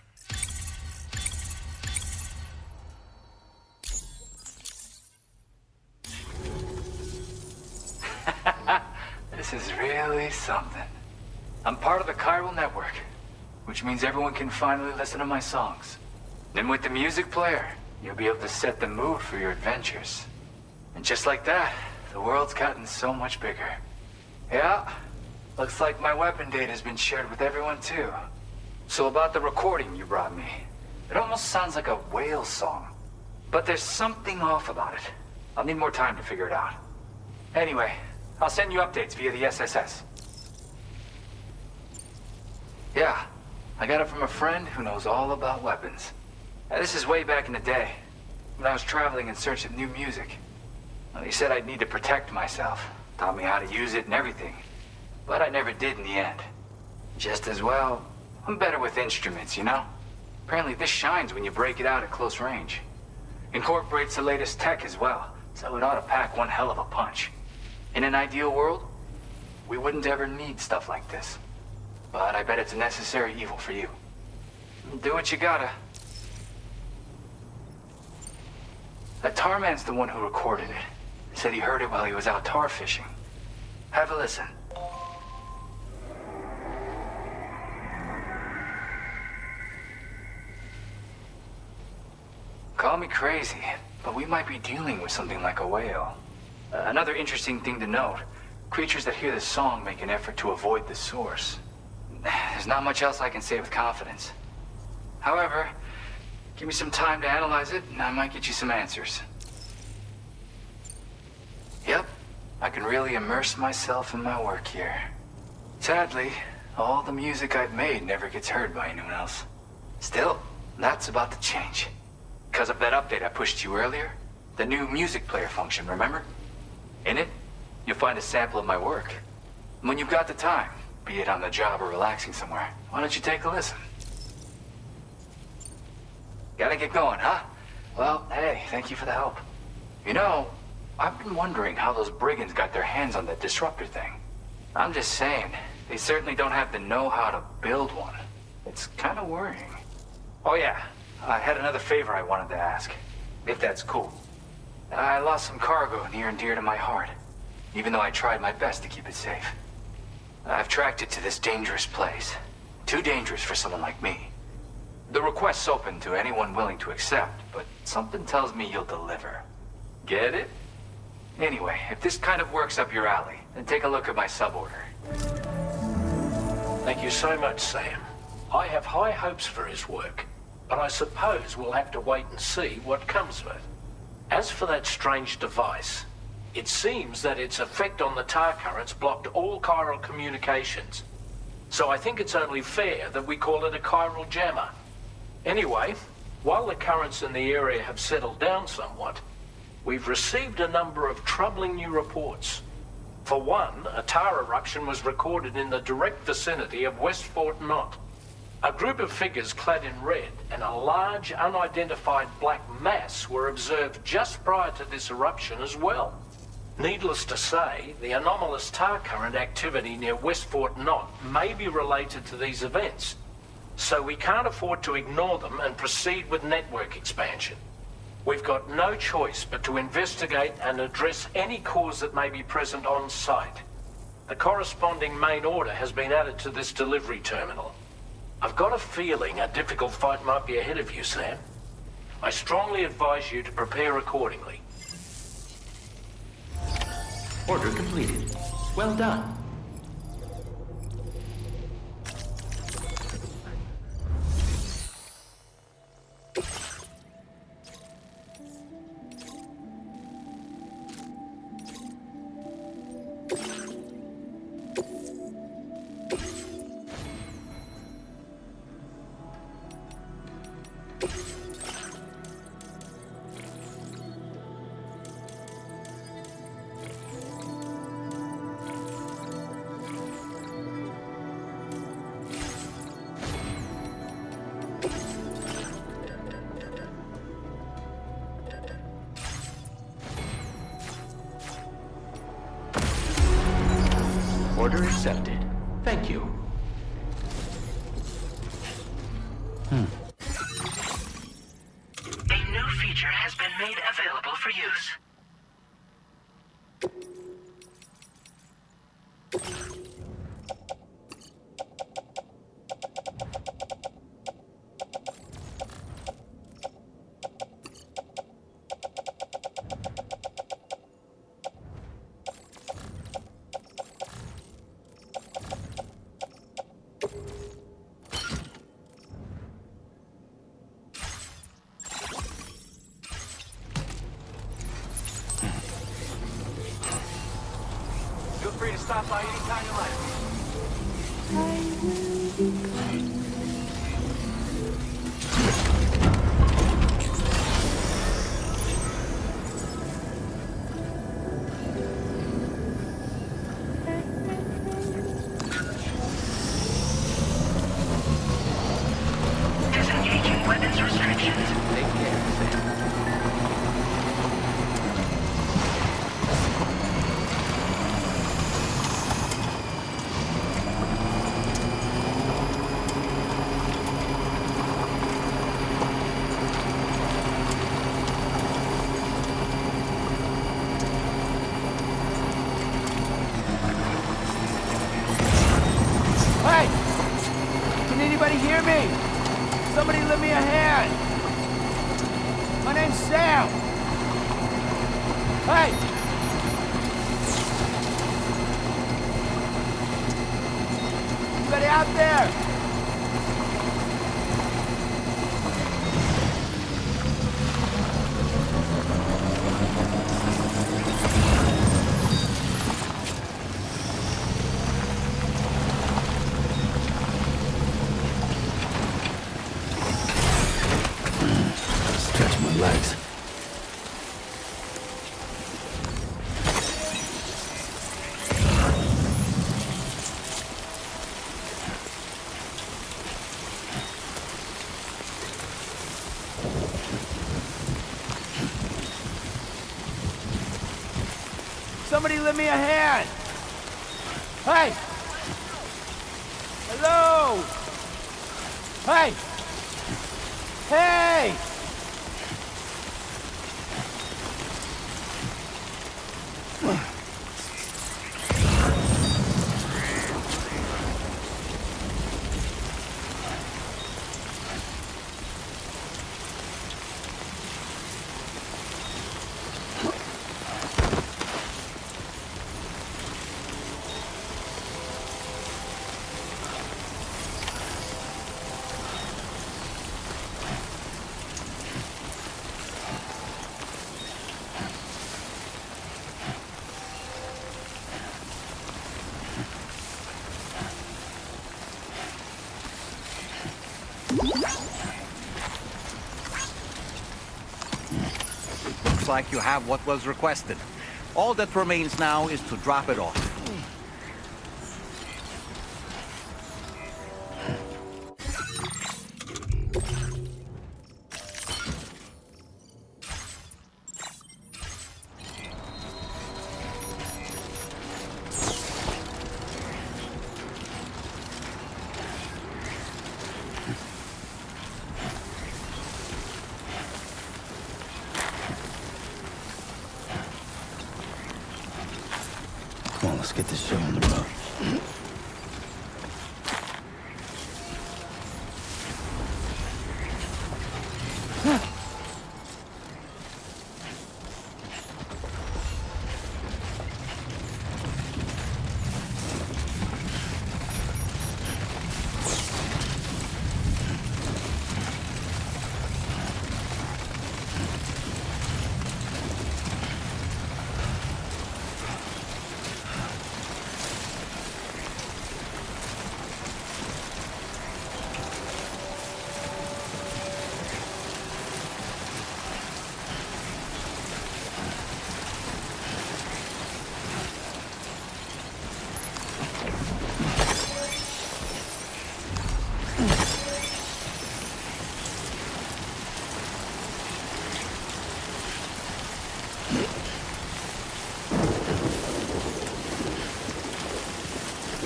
This is really something. I'm part of the chiral network, which means everyone can finally listen to my songs. Then with the music player, you'll be able to set the mood for your adventures. And just like that, the world's gotten so much bigger. Yeah, looks like my weapon data has been shared with everyone too. So about the recording you brought me, it almost sounds like a whale song. But there's something off about it. I'll need more time to figure it out. Anyway, I'll send you updates via the SSS. Yeah, I got it from a friend who knows all about weapons. This is way back in the day, when I was traveling in search of new music. Well, he said I'd need to protect myself, taught me how to use it and everything. But I never did in the end. Just as well, I'm better with instruments, you know? Apparently this shines when you break it out at close range. Incorporates the latest tech as well, so it ought to pack one hell of a punch. In an ideal world, we wouldn't ever need stuff like this. But I bet it's a necessary evil for you. Do what you gotta. That tar man's the one who recorded it. Said he heard it while he was out tar fishing. Have a listen. Call me crazy, but we might be dealing with something like a whale. Another interesting thing to note, creatures that hear this song make an effort to avoid the source. There's not much else I can say with confidence. However, give me some time to analyze it, and I might get you some answers. Yep, I can really immerse myself in my work here. Sadly, all the music I've made never gets heard by anyone else. Still, that's about to change. Because of that update I pushed you earlier, the new music player function, remember? In it, you'll find a sample of my work. And when you've got the time, be it on the job or relaxing somewhere, why don't you take a listen? Gotta get going, huh? Well, hey, thank you for the help. You know, I've been wondering how those brigands got their hands on that disruptor thing. I'm just saying, they certainly don't have the know-how to build one. It's kind of worrying. Oh yeah, I had another favor I wanted to ask, if that's cool. I lost some cargo near and dear to my heart, even though I tried my best to keep it safe. I've tracked it to this dangerous place. Too dangerous for someone like me. The request's open to anyone willing to accept, but something tells me you'll deliver. Get it? Anyway, if this kind of works up your alley, and take a look at my suborder. Thank you so much, Sam. I have high hopes for his work, but I suppose we'll have to wait and see what comes of it. As for that strange device, it seems that its effect on the tar currents blocked all chiral communications. So I think it's only fair that we call it a chiral jammer. Anyway, while the currents in the area have settled down somewhat, we've received a number of troubling new reports. For one, a tar eruption was recorded in the direct vicinity of West Fort Knot. A group of figures clad in red and a large unidentified black mass were observed just prior to this eruption as well. Needless to say, the anomalous tar current activity near West Fort Knot may be related to these events, so we can't afford to ignore them and proceed with network expansion. We've got no choice but to investigate and address any cause that may be present on site. The corresponding main order has been added to this delivery terminal. I've got a feeling a difficult fight might be ahead of you, Sam. I strongly advise you to prepare accordingly. Order completed. Well done. Order accepted. Thank you. A new feature has been made available for use. Feel free to stop by anytime you like. Disengaging weapons restrictions. Take care, Sam. Hey! Can anybody hear me? Somebody lend me a hand! My name's Sam! Hey! Anybody out there? Stretch my legs. Somebody lend me a hand! Hey! Hello! Hey! Hey! Looks like you have what was requested. All that remains now is to drop it off. Come on, let's get this show on the road.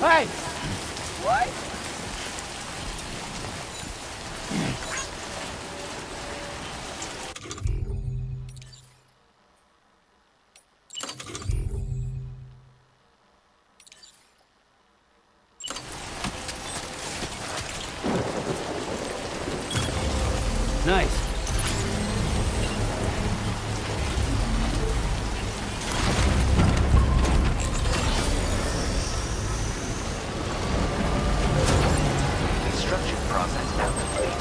Hey! What? Nice. Construction process now complete.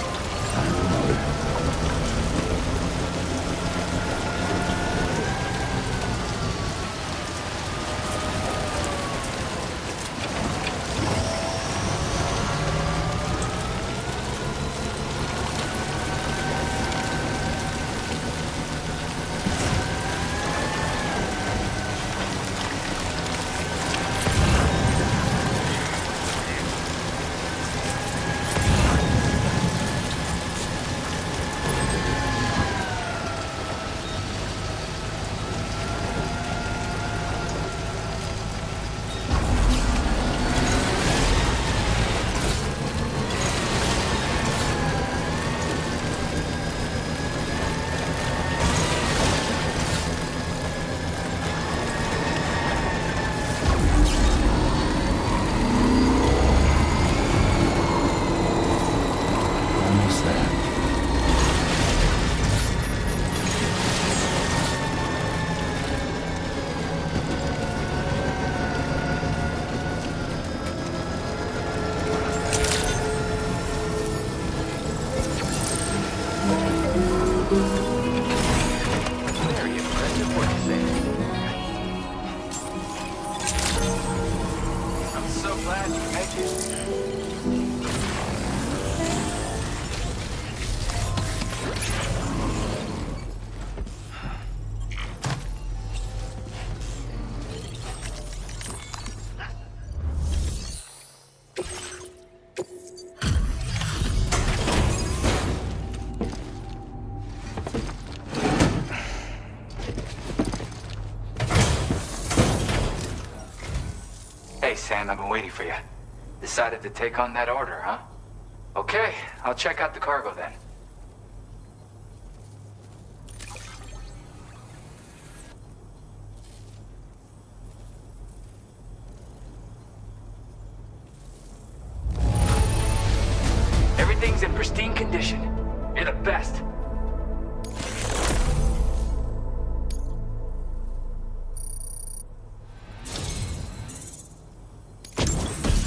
Almost there. Very impressive work, Sam. I'm so glad you made it. Hey, Sam, I've been waiting for you. Decided to take on that order, huh? Okay, I'll check out the cargo then. Everything's in pristine condition. You're the best.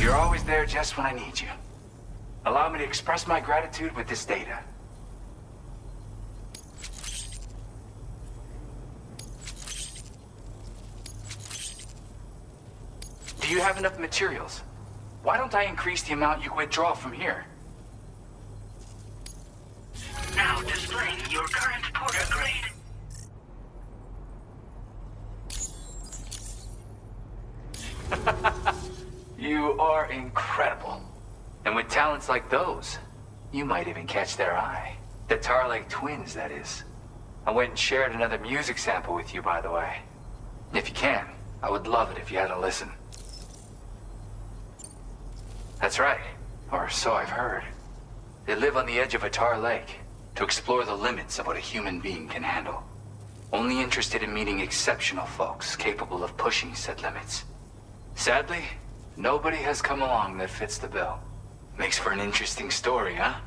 You're always there just when I need you. Allow me to express my gratitude with this data. Do you have enough materials? Why don't I increase the amount you withdraw from here? Now displaying your current porter grade. talents like those, you might even catch their eye. The Tarlake twins, that is. I went and shared another music sample with you, by the way. If you can, I would love it if you had a listen. That's right, or so I've heard. They live on the edge of a tar lake to explore the limits of what a human being can handle. Only interested in meeting exceptional folks capable of pushing said limits. Sadly, nobody has come along that fits the bill. Makes for an interesting story, huh?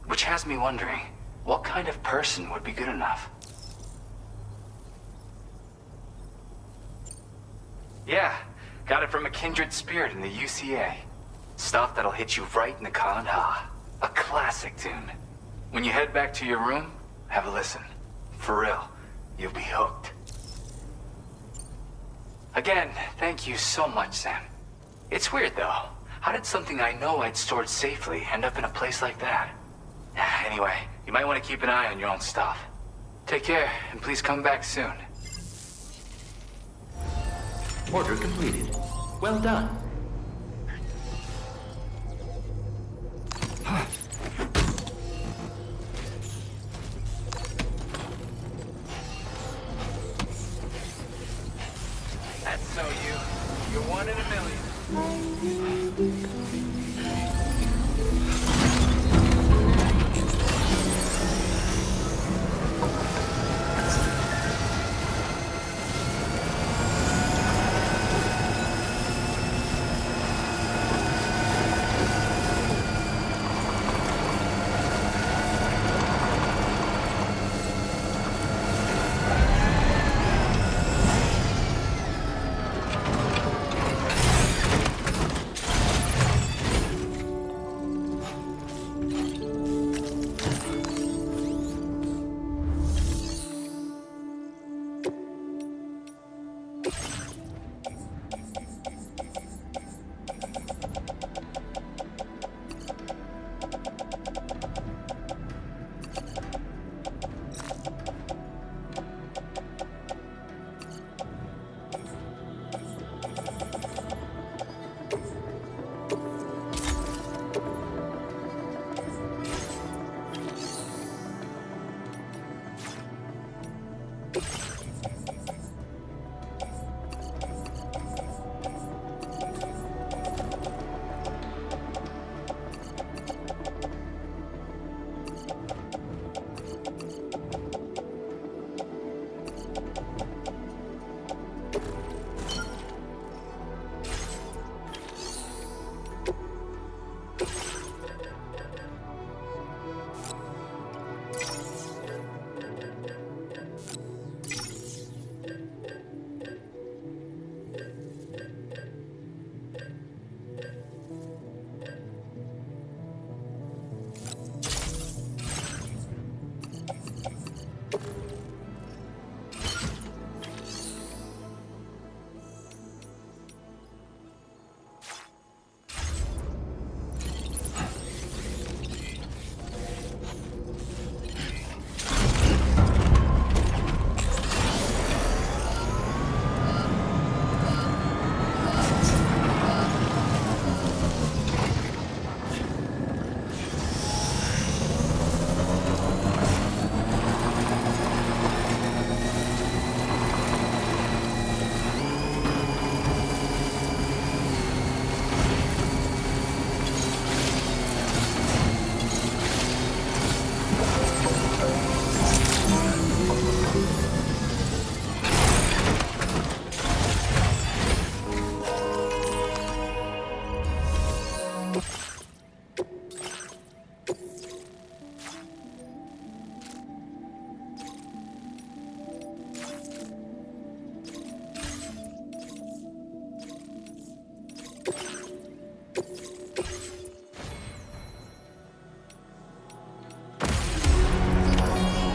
Which has me wondering, what kind of person would be good enough? Yeah, got it from a kindred spirit in the UCA. Stuff that'll hit you right in the con ha. A classic tune. When you head back to your room, have a listen. For real, you'll be hooked. Again, thank you so much, Sam. It's weird, though. How did something I know I'd stored safely end up in a place like that? Anyway, you might want to keep an eye on your own stuff. Take care, and please come back soon. Order completed. Well done. That's so you. You're one in a million.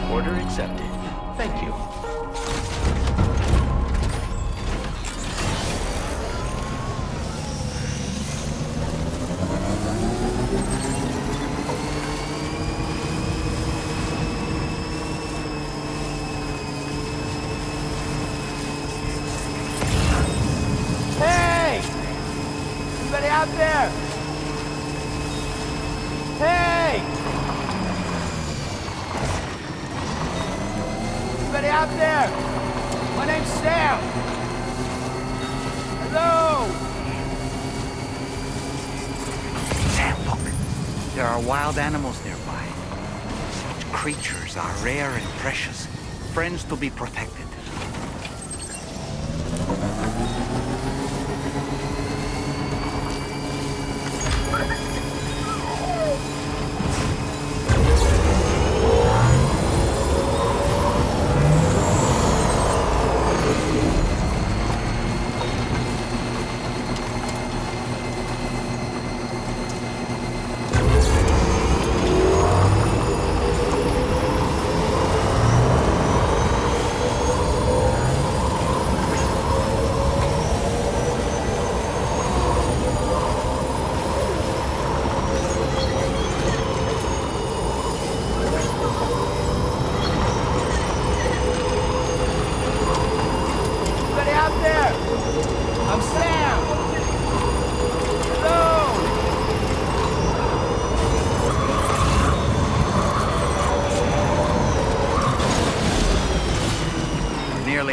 Order accepted. Thank you. Hey! Anybody out there? Anybody out there? My name's Sam. Hello. Sam, look. There are wild animals nearby. Such creatures are rare and precious. Friends to be protected.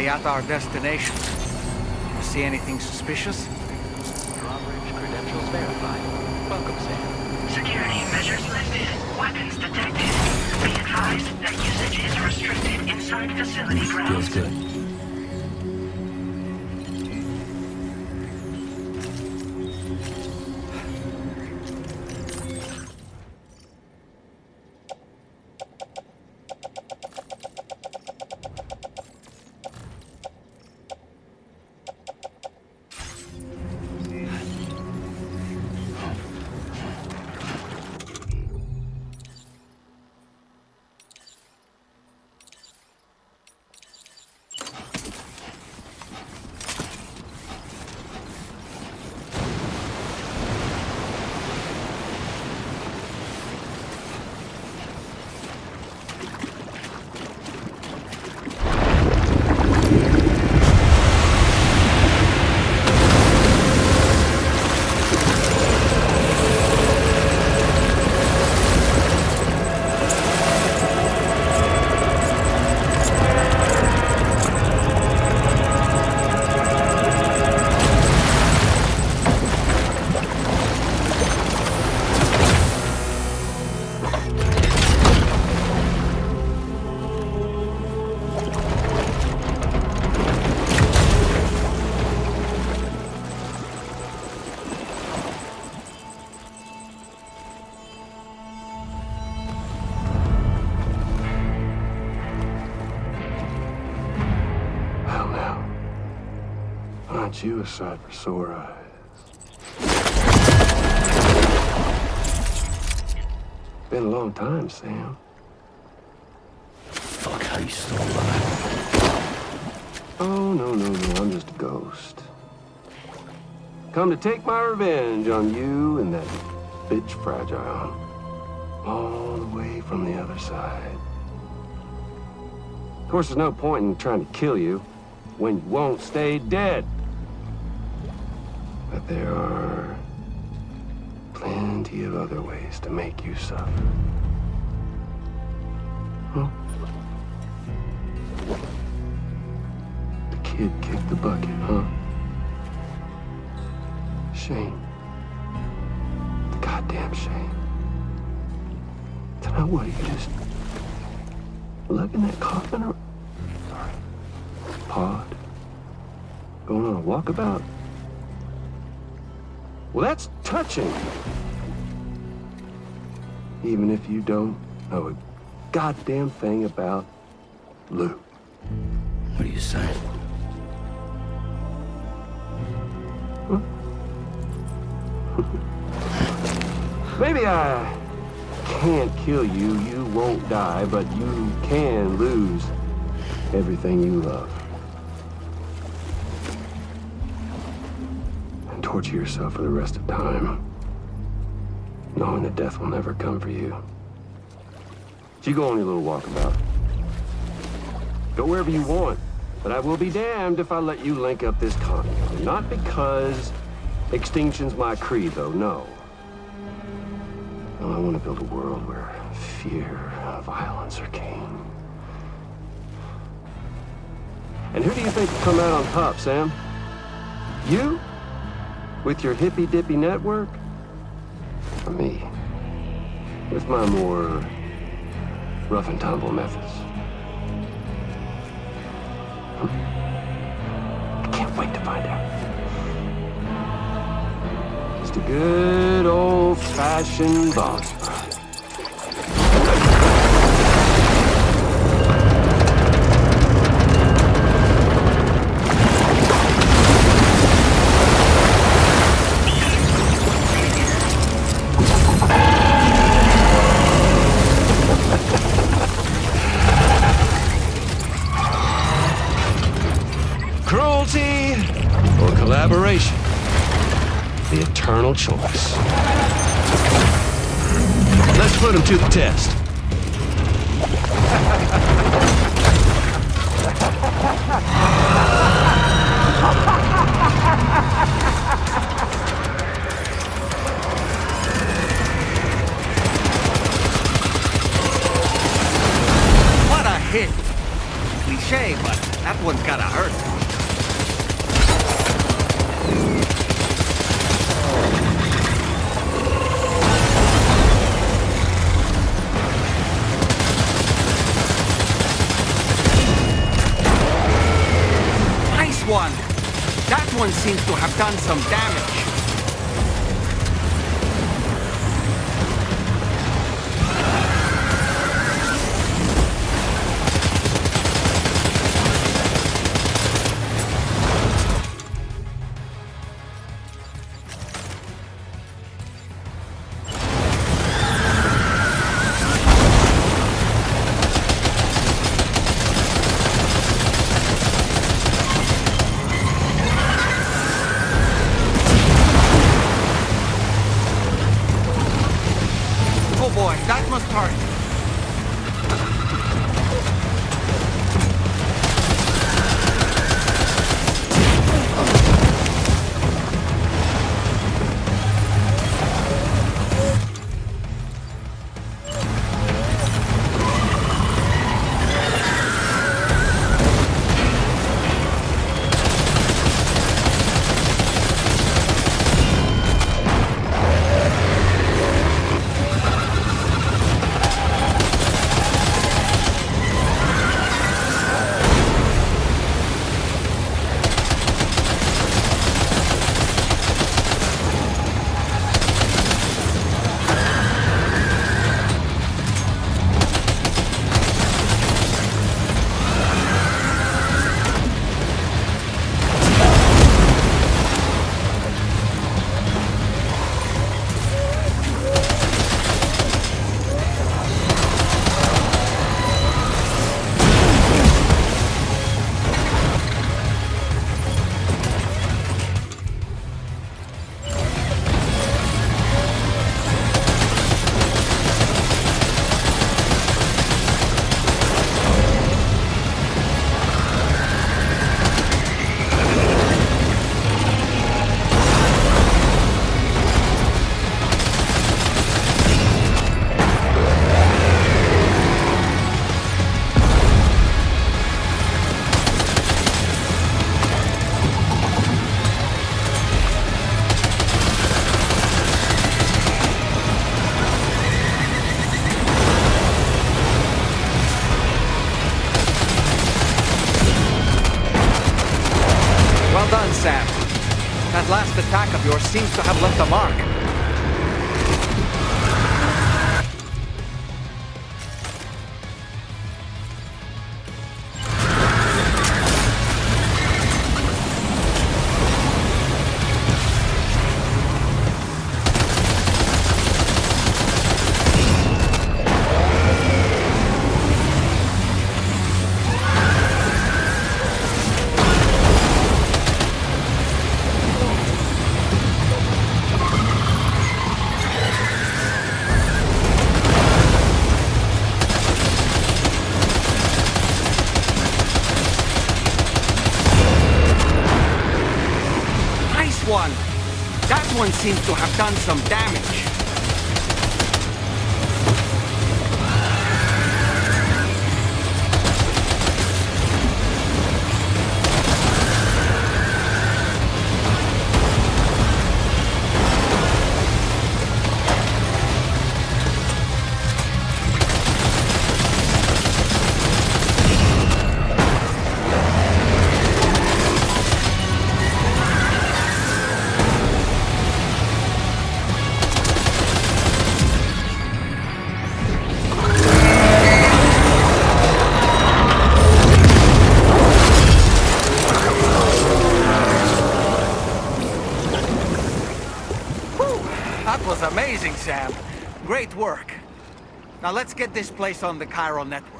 At our destination. You see anything suspicious? Drawbridge credentials verified. Welcome, Sam. Security measures lifted. Weapons detected. Be advised that usage is restricted inside facility grounds. Feels good. You a sight for sore eyes. Been a long time, Sam. Fuck, how you still alive? Oh, no, I'm just a ghost. Come to take my revenge on you and that bitch Fragile. All the way from the other side. Of course, there's no point in trying to kill you when you won't stay dead. But there are plenty of other ways to make you suffer. Huh? The kid kicked the bucket, huh? Shame. The goddamn shame. Tonight, what, are you just lugging that coffin around? Pod? Going on a walkabout? Well, that's touching. Even if you don't know a goddamn thing about Lou. What are you saying? Huh? Maybe I can't kill you, you won't die, but you can lose everything you love. Torture yourself for the rest of time, knowing that death will never come for you. So you go on your little walkabout. Go wherever you want, but I will be damned if I let you link up this continent. Not because extinction's my creed, though, no. No, I want to build a world where fear and violence are king. And who do you think will come out on top, Sam? You? With your hippy-dippy network? Or me? With my more rough and tumble methods? I can't wait to find out. Just a good old-fashioned boss fight. Cruelty or collaboration? The eternal choice. Let's put him to the test. What a hit! Cliché, but that one's gotta hurt. One. That one seems to have done some damage. That must hurt. Well done, Sam. That last attack of yours seems to have left a mark. One. That one seems to have done some damage. Amazing, Sam. Great work. Now let's get this place on the chiral network.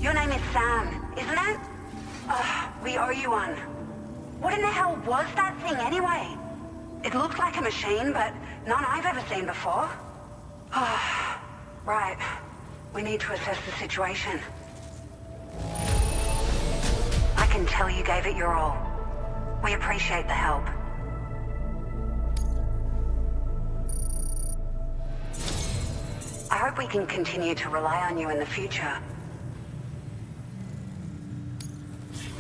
Your name is Sam, isn't it? We owe you one. What in the hell was that thing anyway? It looked like a machine, but none I've ever seen before. Right. We need to assess the situation. I can tell you gave it your all. We appreciate the help. I hope we can continue to rely on you in the future.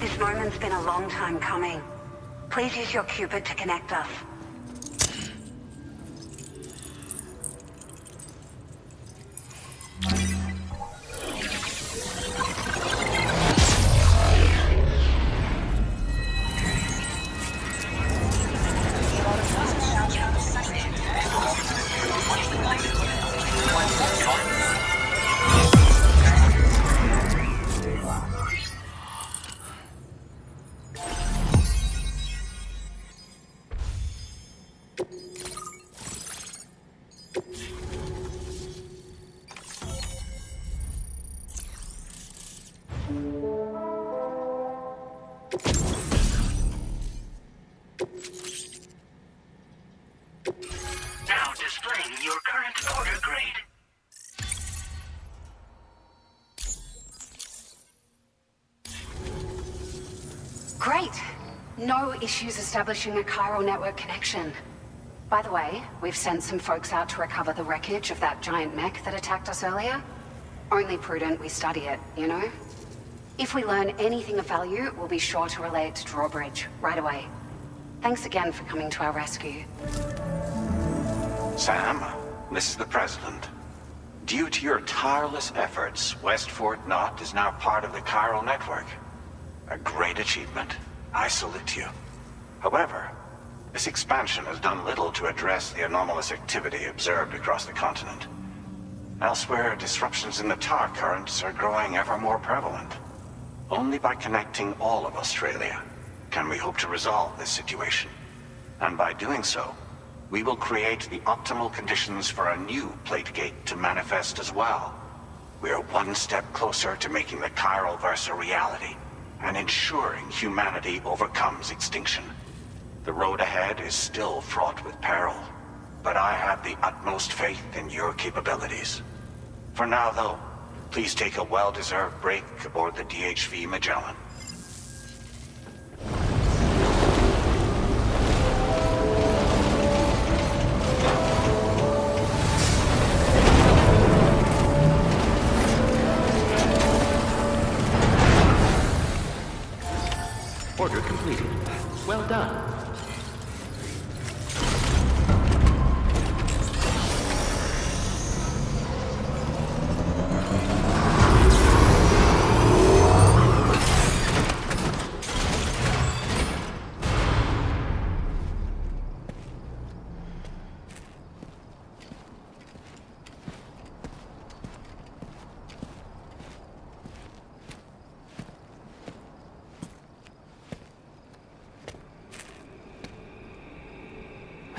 This moment's been a long time coming. Please use your Cupid to connect us. Now displaying your current order grade. Great. No issues establishing a chiral network connection. By the way, we've sent some folks out to recover the wreckage of that giant mech that attacked us earlier. Only prudent we study it, you know? If we learn anything of value, we'll be sure to relay it to Drawbridge right away. Thanks again for coming to our rescue. Sam, this is the President. Due to your tireless efforts, West Fort Knot is now part of the chiral network. A great achievement. I salute you. However, this expansion has done little to address the anomalous activity observed across the continent. Elsewhere, disruptions in the tar currents are growing ever more prevalent. Only by connecting all of Australia can we hope to resolve this situation. And by doing so, we will create the optimal conditions for a new Plategate to manifest as well. We are one step closer to making the chiral verse a reality, and ensuring humanity overcomes extinction. The road ahead is still fraught with peril, but I have the utmost faith in your capabilities. For now, though, please take a well-deserved break aboard the DHV Magellan. Order completed. Well done.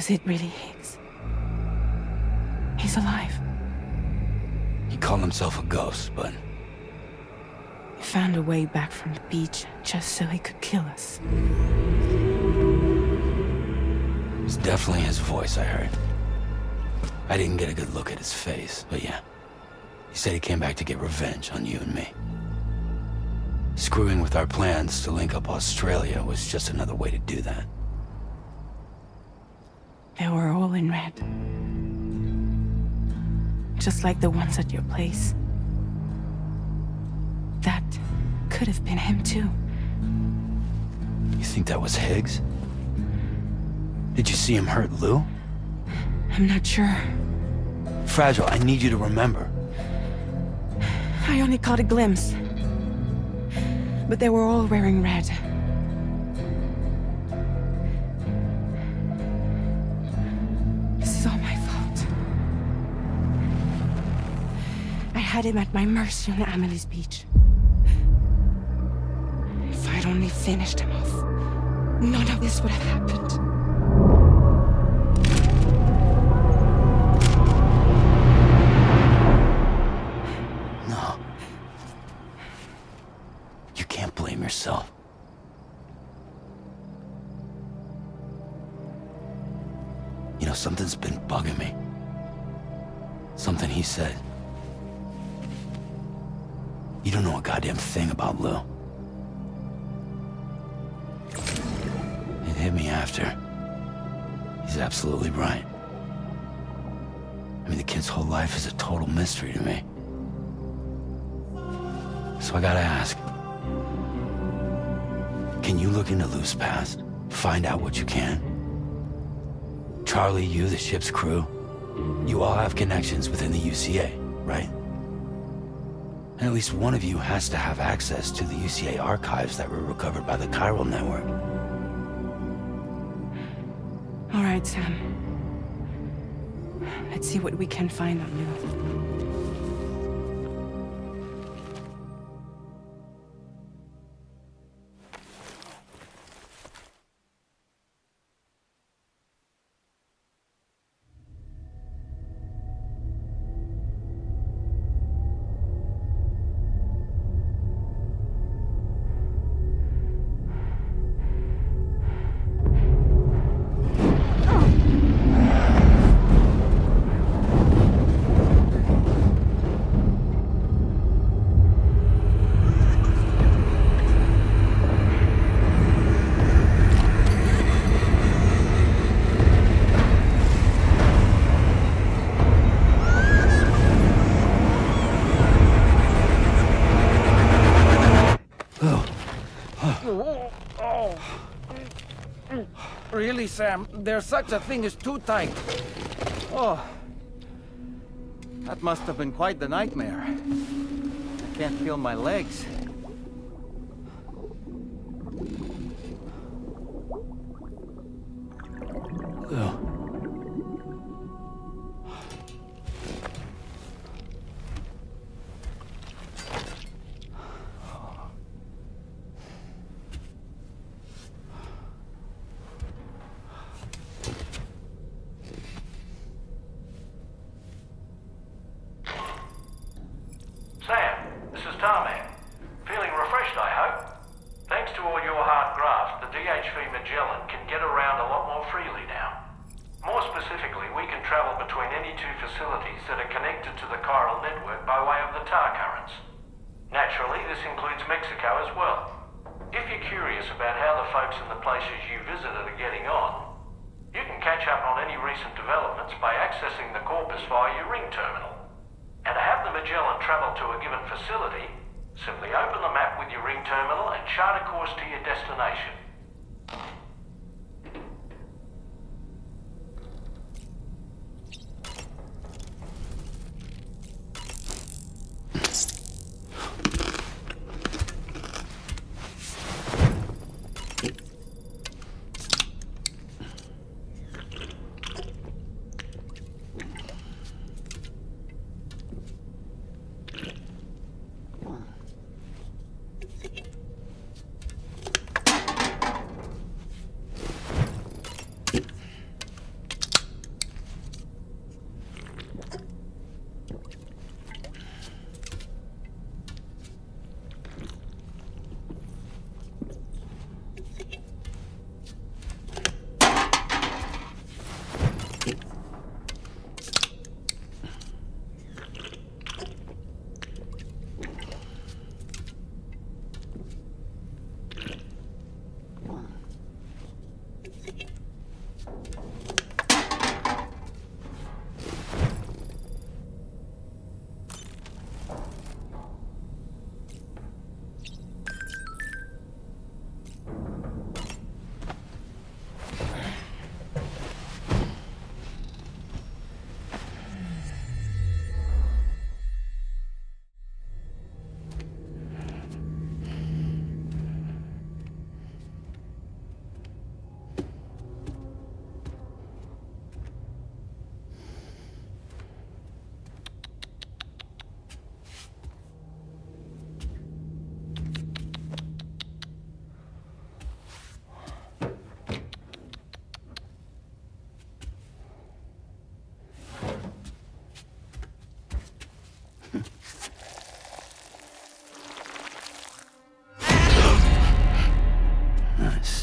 Was it really Higgs? He's alive. He called himself a ghost, but... He found a way back from the beach just so he could kill us. It was definitely his voice I heard. I didn't get a good look at his face, but yeah. He said he came back to get revenge on you and me. Screwing with our plans to link up Australia was just another way to do that. They were all in red. Just like the ones at your place. That could have been him too. You think that was Higgs? Did you see him hurt Lou? I'm not sure. Fragile, I need you to remember. I only caught a glimpse. But they were all wearing red. This is all my fault. I had him at my mercy on Amelie's beach. If I'd only finished him off, none of this would have happened. No. You can't blame yourself. You know, something's been bugging me. Something he said. You don't know a goddamn thing about Lou. It hit me after. He's absolutely right. I mean, the kid's whole life is a total mystery to me. So I gotta ask. Can you look into Lou's past? Find out what you can? Charlie, you, the ship's crew, you all have connections within the UCA, right? And at least one of you has to have access to the UCA archives that were recovered by the chiral network. All right, Sam. Let's see what we can find on Lou. Really, Sam? There's such a thing as too tight. Oh. That must have been quite the nightmare. I can't feel my legs. Lou.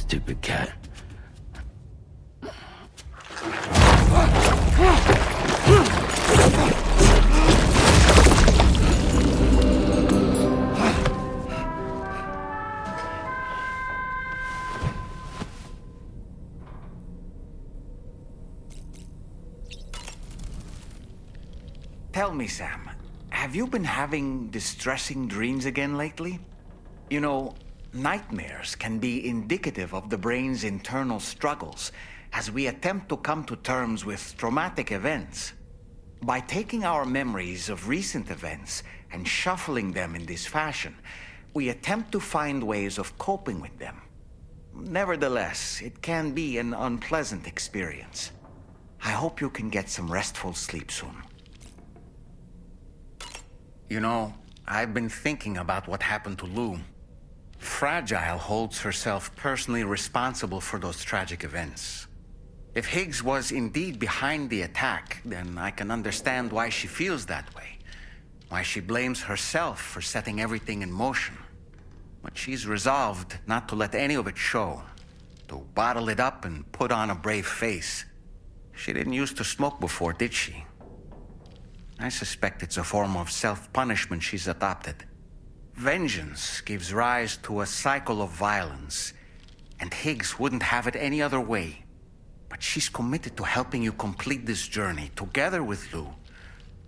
Stupid cat. Tell me, Sam, have you been having distressing dreams again lately? You know, nightmares can be indicative of the brain's internal struggles as we attempt to come to terms with traumatic events. By taking our memories of recent events and shuffling them in this fashion, we attempt to find ways of coping with them. Nevertheless, it can be an unpleasant experience. I hope you can get some restful sleep soon. You know, I've been thinking about what happened to Lou. Fragile holds herself personally responsible for those tragic events. If Higgs was indeed behind the attack, then I can understand why she feels that way. Why she blames herself for setting everything in motion. But she's resolved not to let any of it show. To bottle it up and put on a brave face. She didn't used to smoke before, did she? I suspect it's a form of self-punishment she's adopted. Vengeance gives rise to a cycle of violence, and Higgs wouldn't have it any other way. But she's committed to helping you complete this journey, together with Lou,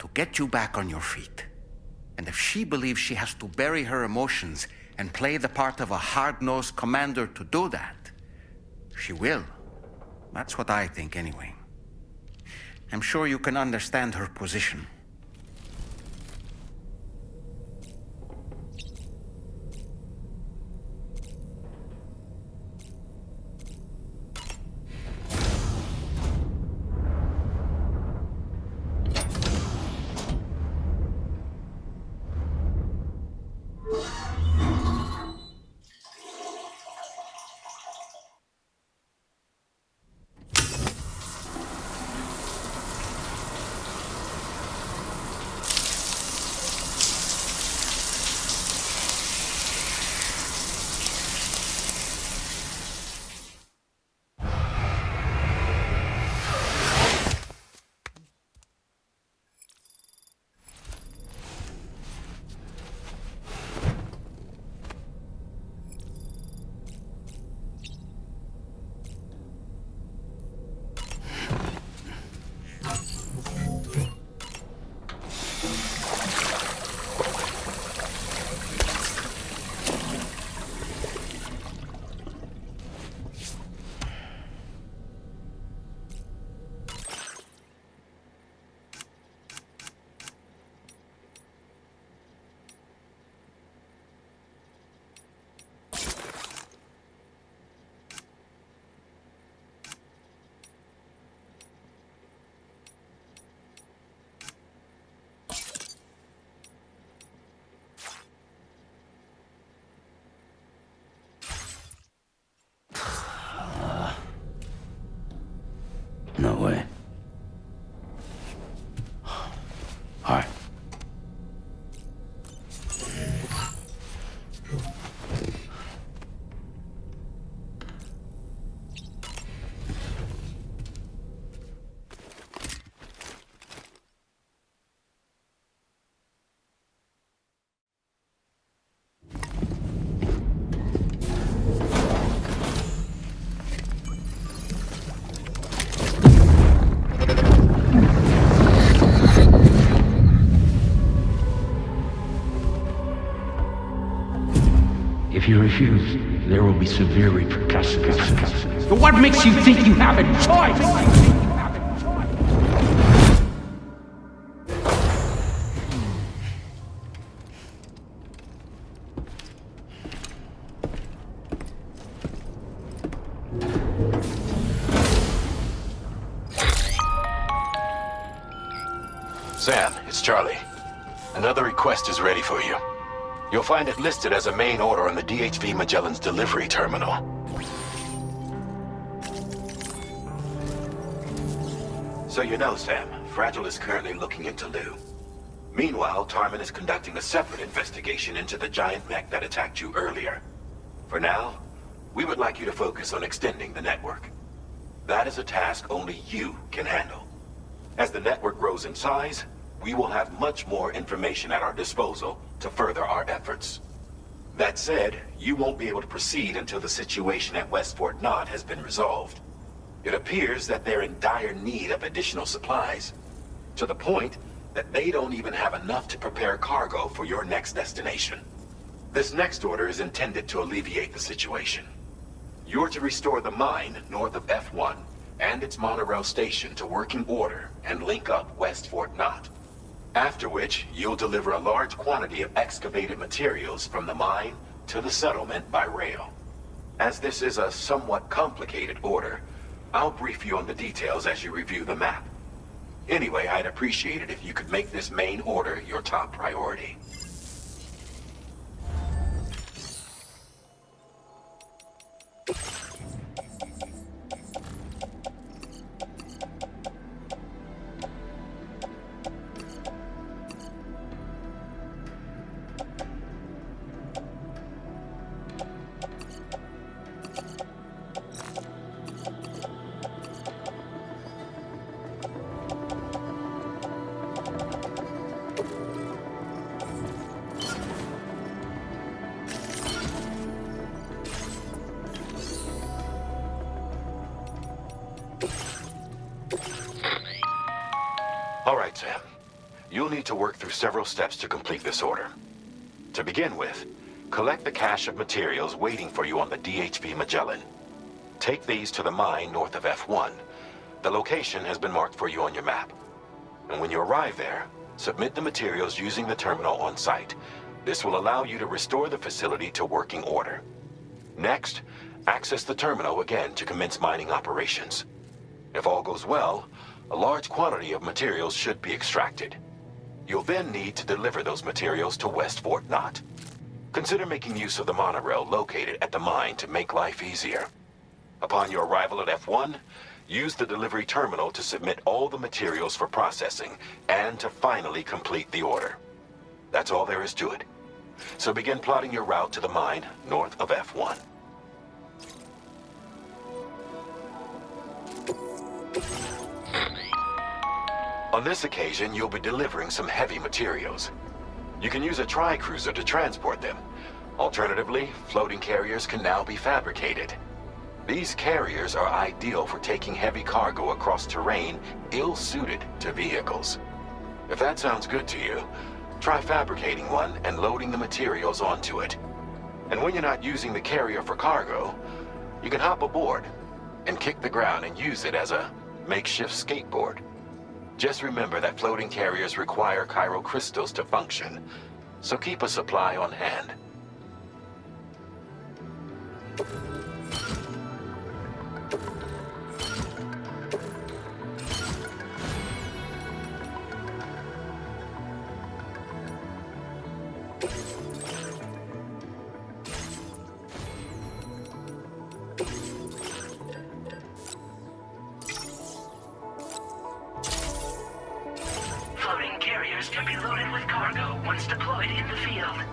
to get you back on your feet. And if she believes she has to bury her emotions and play the part of a hard-nosed commander to do that, she will. That's what I think, anyway. I'm sure you can understand her position. No way. All right. If you refuse, there will be severe repercussions. But what makes you think you have a choice? Sam, it's Charlie. Another request is ready for you. You'll find it listed as a main order on the DHV Magellan's delivery terminal. So you know, Sam, Fragile is currently looking into Lou. Meanwhile, Tarman is conducting a separate investigation into the giant mech that attacked you earlier. For now, we would like you to focus on extending the network. That is a task only you can handle. As the network grows in size, we will have much more information at our disposal to further our efforts. That said, you won't be able to proceed until the situation at West Fort Knott has been resolved. It appears that they're in dire need of additional supplies, to the point that they don't even have enough to prepare cargo for your next destination. This next order is intended to alleviate the situation. You're to restore the mine north of F1 and its monorail station to working order and link up West Fort Knott. After which, you'll deliver a large quantity of excavated materials from the mine to the settlement by rail. As this is a somewhat complicated order, I'll brief you on the details as you review the map. Anyway, I'd appreciate it if you could make this main order your top priority. All right, Sam. You'll need to work through several steps to complete this order. To begin with, collect the cache of materials waiting for you on the DHP Magellan. Take these to the mine north of F1. The location has been marked for you on your map. And when you arrive there, submit the materials using the terminal on site. This will allow you to restore the facility to working order. Next, access the terminal again to commence mining operations. If all goes well, a large quantity of materials should be extracted. You'll then need to deliver those materials to West Fort Knott. Consider making use of the monorail located at the mine to make life easier. Upon your arrival at F1, use the delivery terminal to submit all the materials for processing and to finally complete the order. That's all there is to it. So begin plotting your route to the mine north of F1. On this occasion, you'll be delivering some heavy materials. You can use a tri-cruiser to transport them. Alternatively, floating carriers can now be fabricated. These carriers are ideal for taking heavy cargo across terrain ill-suited to vehicles. If that sounds good to you, try fabricating one and loading the materials onto it. And when you're not using the carrier for cargo, you can hop aboard and kick the ground and use it as a makeshift skateboard. Just remember that floating carriers require chiral crystals to function, so keep a supply on hand. Can be loaded with cargo once deployed in the field.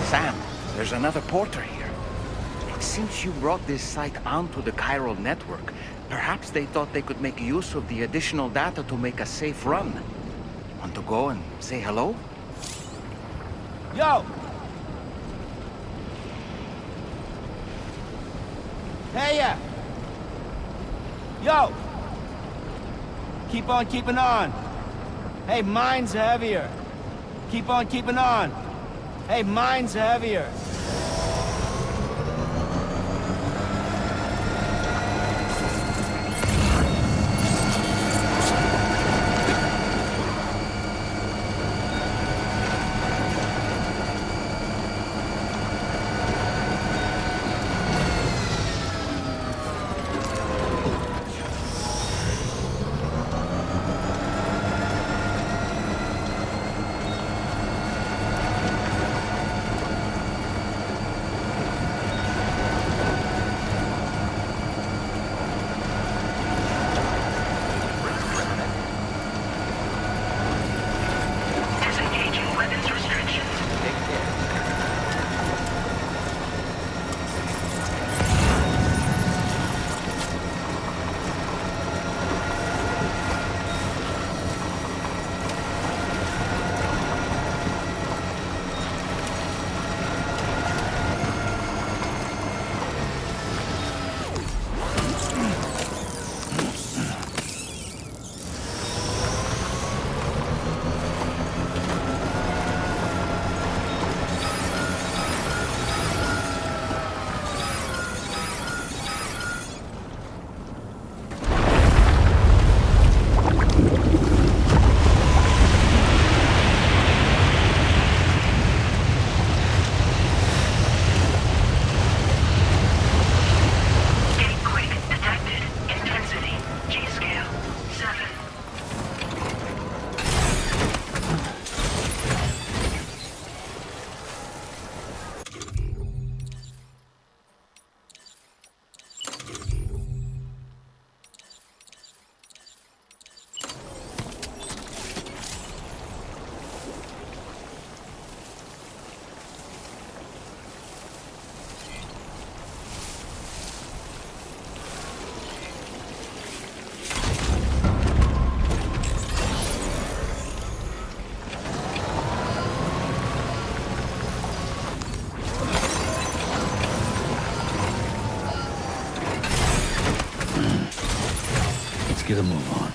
Sam, there's another porter here. Since you brought this site onto the chiral network, perhaps they thought they could make use of the additional data to make a safe run. Want to go and say hello? Yo! Hey, yo! Keep on keeping on. Hey, mine's heavier. Keep on keeping on. Hey, mine's heavier. Get a move on.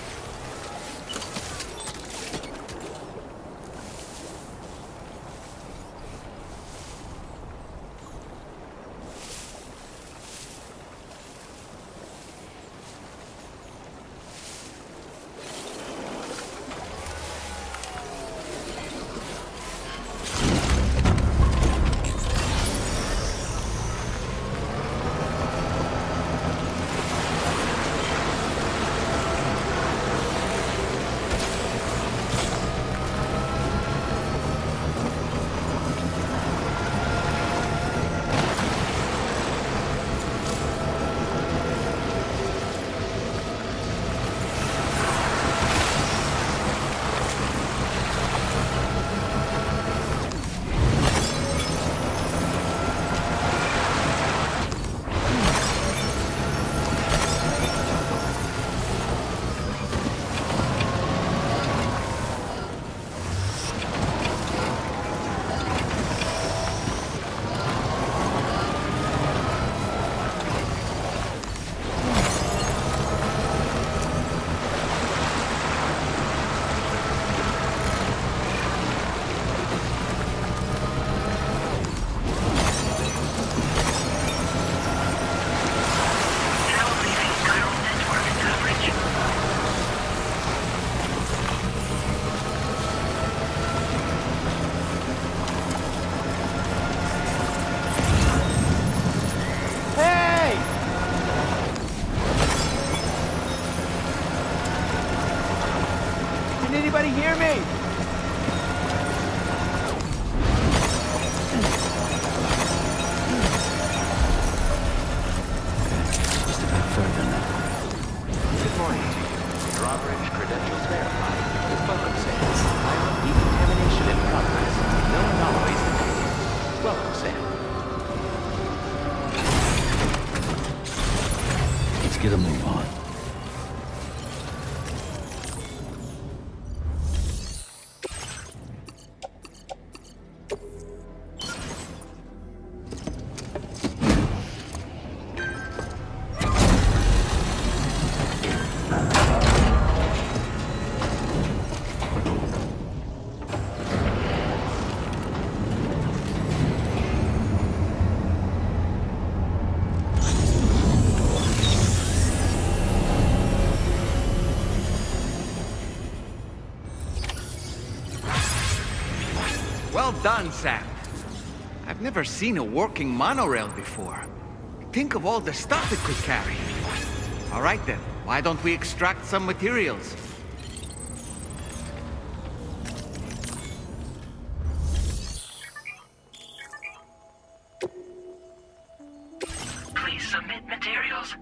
Anybody hear me? Just a bit further now. Good morning to you. Drawbridge credentials verified. The photo says viral decontamination in progress. No anomalies detected. Welcome, Sam. Let's get a move on. Well done, Sam. I've never seen a working monorail before. Think of all the stuff it could carry. All right then, why don't we extract some materials? Please submit materials.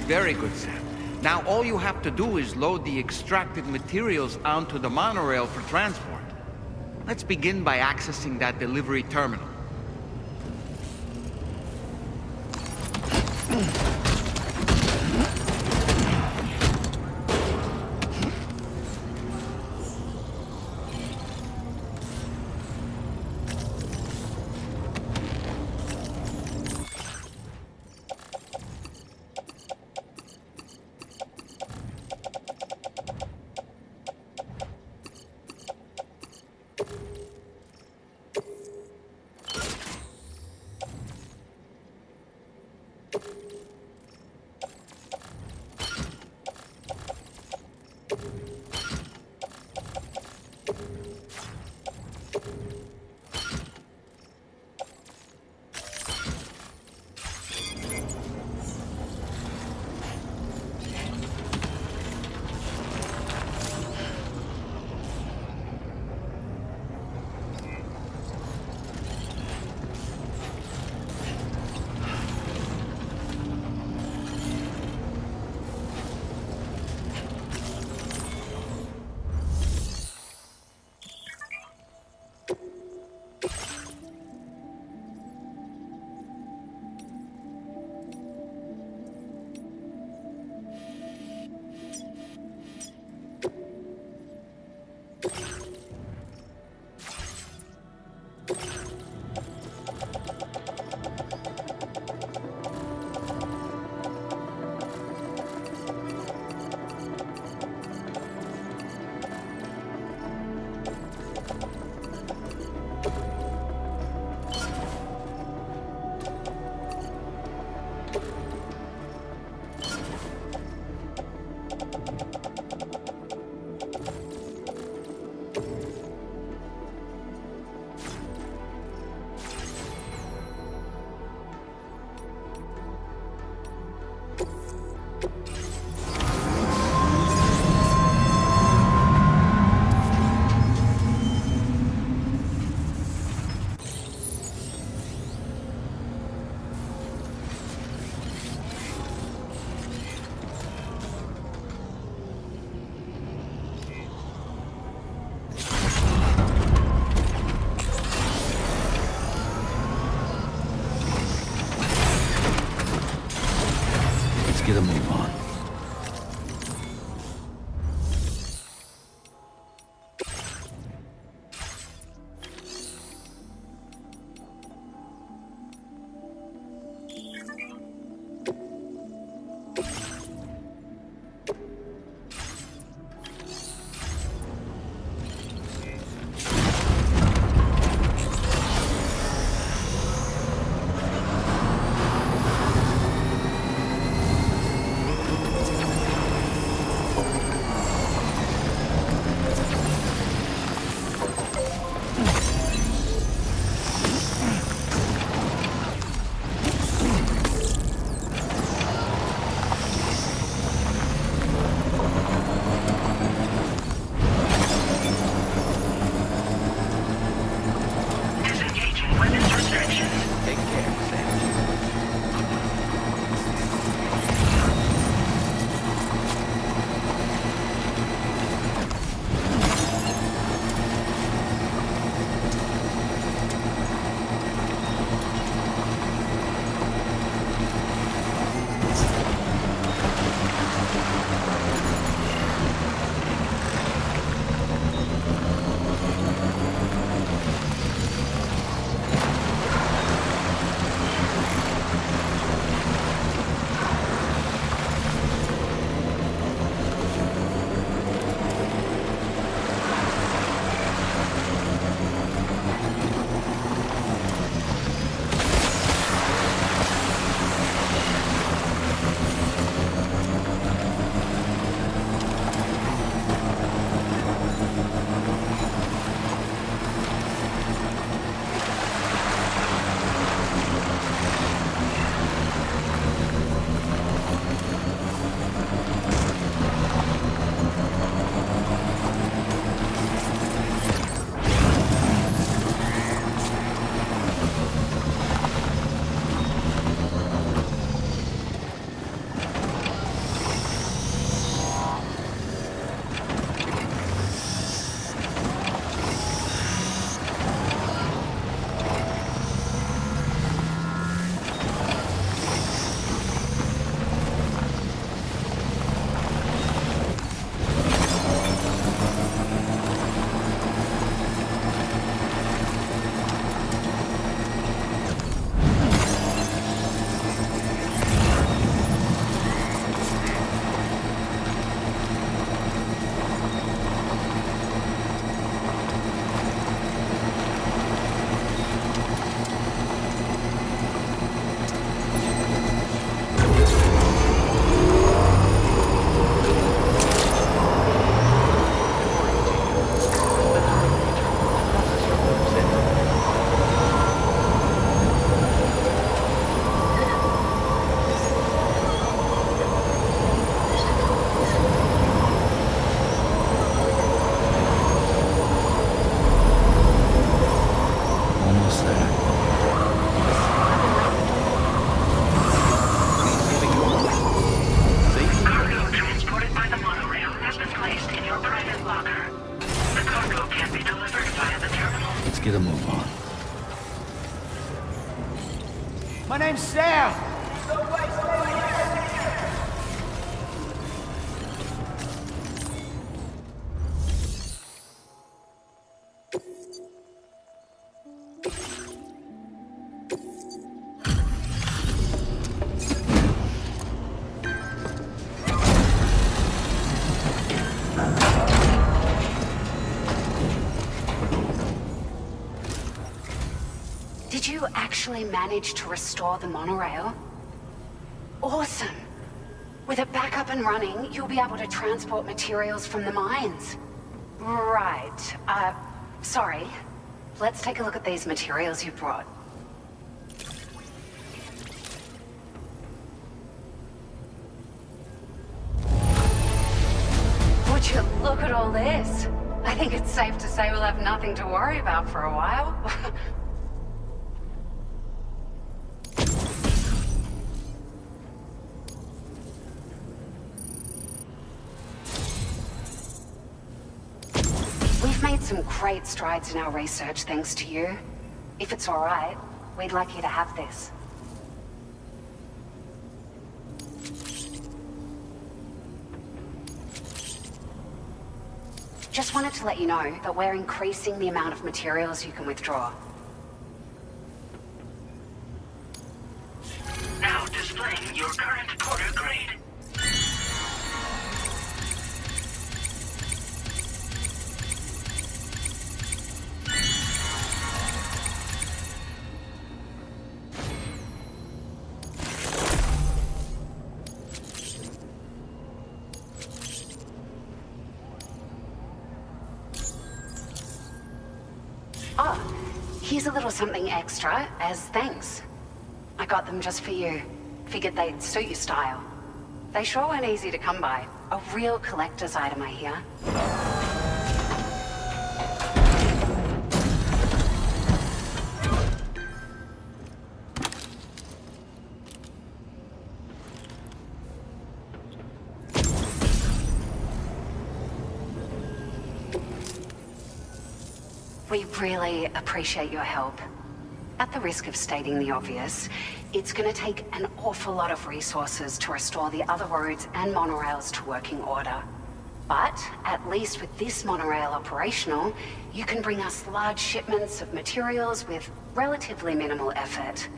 Very good, Sam. Now all you have to do is load the extracted materials onto the monorail for transport. Let's begin by accessing that delivery terminal. Get a move on. actually managed to restore the monorail. Awesome. With it back up and running, you'll be able to transport materials from the mines. Right. Sorry. Let's take a look at these materials you brought. Would you look at all this? I think it's safe to say we'll have nothing to worry about for a while. We've made some great strides in our research thanks to you. If it's all right, we'd like you to have this. Just wanted to let you know that we're increasing the amount of materials you can withdraw. Now displaying your current quarter grade. Oh, here's a little something extra as thanks. I got them just for you. Figured they'd suit your style. They sure weren't easy to come by. A real collector's item, I hear. We really appreciate your help. At the risk of stating the obvious, it's gonna take an awful lot of resources to restore the other roads and monorails to working order. But at least with this monorail operational, you can bring us large shipments of materials with relatively minimal effort.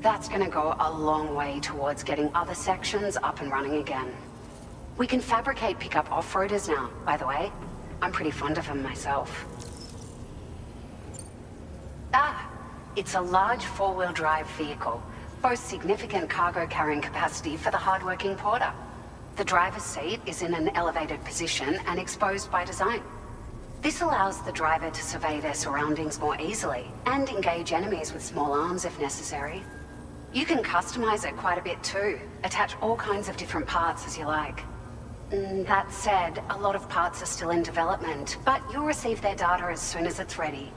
That's gonna go a long way towards getting other sections up and running again. We can fabricate pickup off-roaders now, by the way. I'm pretty fond of them myself. It's a large four-wheel drive vehicle, boasts significant cargo carrying capacity for the hard-working porter. The driver's seat is in an elevated position and exposed by design. This allows the driver to survey their surroundings more easily and engage enemies with small arms if necessary. You can customize it quite a bit too, attach all kinds of different parts as you like. That said, a lot of parts are still in development, but you'll receive their data as soon as it's ready.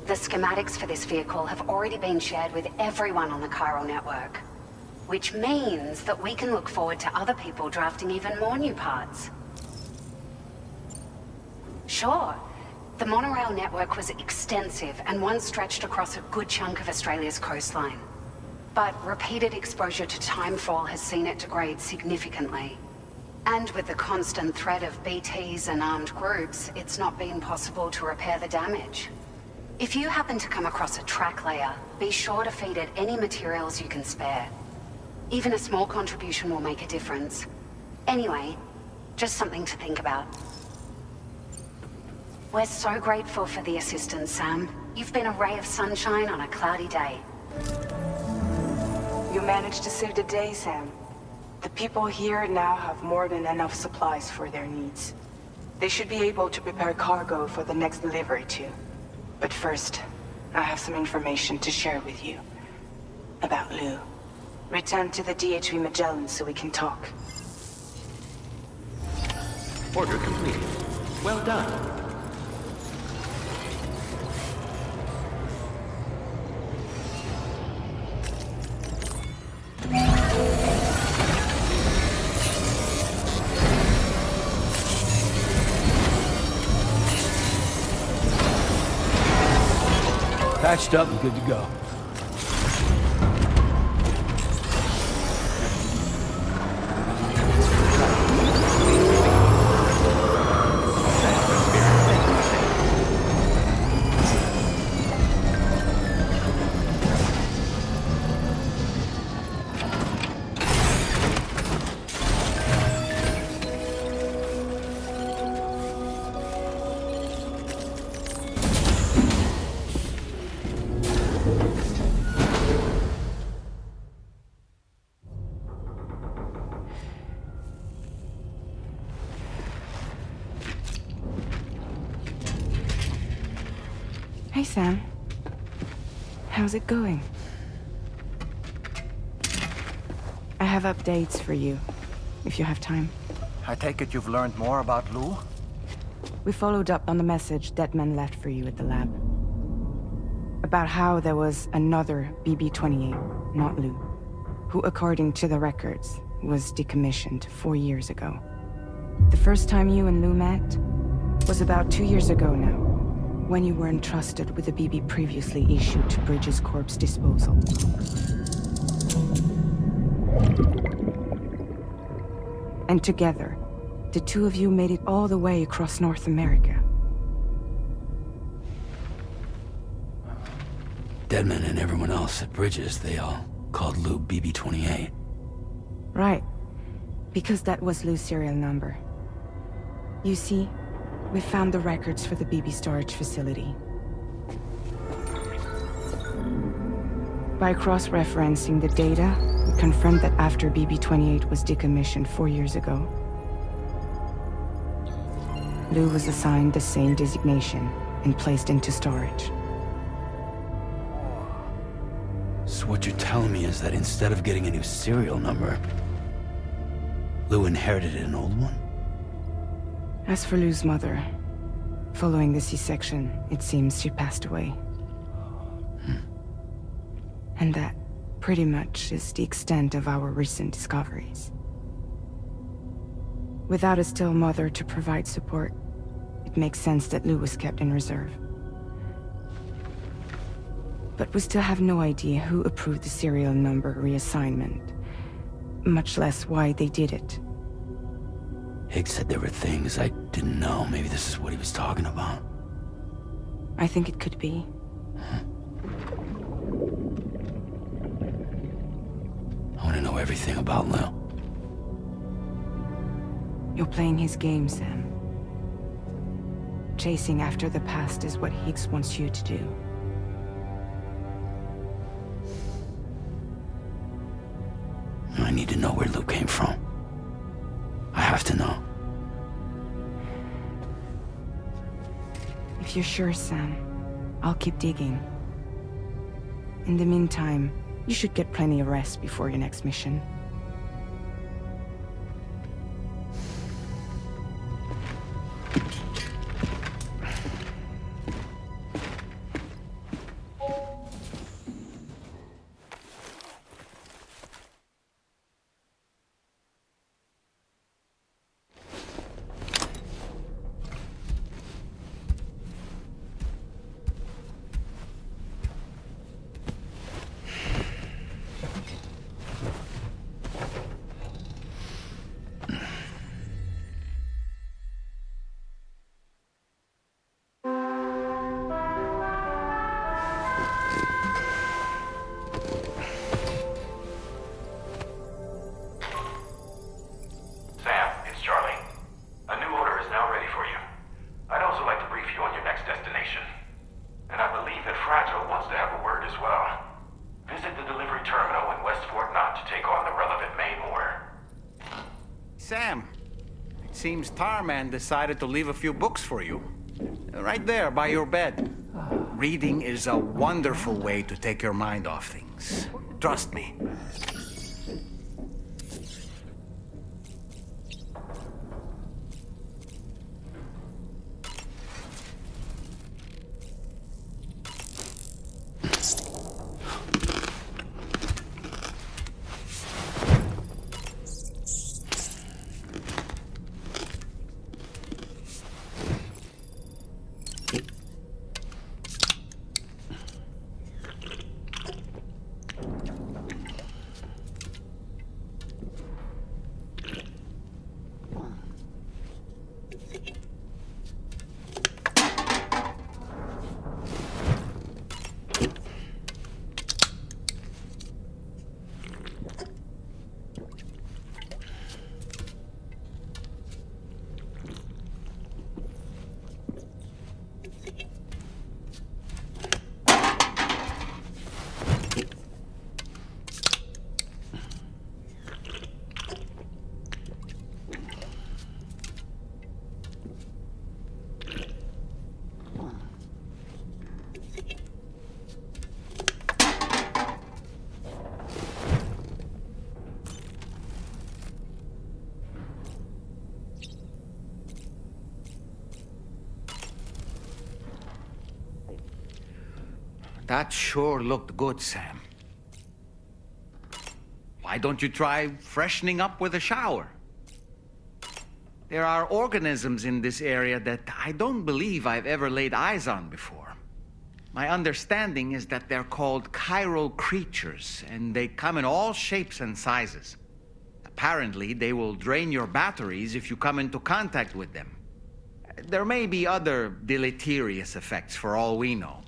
The schematics for this vehicle have already been shared with everyone on the chiral network, which means that we can look forward to other people drafting even more new parts. Sure, the monorail network was extensive and once stretched across a good chunk of Australia's coastline. But repeated exposure to timefall has seen it degrade significantly. And with the constant threat of BTs and armed groups, it's not been possible to repair the damage. If you happen to come across a track layer, be sure to feed it any materials you can spare. Even a small contribution will make a difference. Anyway, just something to think about. We're so grateful for the assistance, Sam. You've been a ray of sunshine on a cloudy day. You managed to save the day, Sam. The people here now have more than enough supplies for their needs. They should be able to prepare cargo for the next delivery too. But first, I have some information to share with you. About Lou. Return to the DHV Magellan so we can talk. Order completed. Well done. Patched up and good to go. Hey, Sam. How's it going? I have updates for you, if you have time. I take it you've learned more about Lou? We followed up on the message Deadman left for you at the lab. About how there was another BB-28, not Lou, who, according to the records, was decommissioned 4 years ago. The first time you and Lou met was about 2 years ago now, when you were entrusted with a BB previously issued to Bridges Corp's disposal. And together, the two of you made it all the way across North America. Deadman and everyone else at Bridges, they all called Lou BB-28. Right. Because that was Lou's serial number. You see, we found the records for the BB storage facility. By cross-referencing the data, we confirmed that after BB-28 was decommissioned 4 years ago, Lou was assigned the same designation and placed into storage. So what you're telling me is that instead of getting a new serial number, Lou inherited an old one? As for Lou's mother, following the C-section, it seems she passed away. And that, pretty much, is the extent of our recent discoveries. Without a still mother to provide support, it makes sense that Lou was kept in reserve. But we still have no idea who approved the serial number reassignment, much less why they did it. Higgs said there were things I didn't know. Maybe this is what he was talking about. I think it could be. I want to know everything about Lou. You're playing his game, Sam. Chasing after the past is what Higgs wants you to do. I need to know where Lou came from. I have to know. If you're sure, Sam, I'll keep digging. In the meantime, you should get plenty of rest before your next mission. Sam, it seems Tarman decided to leave a few books for you. Right there, by your bed. Reading is a wonderful way to take your mind off things. Trust me. That sure looked good, Sam. Why don't you try freshening up with a shower? There are organisms in this area that I don't believe I've ever laid eyes on before. My understanding is that they're called chiral creatures, and they come in all shapes and sizes. Apparently, they will drain your batteries if you come into contact with them. There may be other deleterious effects for all we know.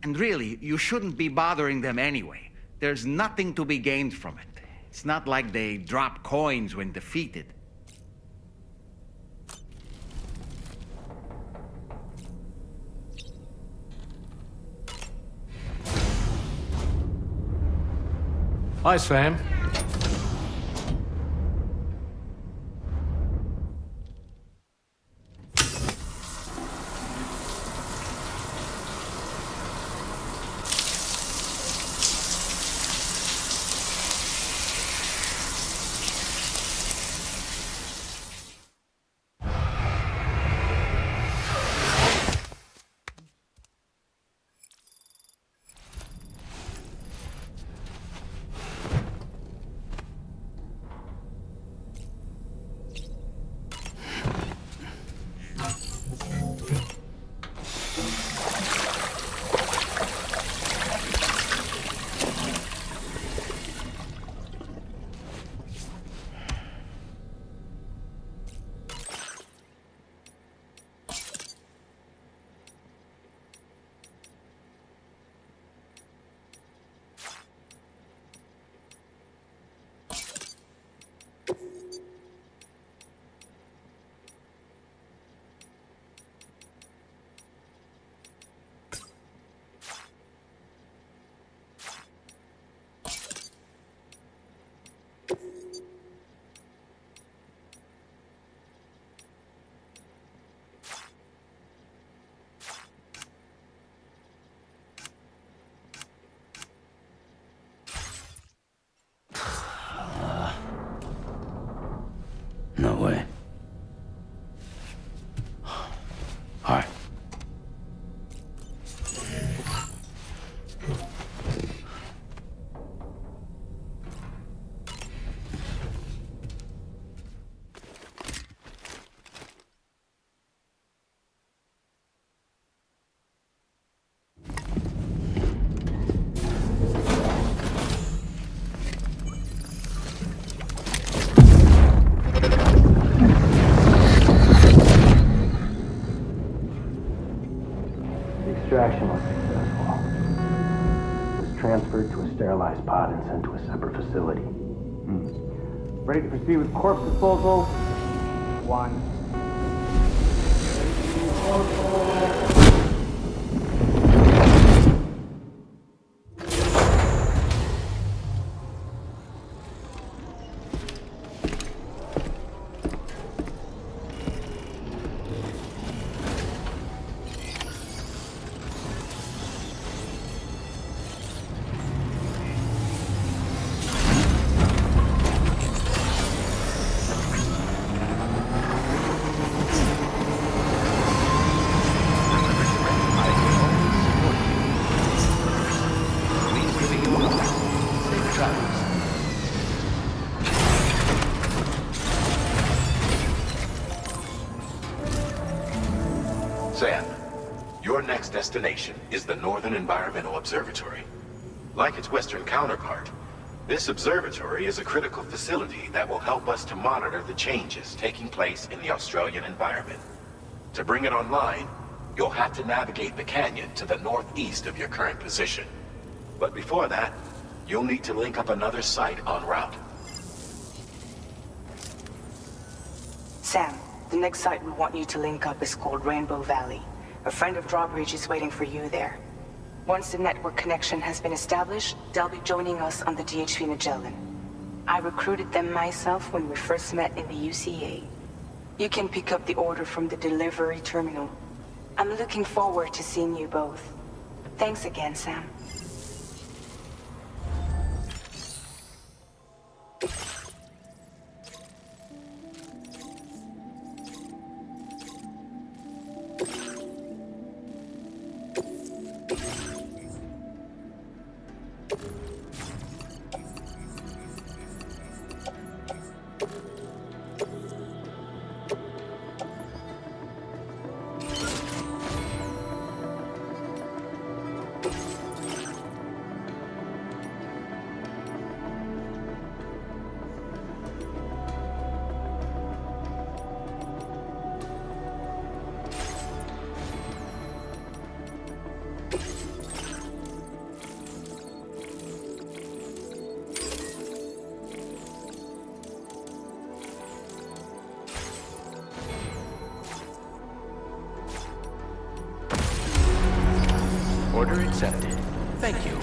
And really, you shouldn't be bothering them anyway. There's nothing to be gained from it. It's not like they drop coins when defeated. Hi, Sam. No way. All right. Extraction was successful. It was transferred to a sterilized pod and sent to a separate facility. Ready to proceed with corpse disposal? 1. Sam, your next destination is the Northern Environmental Observatory. Like its Western counterpart, this observatory is a critical facility that will help us to monitor the changes taking place in the Australian environment. To bring it online, you'll have to navigate the canyon to the northeast of your current position. But before that, you'll need to link up another site en route. Sam, the next site we want you to link up is called Rainbow Valley. A friend of Drawbridge is waiting for you there. Once the network connection has been established, they'll be joining us on the DHV Magellan. I recruited them myself when we first met in the UCA. You can pick up the order from the delivery terminal. I'm looking forward to seeing you both. Thanks again, Sam. Order accepted. Thank you.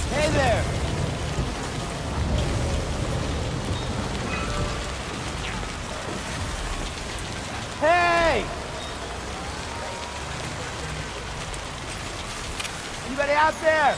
Hey there! Hey! Anybody out there?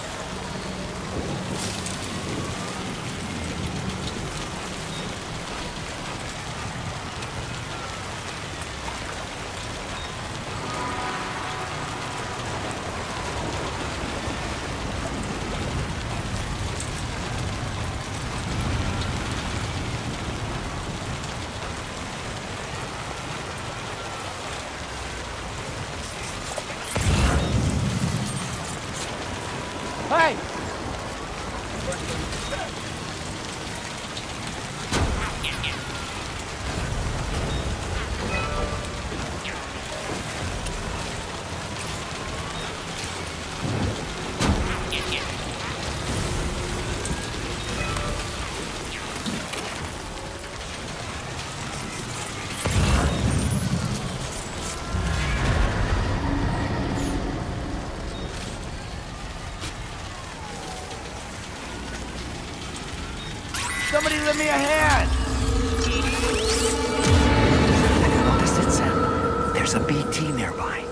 Hey! Somebody lend me a hand! I noticed it, Sam. There's a BT nearby.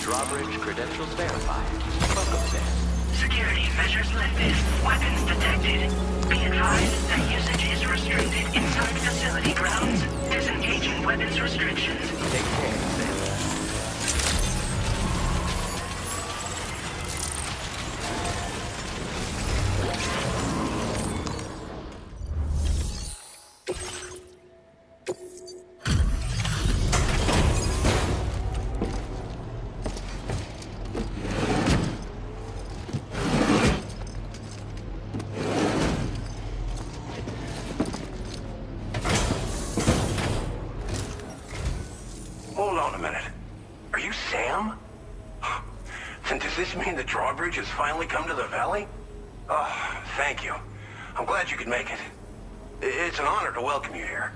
Drawbridge credentials verified. Welcome, Sam. Security measures lifted. Weapons detected. Be advised that usage is restricted inside facility grounds. Disengaging weapons restrictions. Take care, Sam. Hold on a minute. Are you Sam? Then does this mean the Drawbridge has finally come to the valley? Oh, thank you. I'm glad you could make it. It's an honor to welcome you here.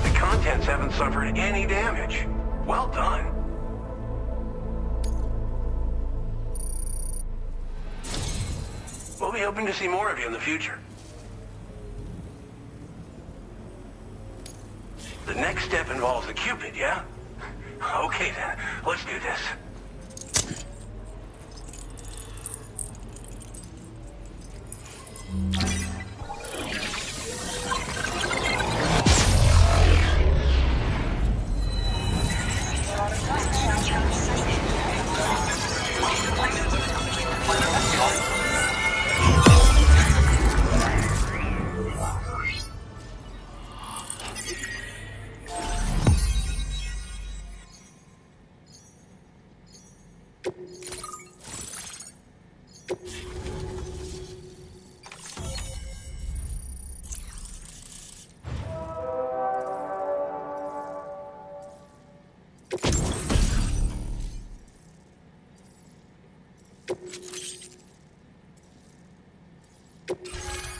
The contents haven't suffered any damage. Well done. We'll be hoping to see more of you in the future. The next step involves the Cupid, yeah? Okay then, let's do this.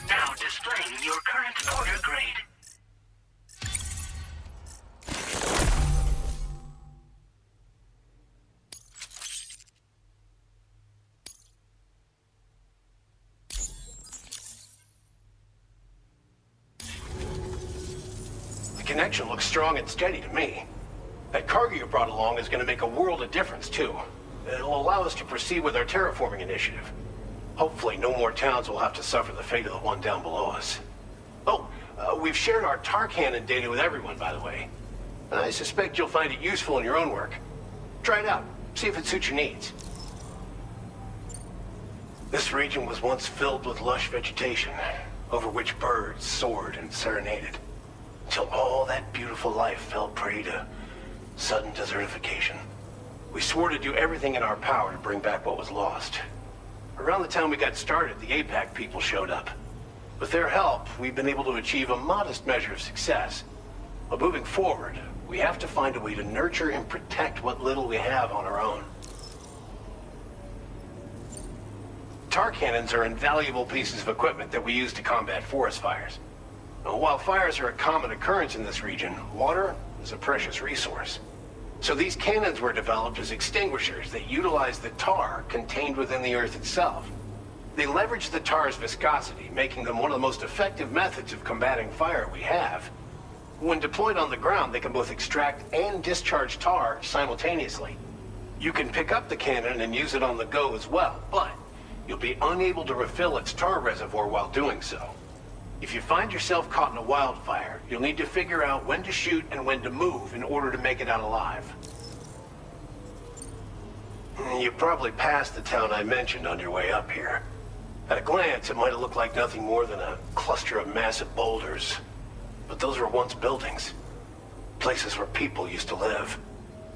Now displaying your current order grade. The connection looks strong and steady to me. That cargo you brought along is going to make a world of difference, too. It'll allow us to proceed with our terraforming initiative. Hopefully, no more towns will have to suffer the fate of the one down below us. Oh, we've shared our tar cannon data with everyone, by the way. And I suspect you'll find it useful in your own work. Try it out. See if it suits your needs. This region was once filled with lush vegetation, over which birds soared and serenaded, until all that beautiful life fell prey to sudden desertification. We swore to do everything in our power to bring back what was lost. Around the time we got started, the APAC people showed up. With their help, we've been able to achieve a modest measure of success. But moving forward, we have to find a way to nurture and protect what little we have on our own. Tar cannons are invaluable pieces of equipment that we use to combat forest fires. Now, while fires are a common occurrence in this region, water is a precious resource. So these cannons were developed as extinguishers that utilize the tar contained within the earth itself. They leverage the tar's viscosity, making them one of the most effective methods of combating fire we have. When deployed on the ground, they can both extract and discharge tar simultaneously. You can pick up the cannon and use it on the go as well, but you'll be unable to refill its tar reservoir while doing so. If you find yourself caught in a wildfire, you'll need to figure out when to shoot and when to move in order to make it out alive. You probably passed the town I mentioned on your way up here. At a glance, it might have looked like nothing more than a cluster of massive boulders. But those were once buildings. Places where people used to live.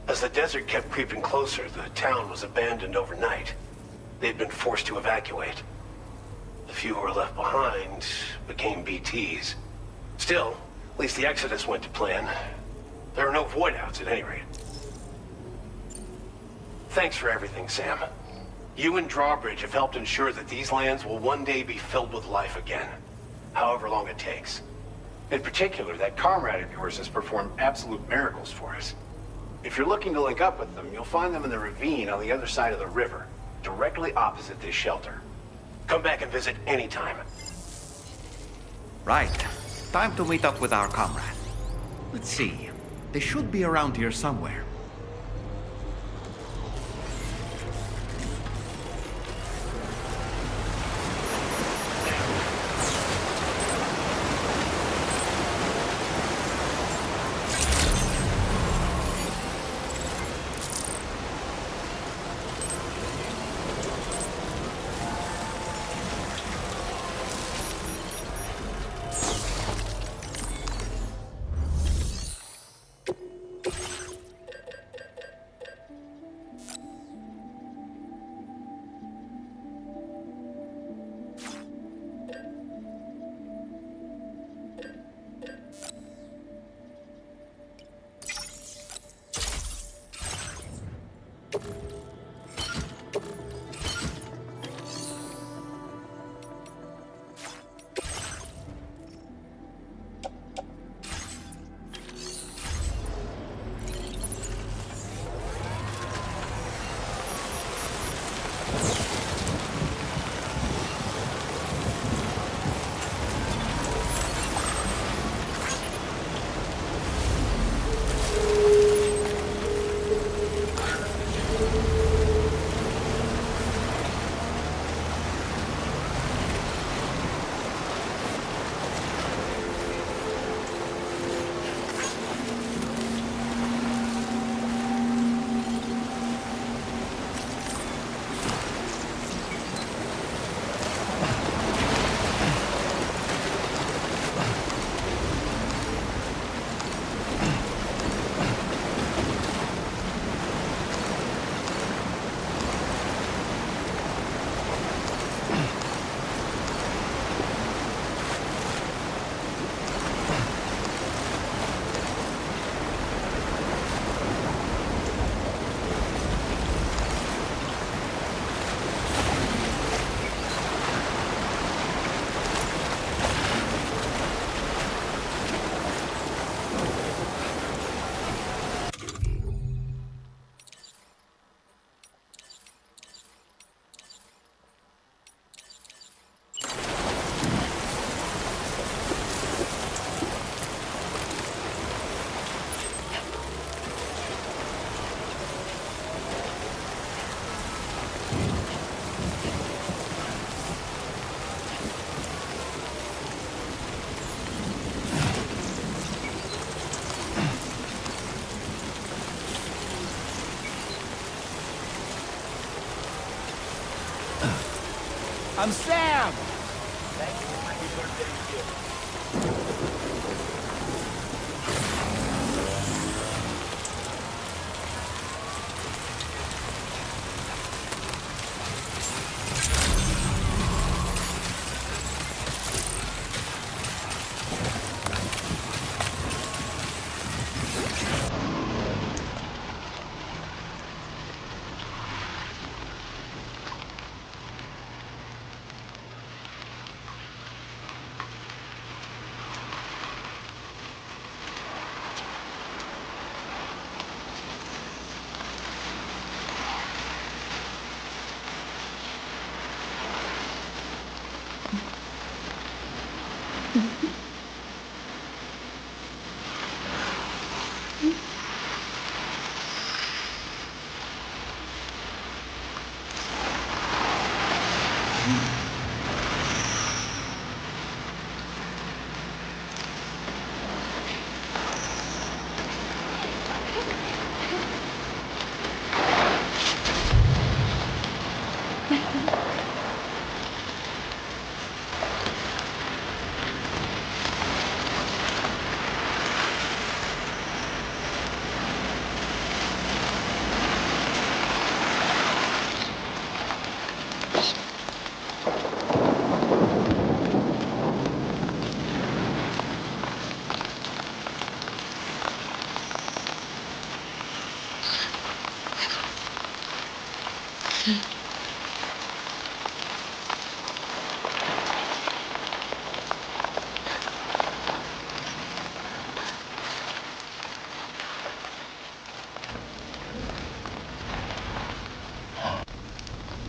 As the desert kept creeping closer, the town was abandoned overnight. They'd been forced to evacuate. The few who were left behind became BTs. Still, at least the Exodus went to plan. There are no void-outs at any rate. Thanks for everything, Sam. You and Drawbridge have helped ensure that these lands will one day be filled with life again, however long it takes. In particular, that comrade of yours has performed absolute miracles for us. If you're looking to link up with them, you'll find them in the ravine on the other side of the river, directly opposite this shelter. Come back and visit anytime. Right. Time to meet up with our comrade. Let's see. They should be around here somewhere. I'm Sam! Thank you for my happy birthday gift.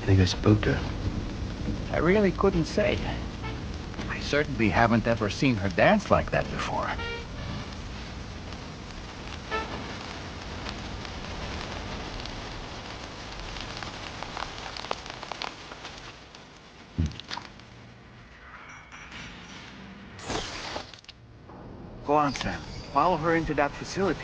You think I spooked her? I really couldn't say. I certainly haven't ever seen her dance like that before. Go on, Sam. Follow her into that facility.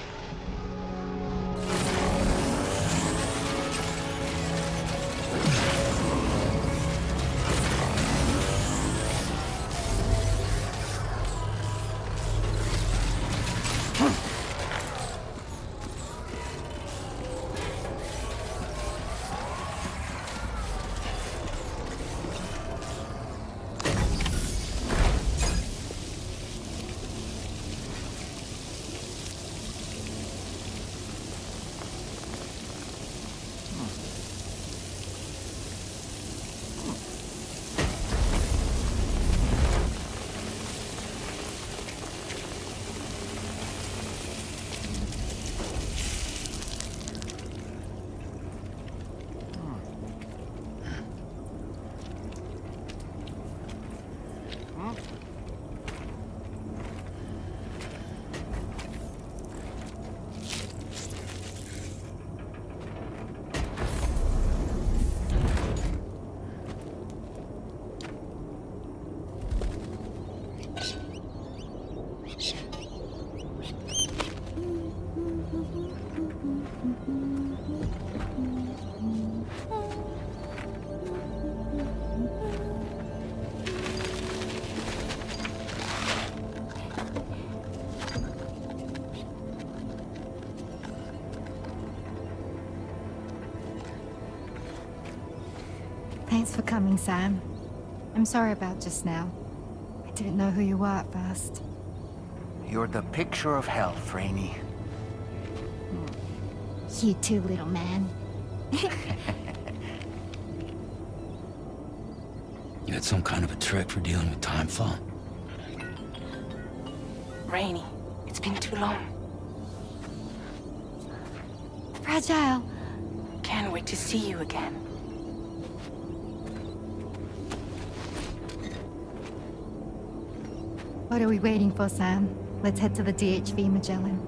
Thanks for coming, Sam. I'm sorry about just now. I didn't know who you were at first. You're the picture of health, Rainey. You too, little man. You had some kind of a trick for dealing with time fall? Rainey, it's been too long. Fragile. Can't wait to see you again. What are we waiting for, Sam? Let's head to the DHV Magellan.